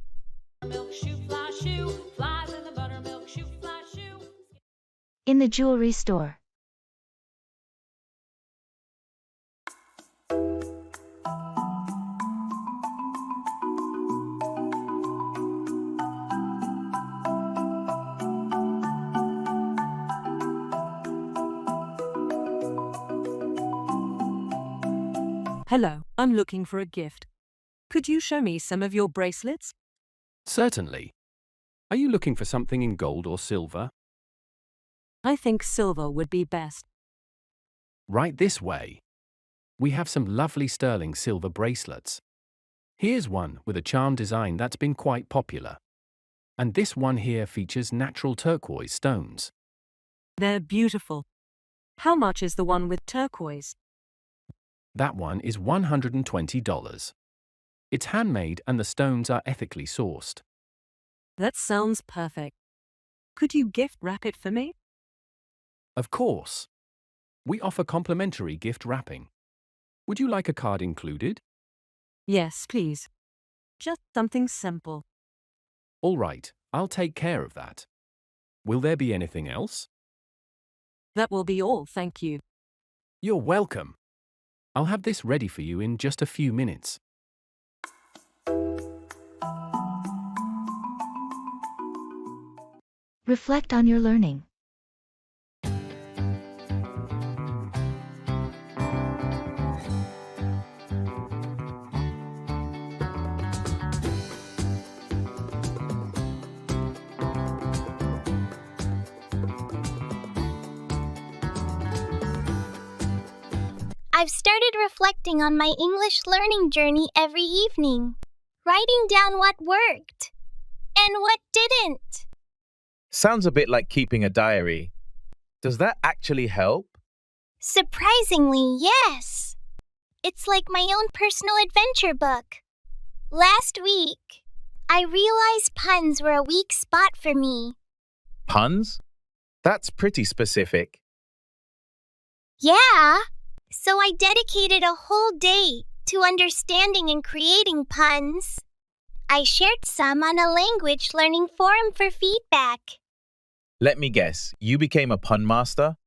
In the jewelry store. Hello, I'm looking for a gift. Could you show me some of your bracelets? Certainly. Are you looking for something in gold or silver? I think silver would be best. Right this way. We have some lovely sterling silver bracelets. Here's one with a charm design that's been quite popular. And this one here features natural turquoise stones. They're beautiful. How much is the one with turquoise? That one is $120. It's handmade and the stones are ethically sourced. That sounds perfect. Could you gift wrap it for me? Of course. We offer complimentary gift wrapping. Would you like a card included? Yes, please. Just something simple. All right, I'll take care of that. Will there be anything else? That will be all, thank you. You're welcome. I'll have this ready for you in just a few minutes. Reflect on your learning. I've started reflecting on my English learning journey every evening, writing down what worked and what didn't. Sounds a bit like keeping a diary. Does that actually help? Surprisingly, yes. It's like my own personal adventure book. Last week, I realized puns were a weak spot for me. Puns? That's pretty specific. Yeah, so I dedicated a whole day to understanding and creating puns. I shared some on a language learning forum for feedback. Let me guess, you became a pun master?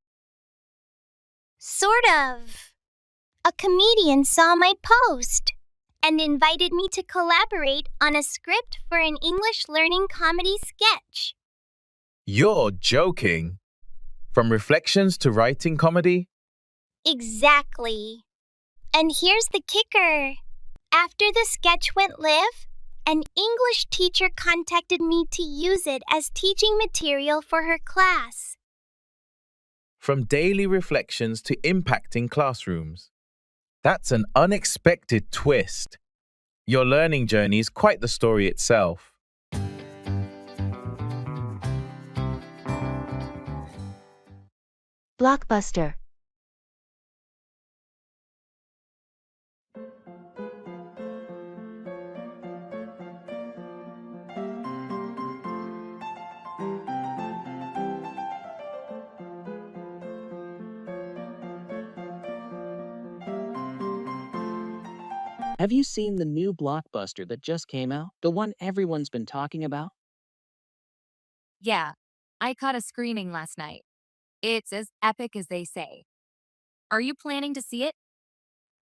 Sort of. A comedian saw my post and invited me to collaborate on a script for an English learning comedy sketch. You're joking. From reflections to writing comedy? Exactly. And here's the kicker. After the sketch went live, an English teacher contacted me to use it as teaching material for her class. From daily reflections to impacting classrooms. That's an unexpected twist. Your learning journey is quite the story itself. Blockbuster. Have you seen the new blockbuster that just came out? The one everyone's been talking about? Yeah, I caught a screening last night. It's as epic as they say. Are you planning to see it?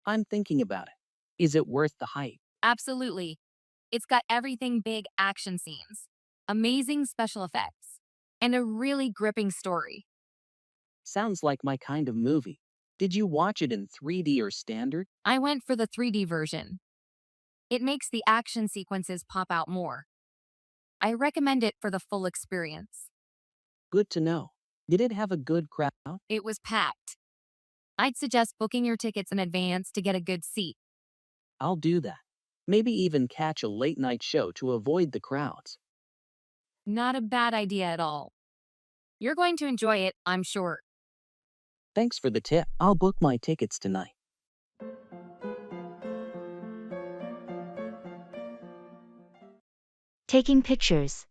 I'm thinking about it. Is it worth the hype? Absolutely. It's got everything big action scenes, amazing special effects, and a really gripping story. Sounds like my kind of movie. Did you watch it in 3D or standard? I went for the 3D version. It makes the action sequences pop out more. I recommend it for the full experience. Good to know. Did it have a good crowd? It was packed. I'd suggest booking your tickets in advance to get a good seat. I'll do that. Maybe even catch a late night show to avoid the crowds. Not a bad idea at all. You're going to enjoy it, I'm sure. Thanks for the tip. I'll book my tickets tonight. Taking pictures.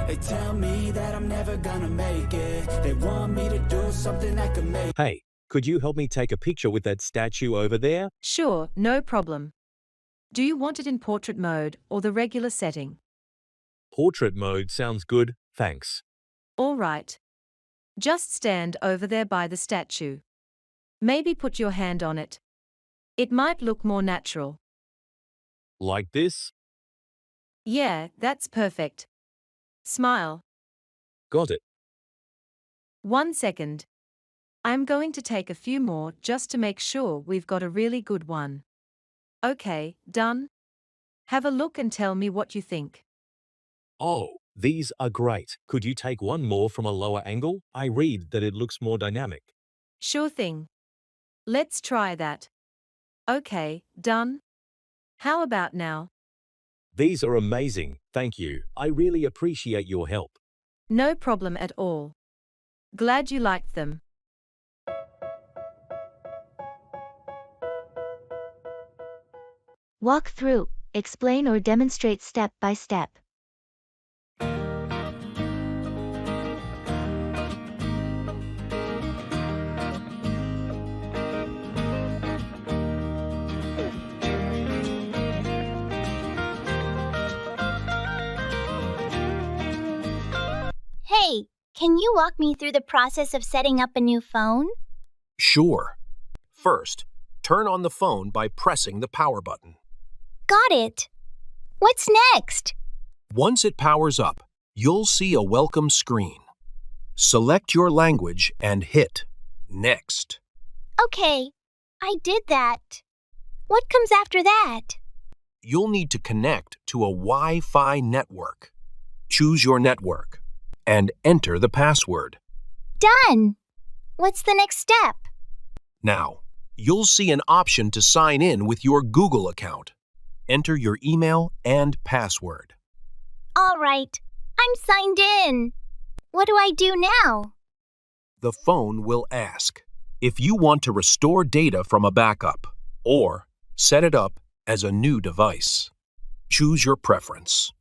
They tell me that I'm never gonna make it. They want me to do something that could make. Hey, could you help me take a picture with that statue over there? Sure, no problem. Do you want it in portrait mode or the regular setting? Portrait mode sounds good, thanks. All right. Just stand over there by the statue. Maybe put your hand on it. It might look more natural. Like this? Yeah, that's perfect. Smile. Got it. 1 second. I'm going to take a few more just to make sure we've got a really good one. Okay, done. Have a look and tell me what you think. Oh, these are great. Could you take one more from a lower angle? I read that it looks more dynamic. Sure thing. Let's try that. Okay, done. How about now? These are amazing, thank you. I really appreciate your help. No problem at all. Glad you liked them. Walk through, explain or demonstrate step by step. Hey, can you walk me through the process of setting up a new phone? Sure. First, turn on the phone by pressing the power button. Got it. What's next? Once it powers up, you'll see a welcome screen. Select your language and hit Next. Okay, I did that. What comes after that? You'll need to connect to a Wi-Fi network. Choose your network and enter the password. Done. What's the next step? Now, you'll see an option to sign in with your Google account. Enter your email and password. All right, I'm signed in. What do I do now? The phone will ask if you want to restore data from a backup or set it up as a new device. Choose your preference.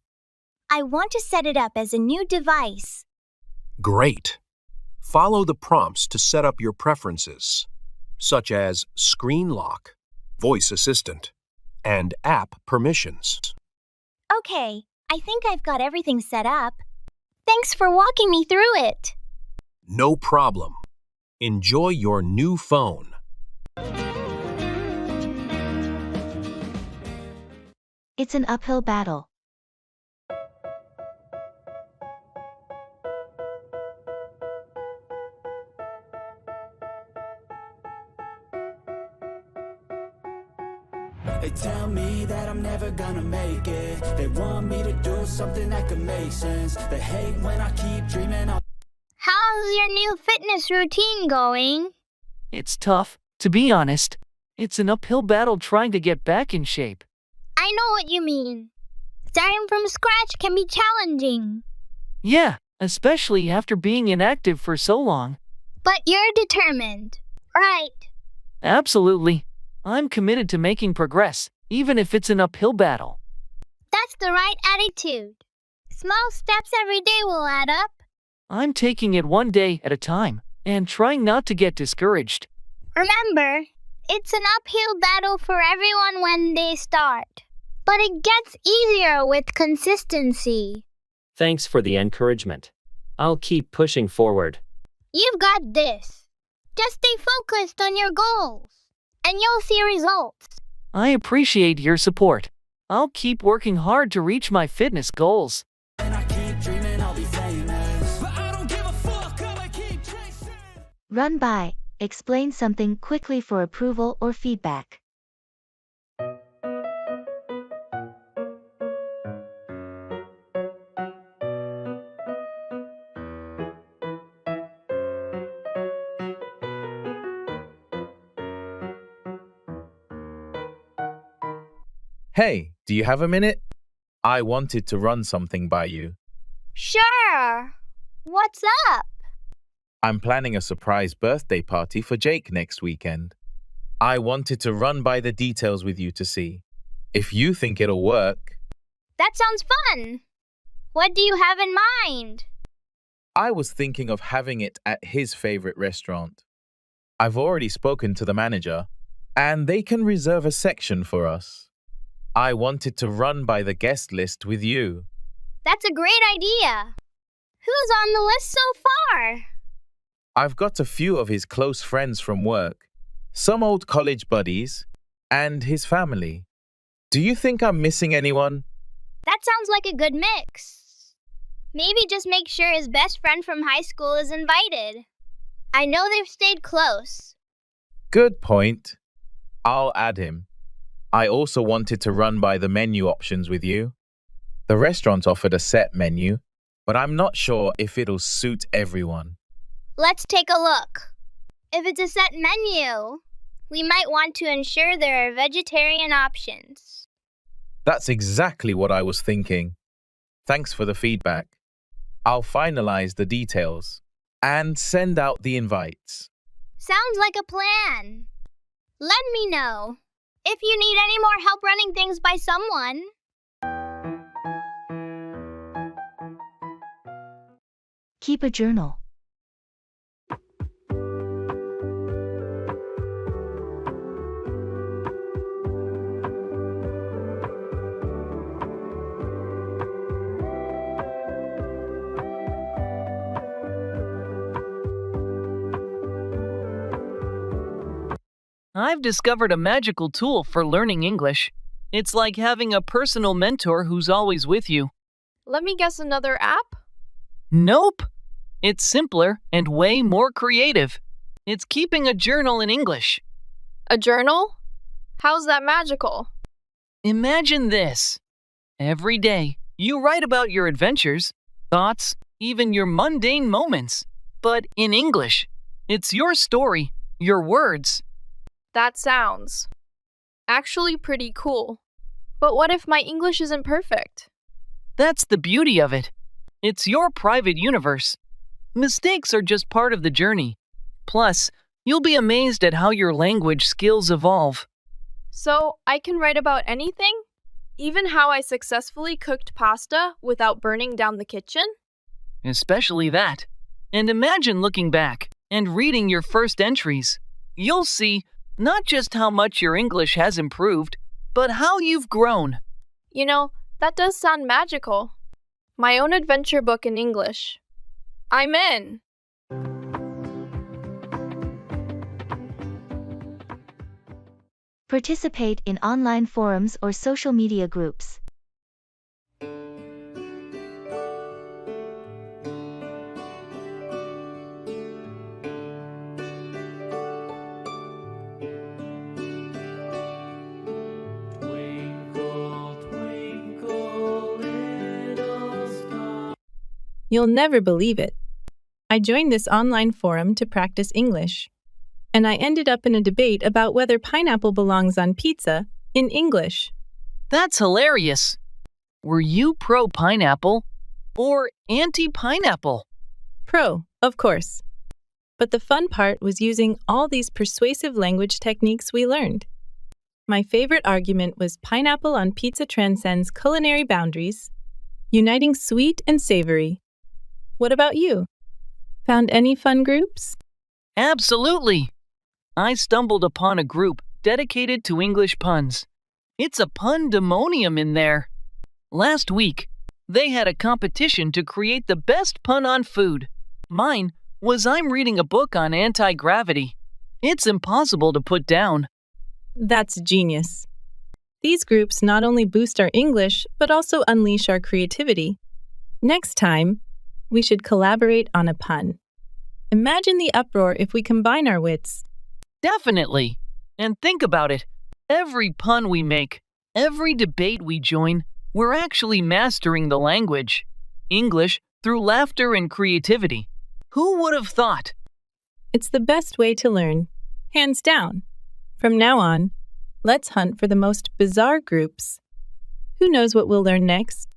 I want to set it up as a new device. Great. Follow the prompts to set up your preferences, such as screen lock, voice assistant, and app permissions. Okay, I think I've got everything set up. Thanks for walking me through it. No problem. Enjoy your new phone. It's an uphill battle. They tell me that I'm never gonna make it. They want me to do something that could make sense. They hate when I keep dreaming of. How's your new fitness routine going? It's tough, to be honest. It's an uphill battle trying to get back in shape. I know what you mean. Starting from scratch can be challenging. Yeah, especially after being inactive for so long. But you're determined, right? Absolutely. I'm committed to making progress, even if it's an uphill battle. That's the right attitude. Small steps every day will add up. I'm taking it one day at a time and trying not to get discouraged. Remember, It's an uphill battle for everyone when they start, but it gets easier with consistency. Thanks for the encouragement. I'll keep pushing forward. You've got this. Just stay focused on your goals, and you'll see results. I appreciate your support. I'll keep working hard to reach my fitness goals. Run by. Explain something quickly for approval or feedback. Hey, do you have a minute? I wanted to run something by you. Sure. What's up? I'm planning a surprise birthday party for Jake next weekend. I wanted to run by the details with you to see if you think it'll work. That sounds fun. What do you have in mind? I was thinking of having it at his favorite restaurant. I've already spoken to the manager, and they can reserve a section for us. I wanted to run by the guest list with you. That's a great idea. Who's on the list so far? I've got a few of his close friends from work, some old college buddies, and his family. Do you think I'm missing anyone? That sounds like a good mix. Maybe just make sure his best friend from high school is invited. I know they've stayed close. Good point. I'll add him. I also wanted to run by the menu options with you. The restaurant offered a set menu, but I'm not sure if it'll suit everyone. Let's take a look. If it's a set menu, we might want to ensure there are vegetarian options. That's exactly what I was thinking. Thanks for the feedback. I'll finalize the details and send out the invites. Sounds like a plan. Let me know if you need any more help running things by someone. Keep a journal. I've discovered a magical tool for learning English. It's like having a personal mentor who's always with you. Let me guess, another app? Nope. It's simpler and way more creative. It's keeping a journal in English. A journal? How's that magical? Imagine this. Every day, you write about your adventures, thoughts, even your mundane moments. But in English. It's your story, your words. That sounds actually pretty cool. But what if my English isn't perfect? That's the beauty of it. It's your private universe. Mistakes are just part of the journey. Plus, you'll be amazed at how your language skills evolve. So, I can write about anything? Even how I successfully cooked pasta without burning down the kitchen? Especially that. And imagine looking back and reading your first entries. You'll see not just how much your English has improved, but how you've grown. You know, that does sound magical. My own adventure book in English. I'm in. Participate in online forums or social media groups. You'll never believe it. I joined this online forum to practice English, and I ended up in a debate about whether pineapple belongs on pizza in English. That's hilarious. Were you pro-pineapple or anti-pineapple? Pro, of course. But the fun part was using all these persuasive language techniques we learned. My favorite argument was pineapple on pizza transcends culinary boundaries, uniting sweet and savory. What about you? Found any fun groups? Absolutely. I stumbled upon a group dedicated to English puns. It's a pundemonium in there. Last week, they had a competition to create the best pun on food. Mine was I'm reading a book on anti-gravity. It's impossible to put down. That's genius. These groups not only boost our English, but also unleash our creativity. Next time, we should collaborate on a pun. Imagine the uproar if we combine our wits. Definitely. And think about it. Every pun we make, every debate we join, we're actually mastering the language. English through laughter and creativity. Who would have thought? It's the best way to learn, hands down. From now on, let's hunt for the most bizarre groups. Who knows what we'll learn next?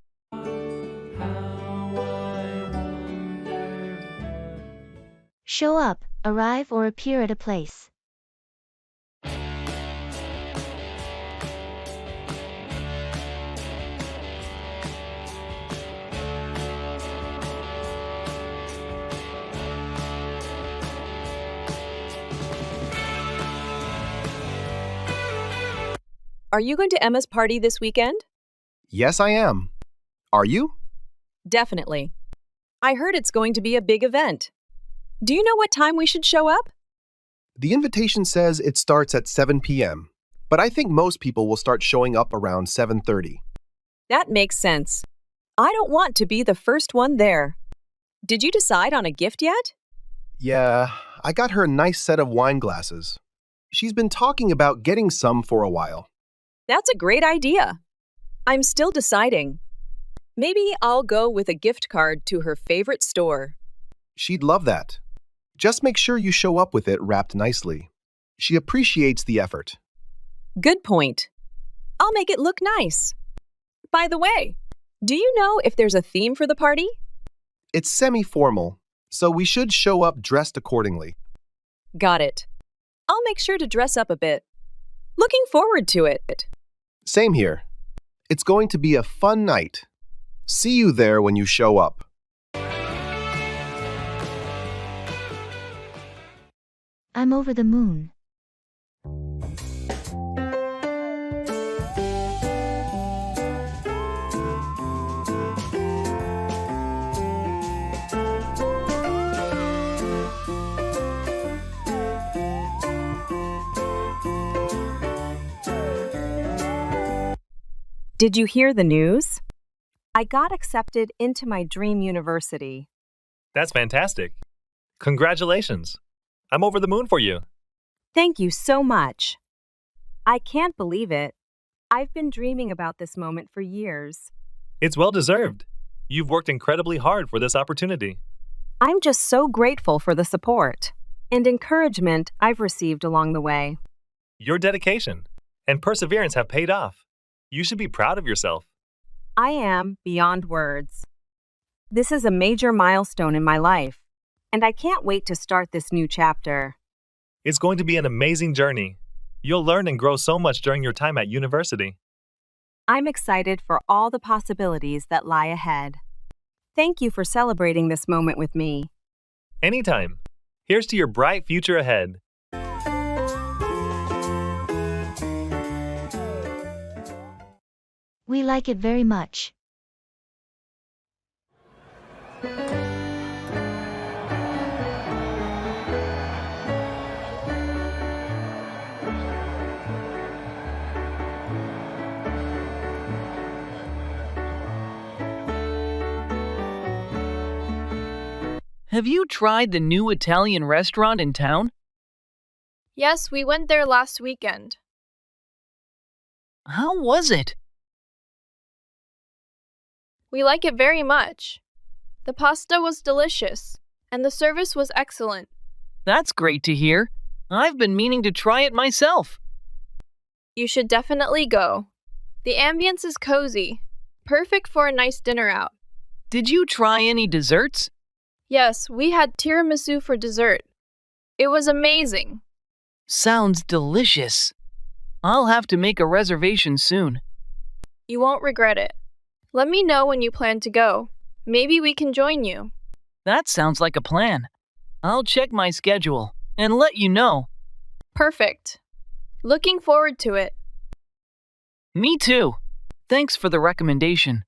Show up, arrive, or appear at a place. Are you going to Emma's party this weekend? Yes, I am. Are you? Definitely. I heard it's going to be a big event. Do you know what time we should show up? The invitation says it starts at 7 p.m., but I think most people will start showing up around 7:30. That makes sense. I don't want to be the first one there. Did you decide on a gift yet? Yeah, I got her a nice set of wine glasses. She's been talking about getting some for a while. That's a great idea. I'm still deciding. Maybe I'll go with a gift card to her favorite store. She'd love that. Just make sure you show up with it wrapped nicely. She appreciates the effort. Good point. I'll make it look nice. By the way, do you know if there's a theme for the party? It's semi-formal, so we should show up dressed accordingly. Got it. I'll make sure to dress up a bit. Looking forward to it. Same here. It's going to be a fun night. See you there when you show up. I'm over the moon. Did you hear the news? I got accepted into my dream university. That's fantastic. Congratulations. I'm over the moon for you. Thank you so much. I can't believe it. I've been dreaming about this moment for years. It's well deserved. You've worked incredibly hard for this opportunity. I'm just so grateful for the support and encouragement I've received along the way. Your dedication and perseverance have paid off. You should be proud of yourself. I am beyond words. This is a major milestone in my life, and I can't wait to start this new chapter. It's going to be an amazing journey. You'll learn and grow so much during your time at university. I'm excited for all the possibilities that lie ahead. Thank you for celebrating this moment with me. Anytime. Here's to your bright future ahead. We like it very much. Have you tried the new Italian restaurant in town? Yes, we went there last weekend. How was it? We like it very much. The pasta was delicious, and the service was excellent. That's great to hear. I've been meaning to try it myself. You should definitely go. The ambience is cozy, perfect for a nice dinner out. Did you try any desserts? Yes, we had tiramisu for dessert. It was amazing. Sounds delicious. I'll have to make a reservation soon. You won't regret it. Let me know when you plan to go. Maybe we can join you. That sounds like a plan. I'll check my schedule and let you know. Perfect. Looking forward to it. Me too. Thanks for the recommendation.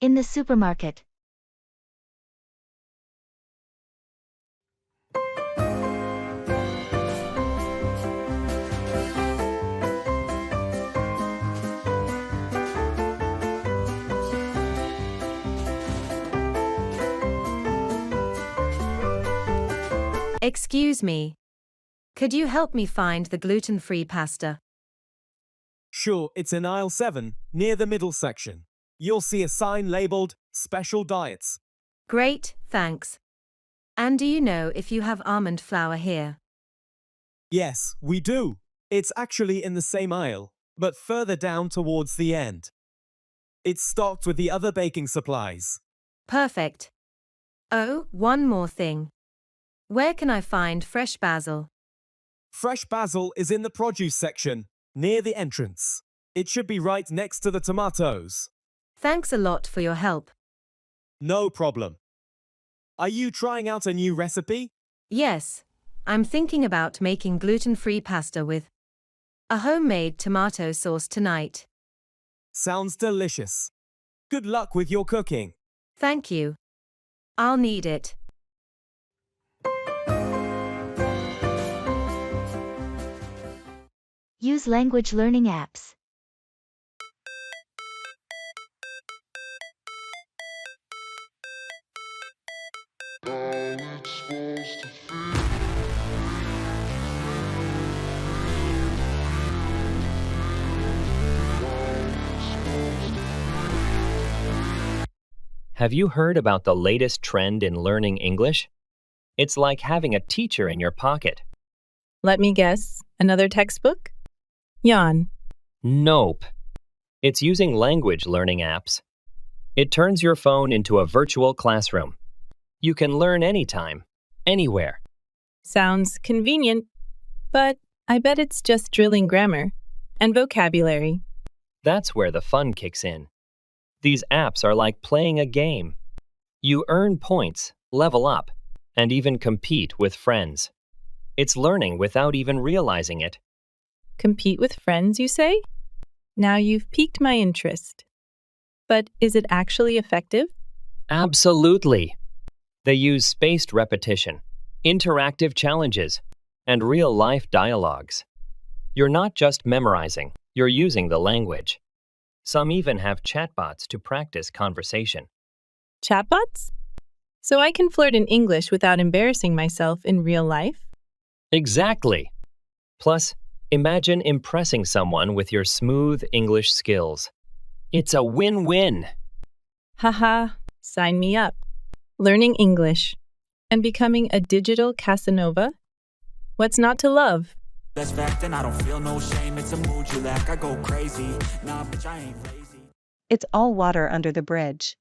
In the supermarket. Excuse me. Could you help me find the gluten-free pasta? Sure, it's in aisle 7, near the middle section. You'll see a sign labeled Special Diets. Great, thanks. And do you know if you have almond flour here? Yes, we do. It's actually in the same aisle, but further down towards the end. It's stocked with the other baking supplies. Perfect. Oh, one more thing. Where can I find fresh basil? Fresh basil is in the produce section, near the entrance. It should be right next to the tomatoes. Thanks a lot for your help. No problem. Are you trying out a new recipe? Yes, I'm thinking about making gluten-free pasta with a homemade tomato sauce tonight. Sounds delicious. Good luck with your cooking. Thank you. I'll need it. Use language learning apps. Have you heard about the latest trend in learning English? It's like having a teacher in your pocket. Let me guess. Another textbook? Yawn. Nope. It's using language learning apps. It turns your phone into a virtual classroom. You can learn anytime, anywhere. Sounds convenient, but I bet it's just drilling grammar and vocabulary. That's where the fun kicks in. These apps are like playing a game. You earn points, level up, and even compete with friends. It's learning without even realizing it. Compete with friends, you say? Now you've piqued my interest. But is it actually effective? Absolutely. They use spaced repetition, interactive challenges, and real-life dialogues. You're not just memorizing, you're using the language. Some even have chatbots to practice conversation. Chatbots? So I can flirt in English without embarrassing myself in real life? Exactly. Plus, imagine impressing someone with your smooth English skills. It's a win-win. Haha, sign me up. Learning English and becoming a digital Casanova? What's not to love? That's fact and I don't feel no shame. It's a mood you lack. I go crazy. Nah, bitch, I ain't lazy. It's all water under the bridge.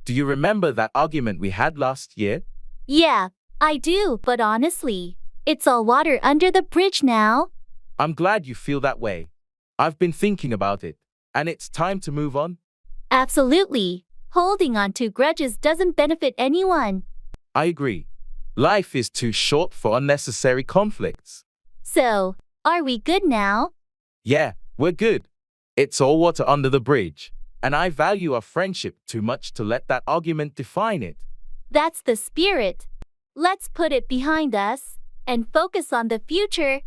Do you remember that argument we had last year? Yeah, I do, but honestly, it's all water under the bridge now. I'm glad you feel that way. I've been thinking about it, and it's time to move on. Absolutely. Holding on to grudges doesn't benefit anyone. I agree. Life is too short for unnecessary conflicts. So, are we good now? Yeah, we're good. It's all water under the bridge, and I value our friendship too much to let that argument define it. That's the spirit. Let's put it behind us and focus on the future.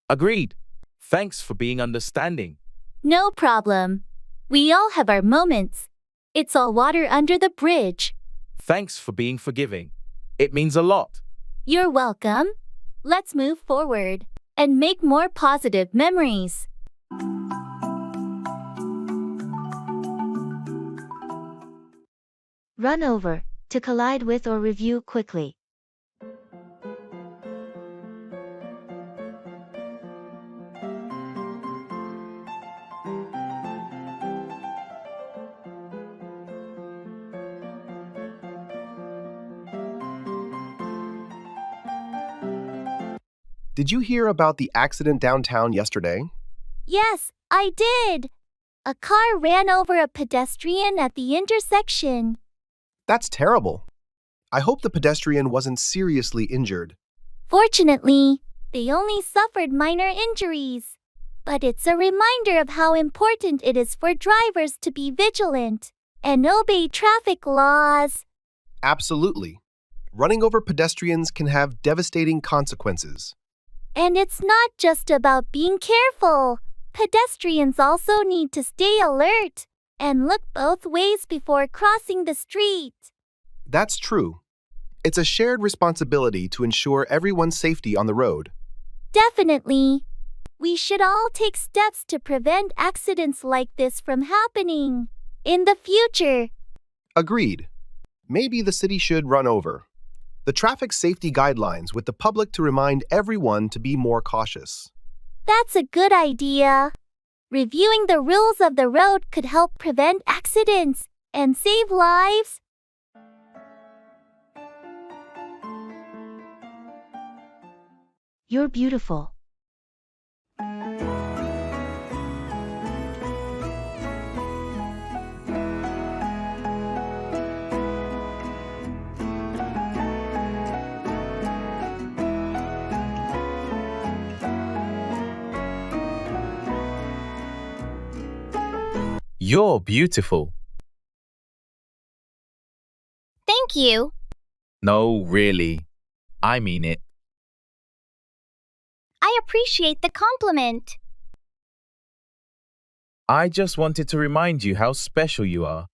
Agreed. Thanks for being understanding. No problem. We all have our moments. It's all water under the bridge. Thanks for being forgiving. It means a lot. You're welcome. Let's move forward and make more positive memories. Run over, to collide with or review quickly. Did you hear about the accident downtown yesterday? Yes, I did. A car ran over a pedestrian at the intersection. That's terrible. I hope the pedestrian wasn't seriously injured. Fortunately, they only suffered minor injuries. But it's a reminder of how important it is for drivers to be vigilant and obey traffic laws. Absolutely. Running over pedestrians can have devastating consequences. And it's not just about being careful. Pedestrians also need to stay alert and look both ways before crossing the street. That's true. It's a shared responsibility to ensure everyone's safety on the road. Definitely. We should all take steps to prevent accidents like this from happening in the future. Agreed. Maybe the city should run over the traffic safety guidelines with the public to remind everyone to be more cautious. That's a good idea. Reviewing the rules of the road could help prevent accidents and save lives. You're beautiful. You're beautiful. Thank you. No, really. I mean it. I appreciate the compliment. I just wanted to remind you how special you are.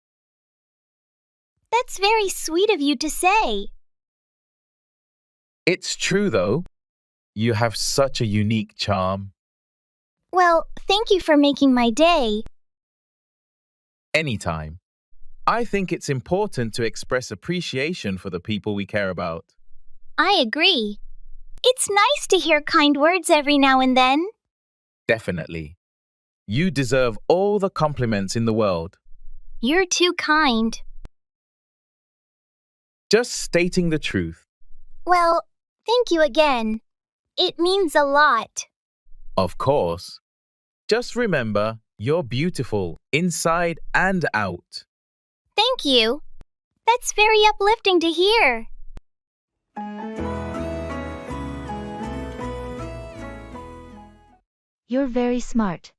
That's very sweet of you to say. It's true, though. You have such a unique charm. Well, thank you for making my day. Anytime. I think it's important to express appreciation for the people we care about. I agree. It's nice to hear kind words every now and then. Definitely. You deserve all the compliments in the world. You're too kind. Just stating the truth. Well, thank you again. It means a lot. Of course. Just remember, you're beautiful inside and out. Thank you. That's very uplifting to hear. You're very smart.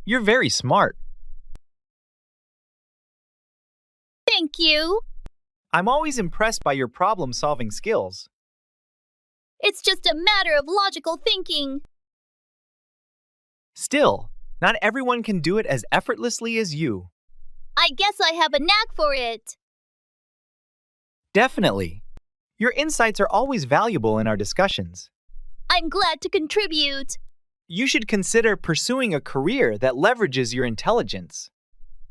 You're very smart. Thank you. I'm always impressed by your problem-solving skills. It's just a matter of logical thinking. Still, not everyone can do it as effortlessly as you. I guess I have a knack for it. Definitely. Your insights are always valuable in our discussions. I'm glad to contribute. You should consider pursuing a career that leverages your intelligence.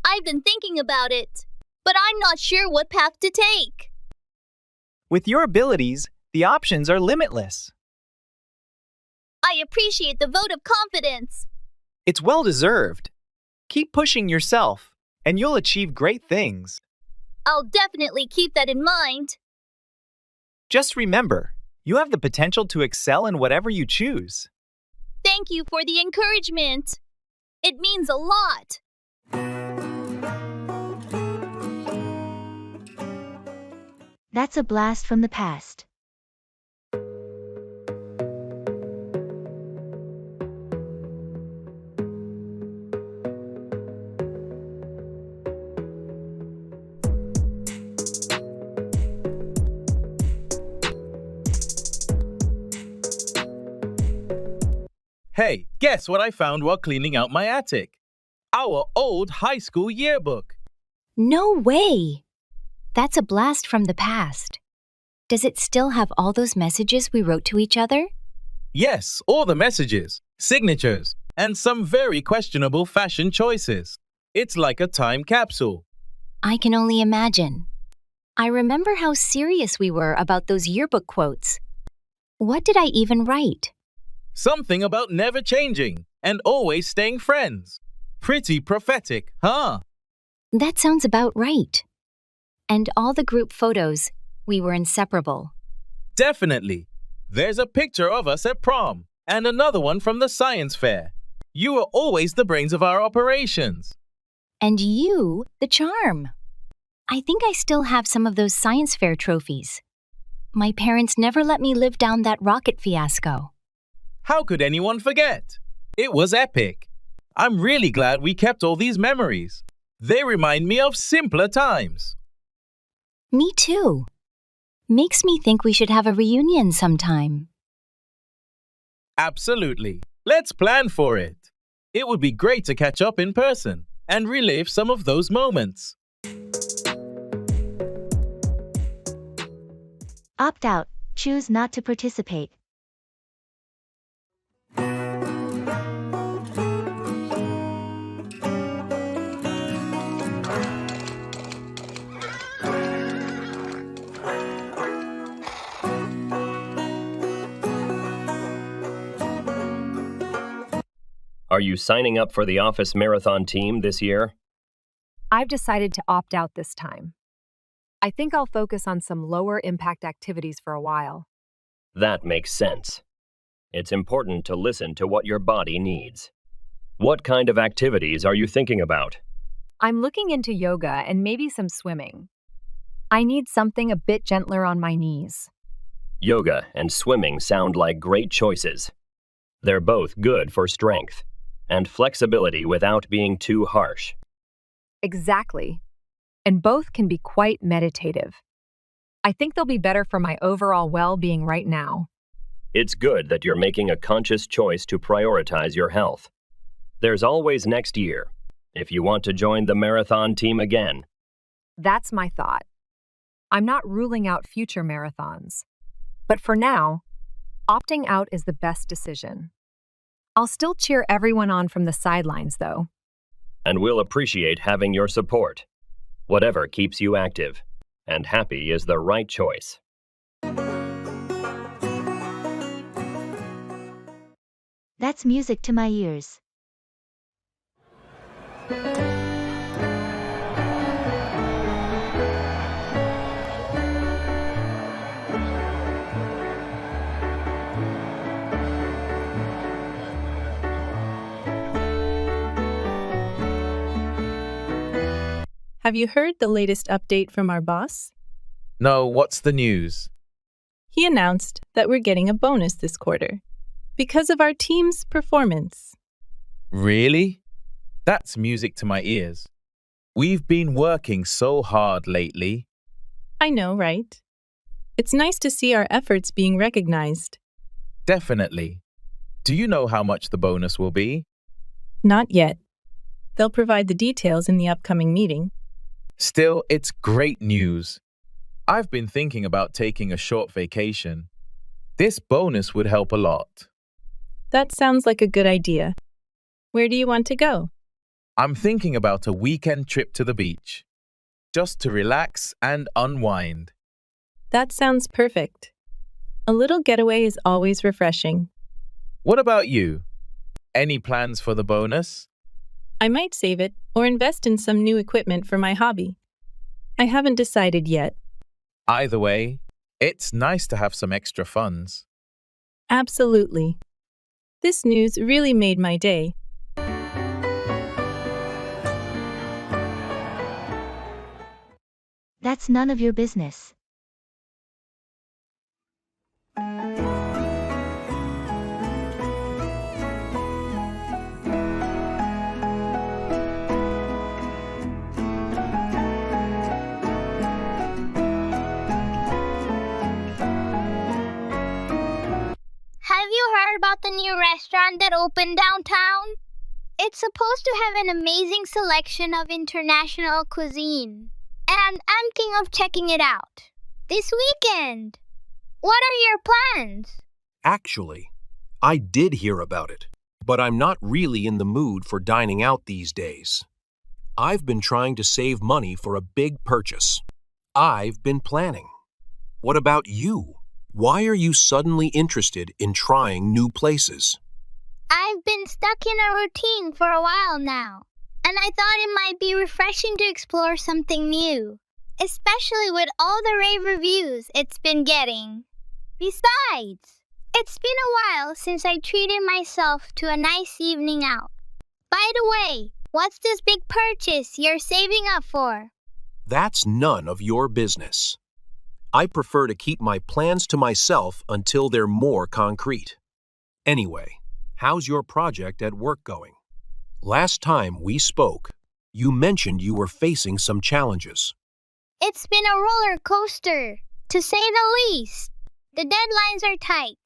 I've been thinking about it, but I'm not sure what path to take. With your abilities, the options are limitless. I appreciate the vote of confidence. It's well-deserved. Keep pushing yourself, and you'll achieve great things. I'll definitely keep that in mind. Just remember, you have the potential to excel in whatever you choose. Thank you for the encouragement. It means a lot. That's a blast from the past. Hey, guess what I found while cleaning out my attic? Our old high school yearbook. No way! That's a blast from the past. Does it still have all those messages we wrote to each other? Yes, all the messages, signatures, and some very questionable fashion choices. It's like a time capsule. I can only imagine. I remember how serious we were about those yearbook quotes. What did I even write? Something about never changing and always staying friends. Pretty prophetic, huh? That sounds about right. And all the group photos, we were inseparable. Definitely. There's a picture of us at prom and another one from the science fair. You were always the brains of our operations. And you, the charm. I think I still have some of those science fair trophies. My parents never let me live down that rocket fiasco. How could anyone forget? It was epic. I'm really glad we kept all these memories. They remind me of simpler times. Me too. Makes me think we should have a reunion sometime. Absolutely. Let's plan for it. It would be great to catch up in person and relive some of those moments. Opt out. Choose not to participate. Are you signing up for the office marathon team this year? I've decided to opt out this time. I think I'll focus on some lower impact activities for a while. That makes sense. It's important to listen to what your body needs. What kind of activities are you thinking about? I'm looking into yoga and maybe some swimming. I need something a bit gentler on my knees. Yoga and swimming sound like great choices. They're both good for strength and flexibility without being too harsh. Exactly. And both can be quite meditative. I think they'll be better for my overall well-being right now. It's good that you're making a conscious choice to prioritize your health. There's always next year, if you want to join the marathon team again. That's my thought. I'm not ruling out future marathons. But for now, opting out is the best decision. I'll still cheer everyone on from the sidelines, though. And we'll appreciate having your support. Whatever keeps you active and happy is the right choice. That's music to my ears. Have you heard the latest update from our boss? No, what's the news? He announced that we're getting a bonus this quarter because of our team's performance. Really? That's music to my ears. We've been working so hard lately. I know, right? It's nice to see our efforts being recognized. Definitely. Do you know how much the bonus will be? Not yet. They'll provide the details in the upcoming meeting. Still, it's great news. I've been thinking about taking a short vacation. This bonus would help a lot. That sounds like a good idea. Where do you want to go? I'm thinking about a weekend trip to the beach, just to relax and unwind. That sounds perfect. A little getaway is always refreshing. What about you? Any plans for the bonus? I might save it or invest in some new equipment for my hobby. I haven't decided yet. Either way, it's nice to have some extra funds. Absolutely. This news really made my day. That's none of your business. Have you heard about the new restaurant that opened downtown? It's supposed to have an amazing selection of international cuisine. And I'm thinking of checking it out this weekend. What are your plans? Actually, I did hear about it, but I'm not really in the mood for dining out these days. I've been trying to save money for a big purchase. I've been planning. What about you? Why are you suddenly interested in trying new places? I've been stuck in a routine for a while now, and I thought it might be refreshing to explore something new, especially with all the rave reviews it's been getting. Besides, it's been a while since I treated myself to a nice evening out. By the way, what's this big purchase you're saving up for? That's none of your business. I prefer to keep my plans to myself until they're more concrete. Anyway, how's your project at work going? Last time we spoke, you mentioned you were facing some challenges. It's been a roller coaster, to say the least. The deadlines are tight,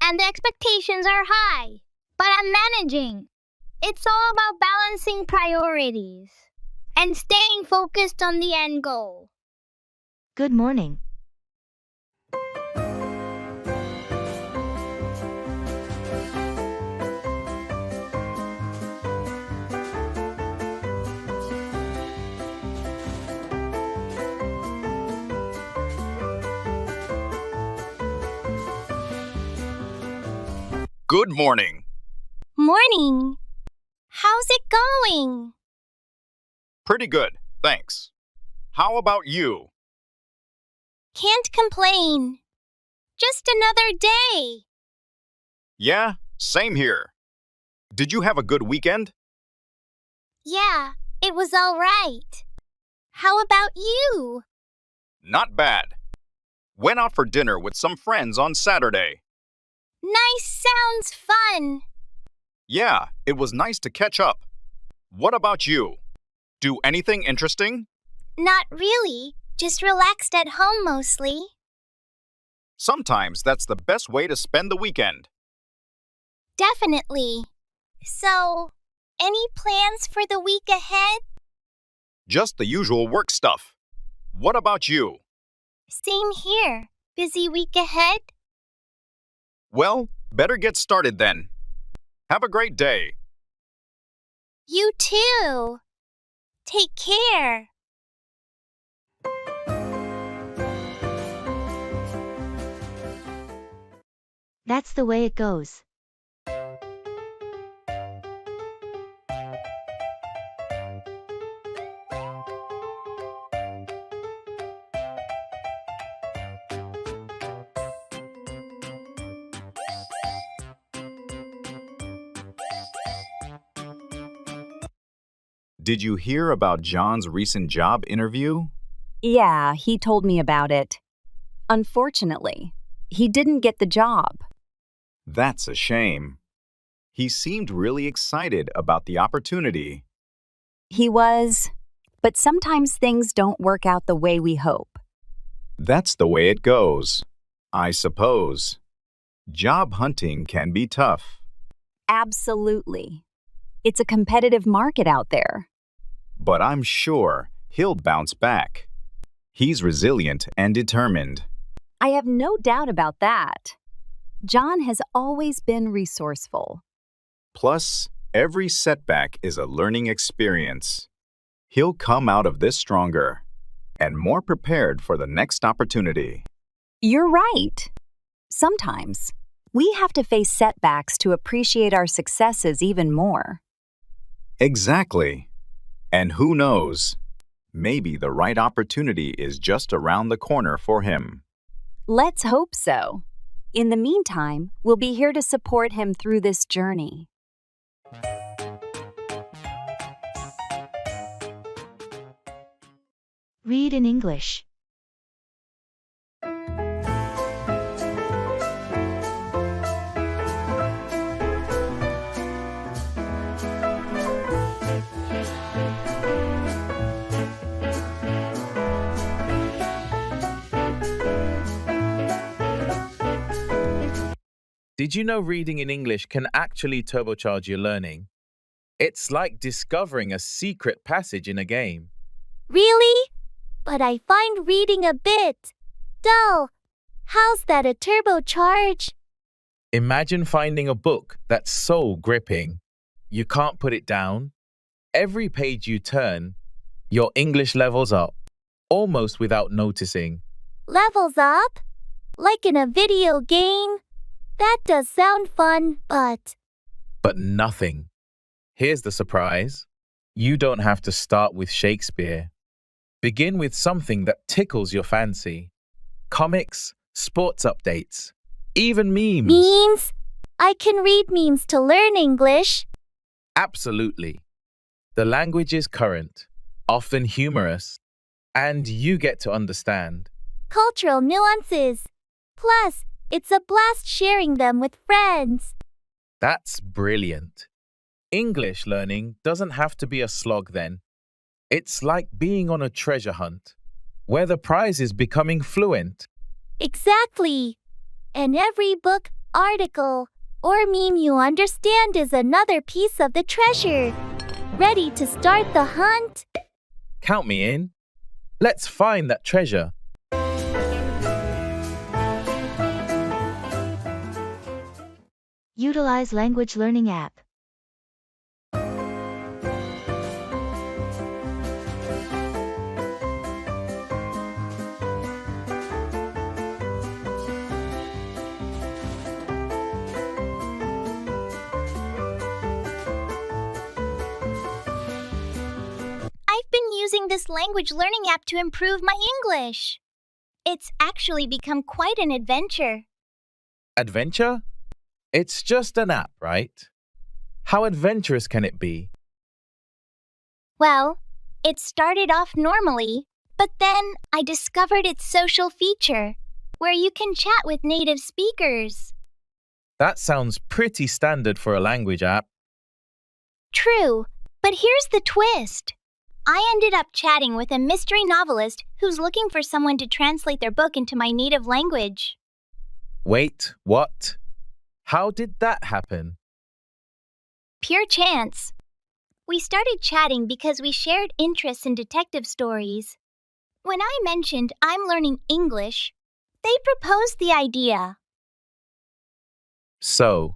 and the expectations are high, but I'm managing. It's all about balancing priorities and staying focused on the end goal. Good morning. Good morning. Morning. How's it going? Pretty good, thanks. How about you? Can't complain. Just another day. Yeah, same here. Did you have a good weekend? Yeah, it was all right. How about you? Not bad. Went out for dinner with some friends on Saturday. Nice sounds fun. Yeah, it was nice to catch up. What about you? Do anything interesting? Not really. Just relaxed at home mostly. Sometimes that's the best way to spend the weekend. Definitely. So, any plans for the week ahead? Just the usual work stuff. What about you? Same here. Busy week ahead? Well, better get started then. Have a great day. You too. Take care. That's the way it goes. Did you hear about John's recent job interview? Yeah, he told me about it. Unfortunately, he didn't get the job. That's a shame. He seemed really excited about the opportunity. He was, but sometimes things don't work out the way we hope. That's the way it goes, I suppose. Job hunting can be tough. Absolutely. It's a competitive market out there. But I'm sure he'll bounce back. He's resilient and determined. I have no doubt about that. John has always been resourceful. Plus, every setback is a learning experience. He'll come out of this stronger and more prepared for the next opportunity. You're right. Sometimes we have to face setbacks to appreciate our successes even more. Exactly. And who knows? Maybe the right opportunity is just around the corner for him. Let's hope so. In the meantime, we'll be here to support him through this journey. Read in English. Did you know reading in English can actually turbocharge your learning? It's like discovering a secret passage in a game. Really? But I find reading a bit dull. How's that a turbocharge? Imagine finding a book that's so gripping. You can't put it down. Every page you turn, your English level's up. almost without noticing. Levels up? Like in a video game? That does sound fun, But nothing. Here's the surprise. You don't have to start with Shakespeare. Begin with something that tickles your fancy. Comics, sports updates, even memes. Memes? I can read memes to learn English. Absolutely. The language is current, often humorous, and you get to understand. Cultural nuances. Plus, it's a blast sharing them with friends. That's brilliant. English learning doesn't have to be a slog then. It's like being on a treasure hunt, where the prize is becoming fluent. Exactly. And every book, article, or meme you understand is another piece of the treasure. Ready to start the hunt? Count me in. Let's find that treasure. Utilize language learning app. I've been using this language learning app to improve my English. It's actually become quite an adventure. Adventure? It's just an app, right? How adventurous can it be? Well, it started off normally, but then I discovered its social feature, where you can chat with native speakers. That sounds pretty standard for a language app. True, but here's the twist. I ended up chatting with a mystery novelist who's looking for someone to translate their book into my native language. Wait, what? How did that happen? Pure chance. We started chatting because we shared interests in detective stories. When I mentioned I'm learning English, they proposed the idea. So,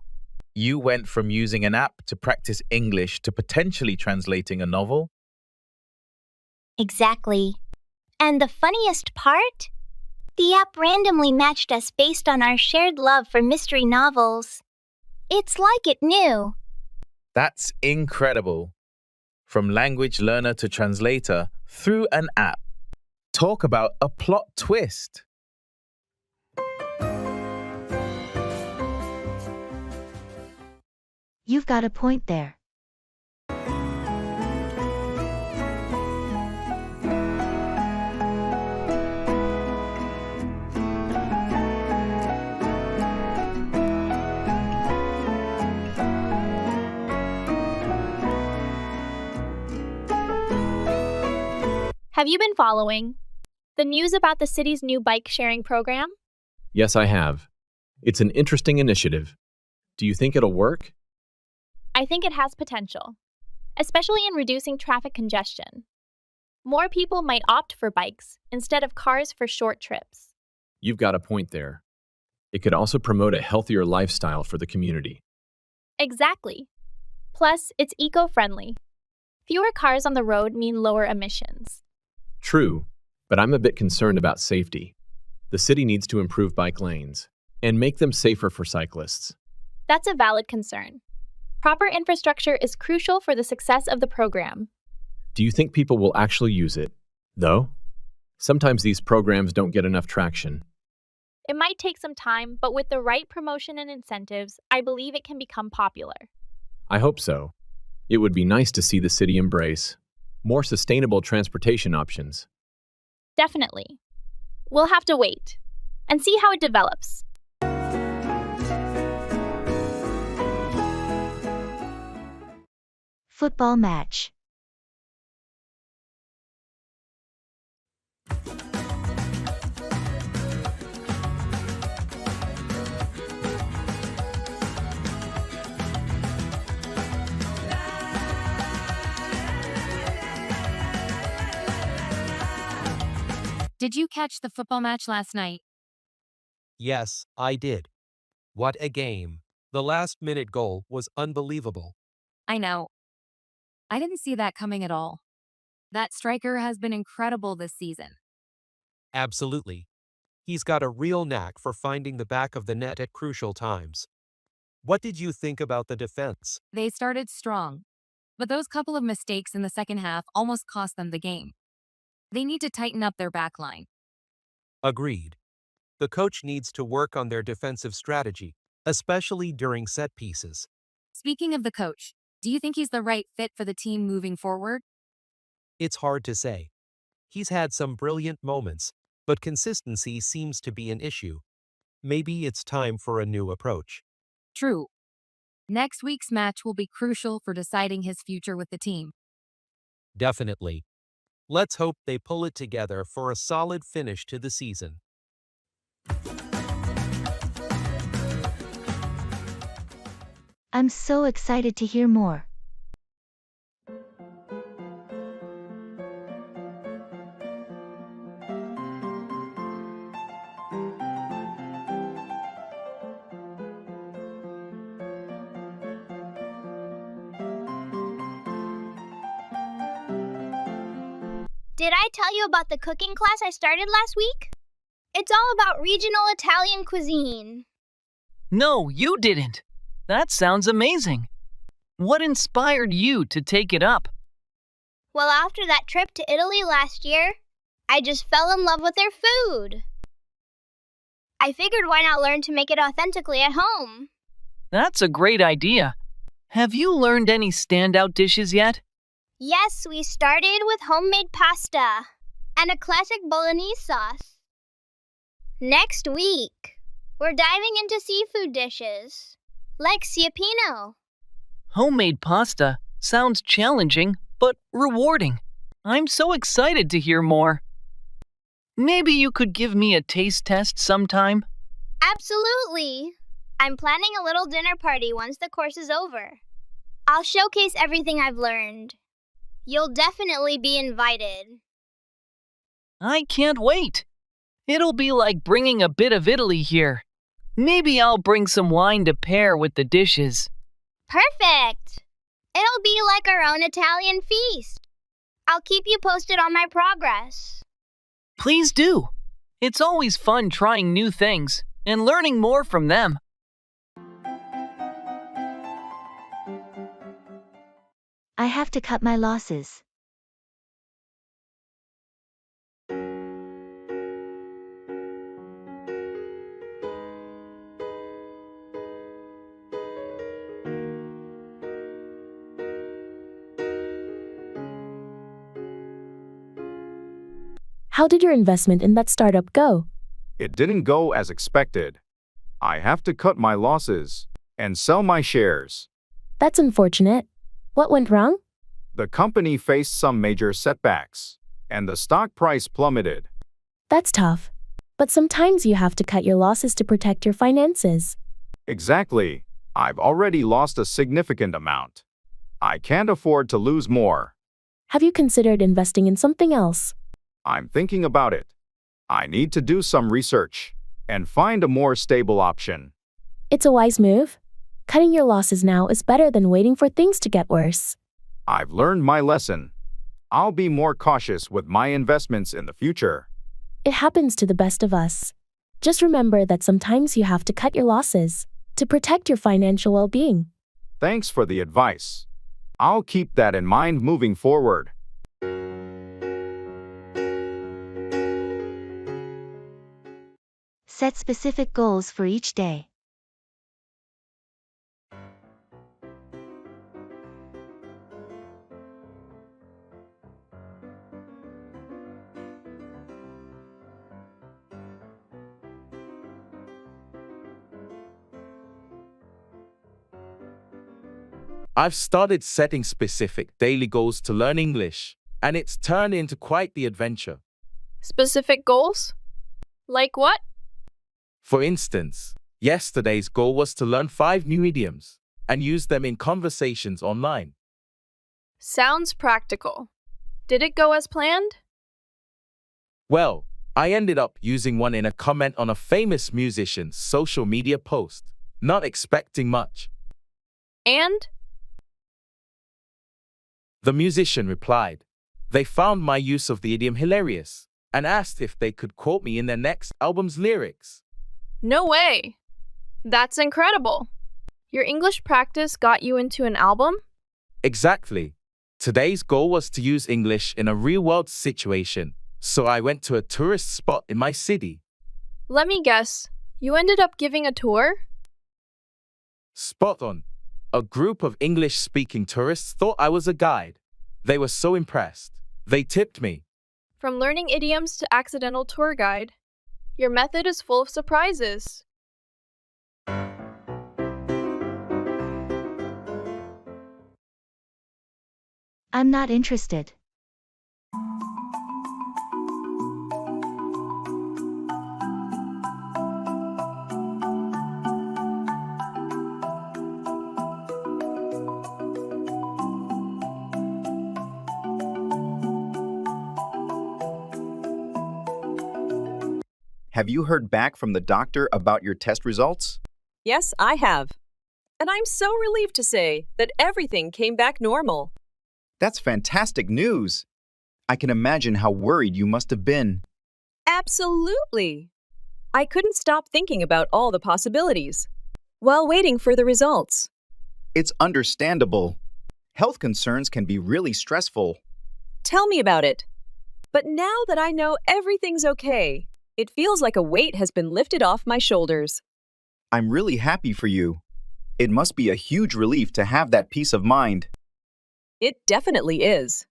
you went from using an app to practice English to potentially translating a novel? Exactly. And the funniest part? The app randomly matched us based on our shared love for mystery novels. It's like it knew. That's incredible. From language learner to translator through an app. Talk about a plot twist. You've got a point there. Have you been following the news about the city's new bike sharing program? Yes, I have. It's an interesting initiative. Do you think it'll work? I think it has potential, especially in reducing traffic congestion. More people might opt for bikes instead of cars for short trips. You've got a point there. It could also promote a healthier lifestyle for the community. Exactly. Plus, it's eco-friendly. Fewer cars on the road mean lower emissions. True, but I'm a bit concerned about safety. The city needs to improve bike lanes and make them safer for cyclists. That's a valid concern. Proper infrastructure is crucial for the success of the program. Do you think people will actually use it, though? Sometimes these programs don't get enough traction. It might take some time, but with the right promotion and incentives, I believe it can become popular. I hope so. It would be nice to see the city embrace more sustainable transportation options. Definitely. We'll have to wait and see how it develops. Football match. Did you catch the football match last night? Yes, I did. What a game. The last-minute goal was unbelievable. I know. I didn't see that coming at all. That striker has been incredible this season. Absolutely. He's got a real knack for finding the back of the net at crucial times. What did you think about the defense? They started strong, but those couple of mistakes in the second half almost cost them the game. They need to tighten up their back line. Agreed. The coach needs to work on their defensive strategy, especially during set pieces. Speaking of the coach, do you think he's the right fit for the team moving forward? It's hard to say. He's had some brilliant moments, but consistency seems to be an issue. Maybe it's time for a new approach. True. Next week's match will be crucial for deciding his future with the team. Definitely. Let's hope they pull it together for a solid finish to the season. I'm so excited to hear more. Did I tell you about the cooking class I started last week? It's all about regional Italian cuisine. No, you didn't. That sounds amazing. What inspired you to take it up? Well, after that trip to Italy last year, I just fell in love with their food. I figured why not learn to make it authentically at home? That's a great idea. Have you learned any standout dishes yet? Yes, we started with homemade pasta and a classic bolognese sauce. Next week, we're diving into seafood dishes, like ciappino. Homemade pasta sounds challenging, but rewarding. I'm so excited to hear more. Maybe you could give me a taste test sometime? Absolutely. I'm planning a little dinner party once the course is over. I'll showcase everything I've learned. You'll definitely be invited. I can't wait. It'll be like bringing a bit of Italy here. Maybe I'll bring some wine to pair with the dishes. Perfect! It'll be like our own Italian feast. I'll keep you posted on my progress. Please do. It's always fun trying new things and learning more from them. I have to cut my losses. How did your investment in that startup go? It didn't go as expected. I have to cut my losses and sell my shares. That's unfortunate. What went wrong? The company faced some major setbacks, and the stock price plummeted. That's tough. But sometimes you have to cut your losses to protect your finances. Exactly. I've already lost a significant amount. I can't afford to lose more. Have you considered investing in something else? I'm thinking about it. I need to do some research and find a more stable option. It's a wise move. Cutting your losses now is better than waiting for things to get worse. I've learned my lesson. I'll be more cautious with my investments in the future. It happens to the best of us. Just remember that sometimes you have to cut your losses to protect your financial well-being. Thanks for the advice. I'll keep that in mind moving forward. Set specific goals for each day. I've started setting specific daily goals to learn English, and it's turned into quite the adventure. Specific goals? Like what? For instance, yesterday's goal was to learn 5 new idioms and use them in conversations online. Sounds practical. Did it go as planned? Well, I ended up using one in a comment on a famous musician's social media post, not expecting much. And? The musician replied, "They found my use of the idiom hilarious. and asked if they could quote me in their next album's lyrics. No way! That's incredible! Your English practice got you into an album? Exactly. Today's goal was to use English in a real-world situation, so I went to a tourist spot in my city. Let me guess, you ended up giving a tour? Spot on. A group of English-speaking tourists thought I was a guide. They were so impressed. They tipped me. From learning idioms to accidental tour guide, your method is full of surprises. I'm not interested. Have you heard back from the doctor about your test results? Yes, I have. And I'm so relieved to say that everything came back normal. That's fantastic news. I can imagine how worried you must have been. Absolutely. I couldn't stop thinking about all the possibilities while waiting for the results. It's understandable. Health concerns can be really stressful. Tell me about it. But now that I know everything's okay, it feels like a weight has been lifted off my shoulders. I'm really happy for you. It must be a huge relief to have that peace of mind. It definitely is.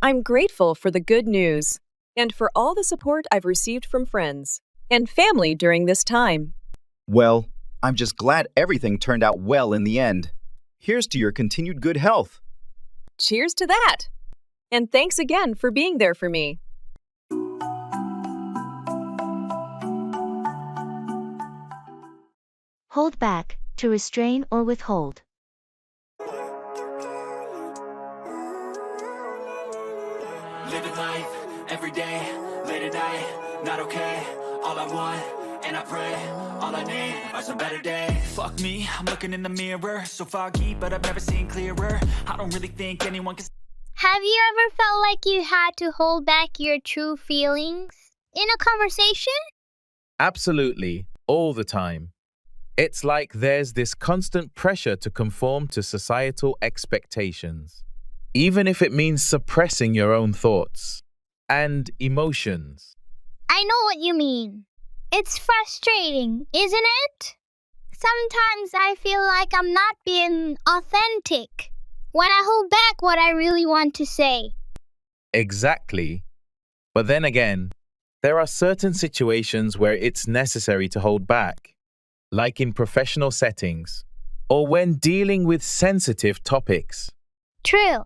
I'm grateful for the good news and for all the support I've received from friends and family during this time. Well, I'm just glad everything turned out well in the end. Here's to your continued good health. Cheers to that! And thanks again for being there for me. Hold back, to restrain or withhold. Living life, every day, late at night, not okay. All I want, and I pray, all I need are some better days. Fuck me, I'm looking in the mirror, so foggy, but I've never seen clearer. I don't really think anyone can. Have you ever felt like you had to hold back your true feelings in a conversation? Absolutely, all the time. It's like there's this constant pressure to conform to societal expectations, even if it means suppressing your own thoughts and emotions. I know what you mean. It's frustrating, isn't it? Sometimes I feel like I'm not being authentic when I hold back what I really want to say. Exactly. But then again, there are certain situations where it's necessary to hold back, like in professional settings or when dealing with sensitive topics. True.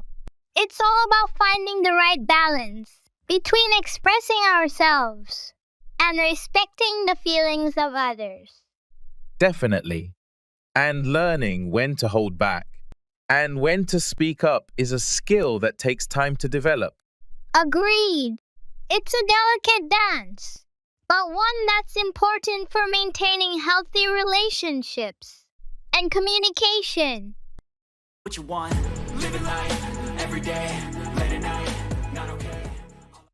It's all about finding the right balance between expressing ourselves and respecting the feelings of others. Definitely. And learning when to hold back and when to speak up is a skill that takes time to develop. Agreed. It's a delicate dance, but one that's important for maintaining healthy relationships and communication. What you want, living life, every day, late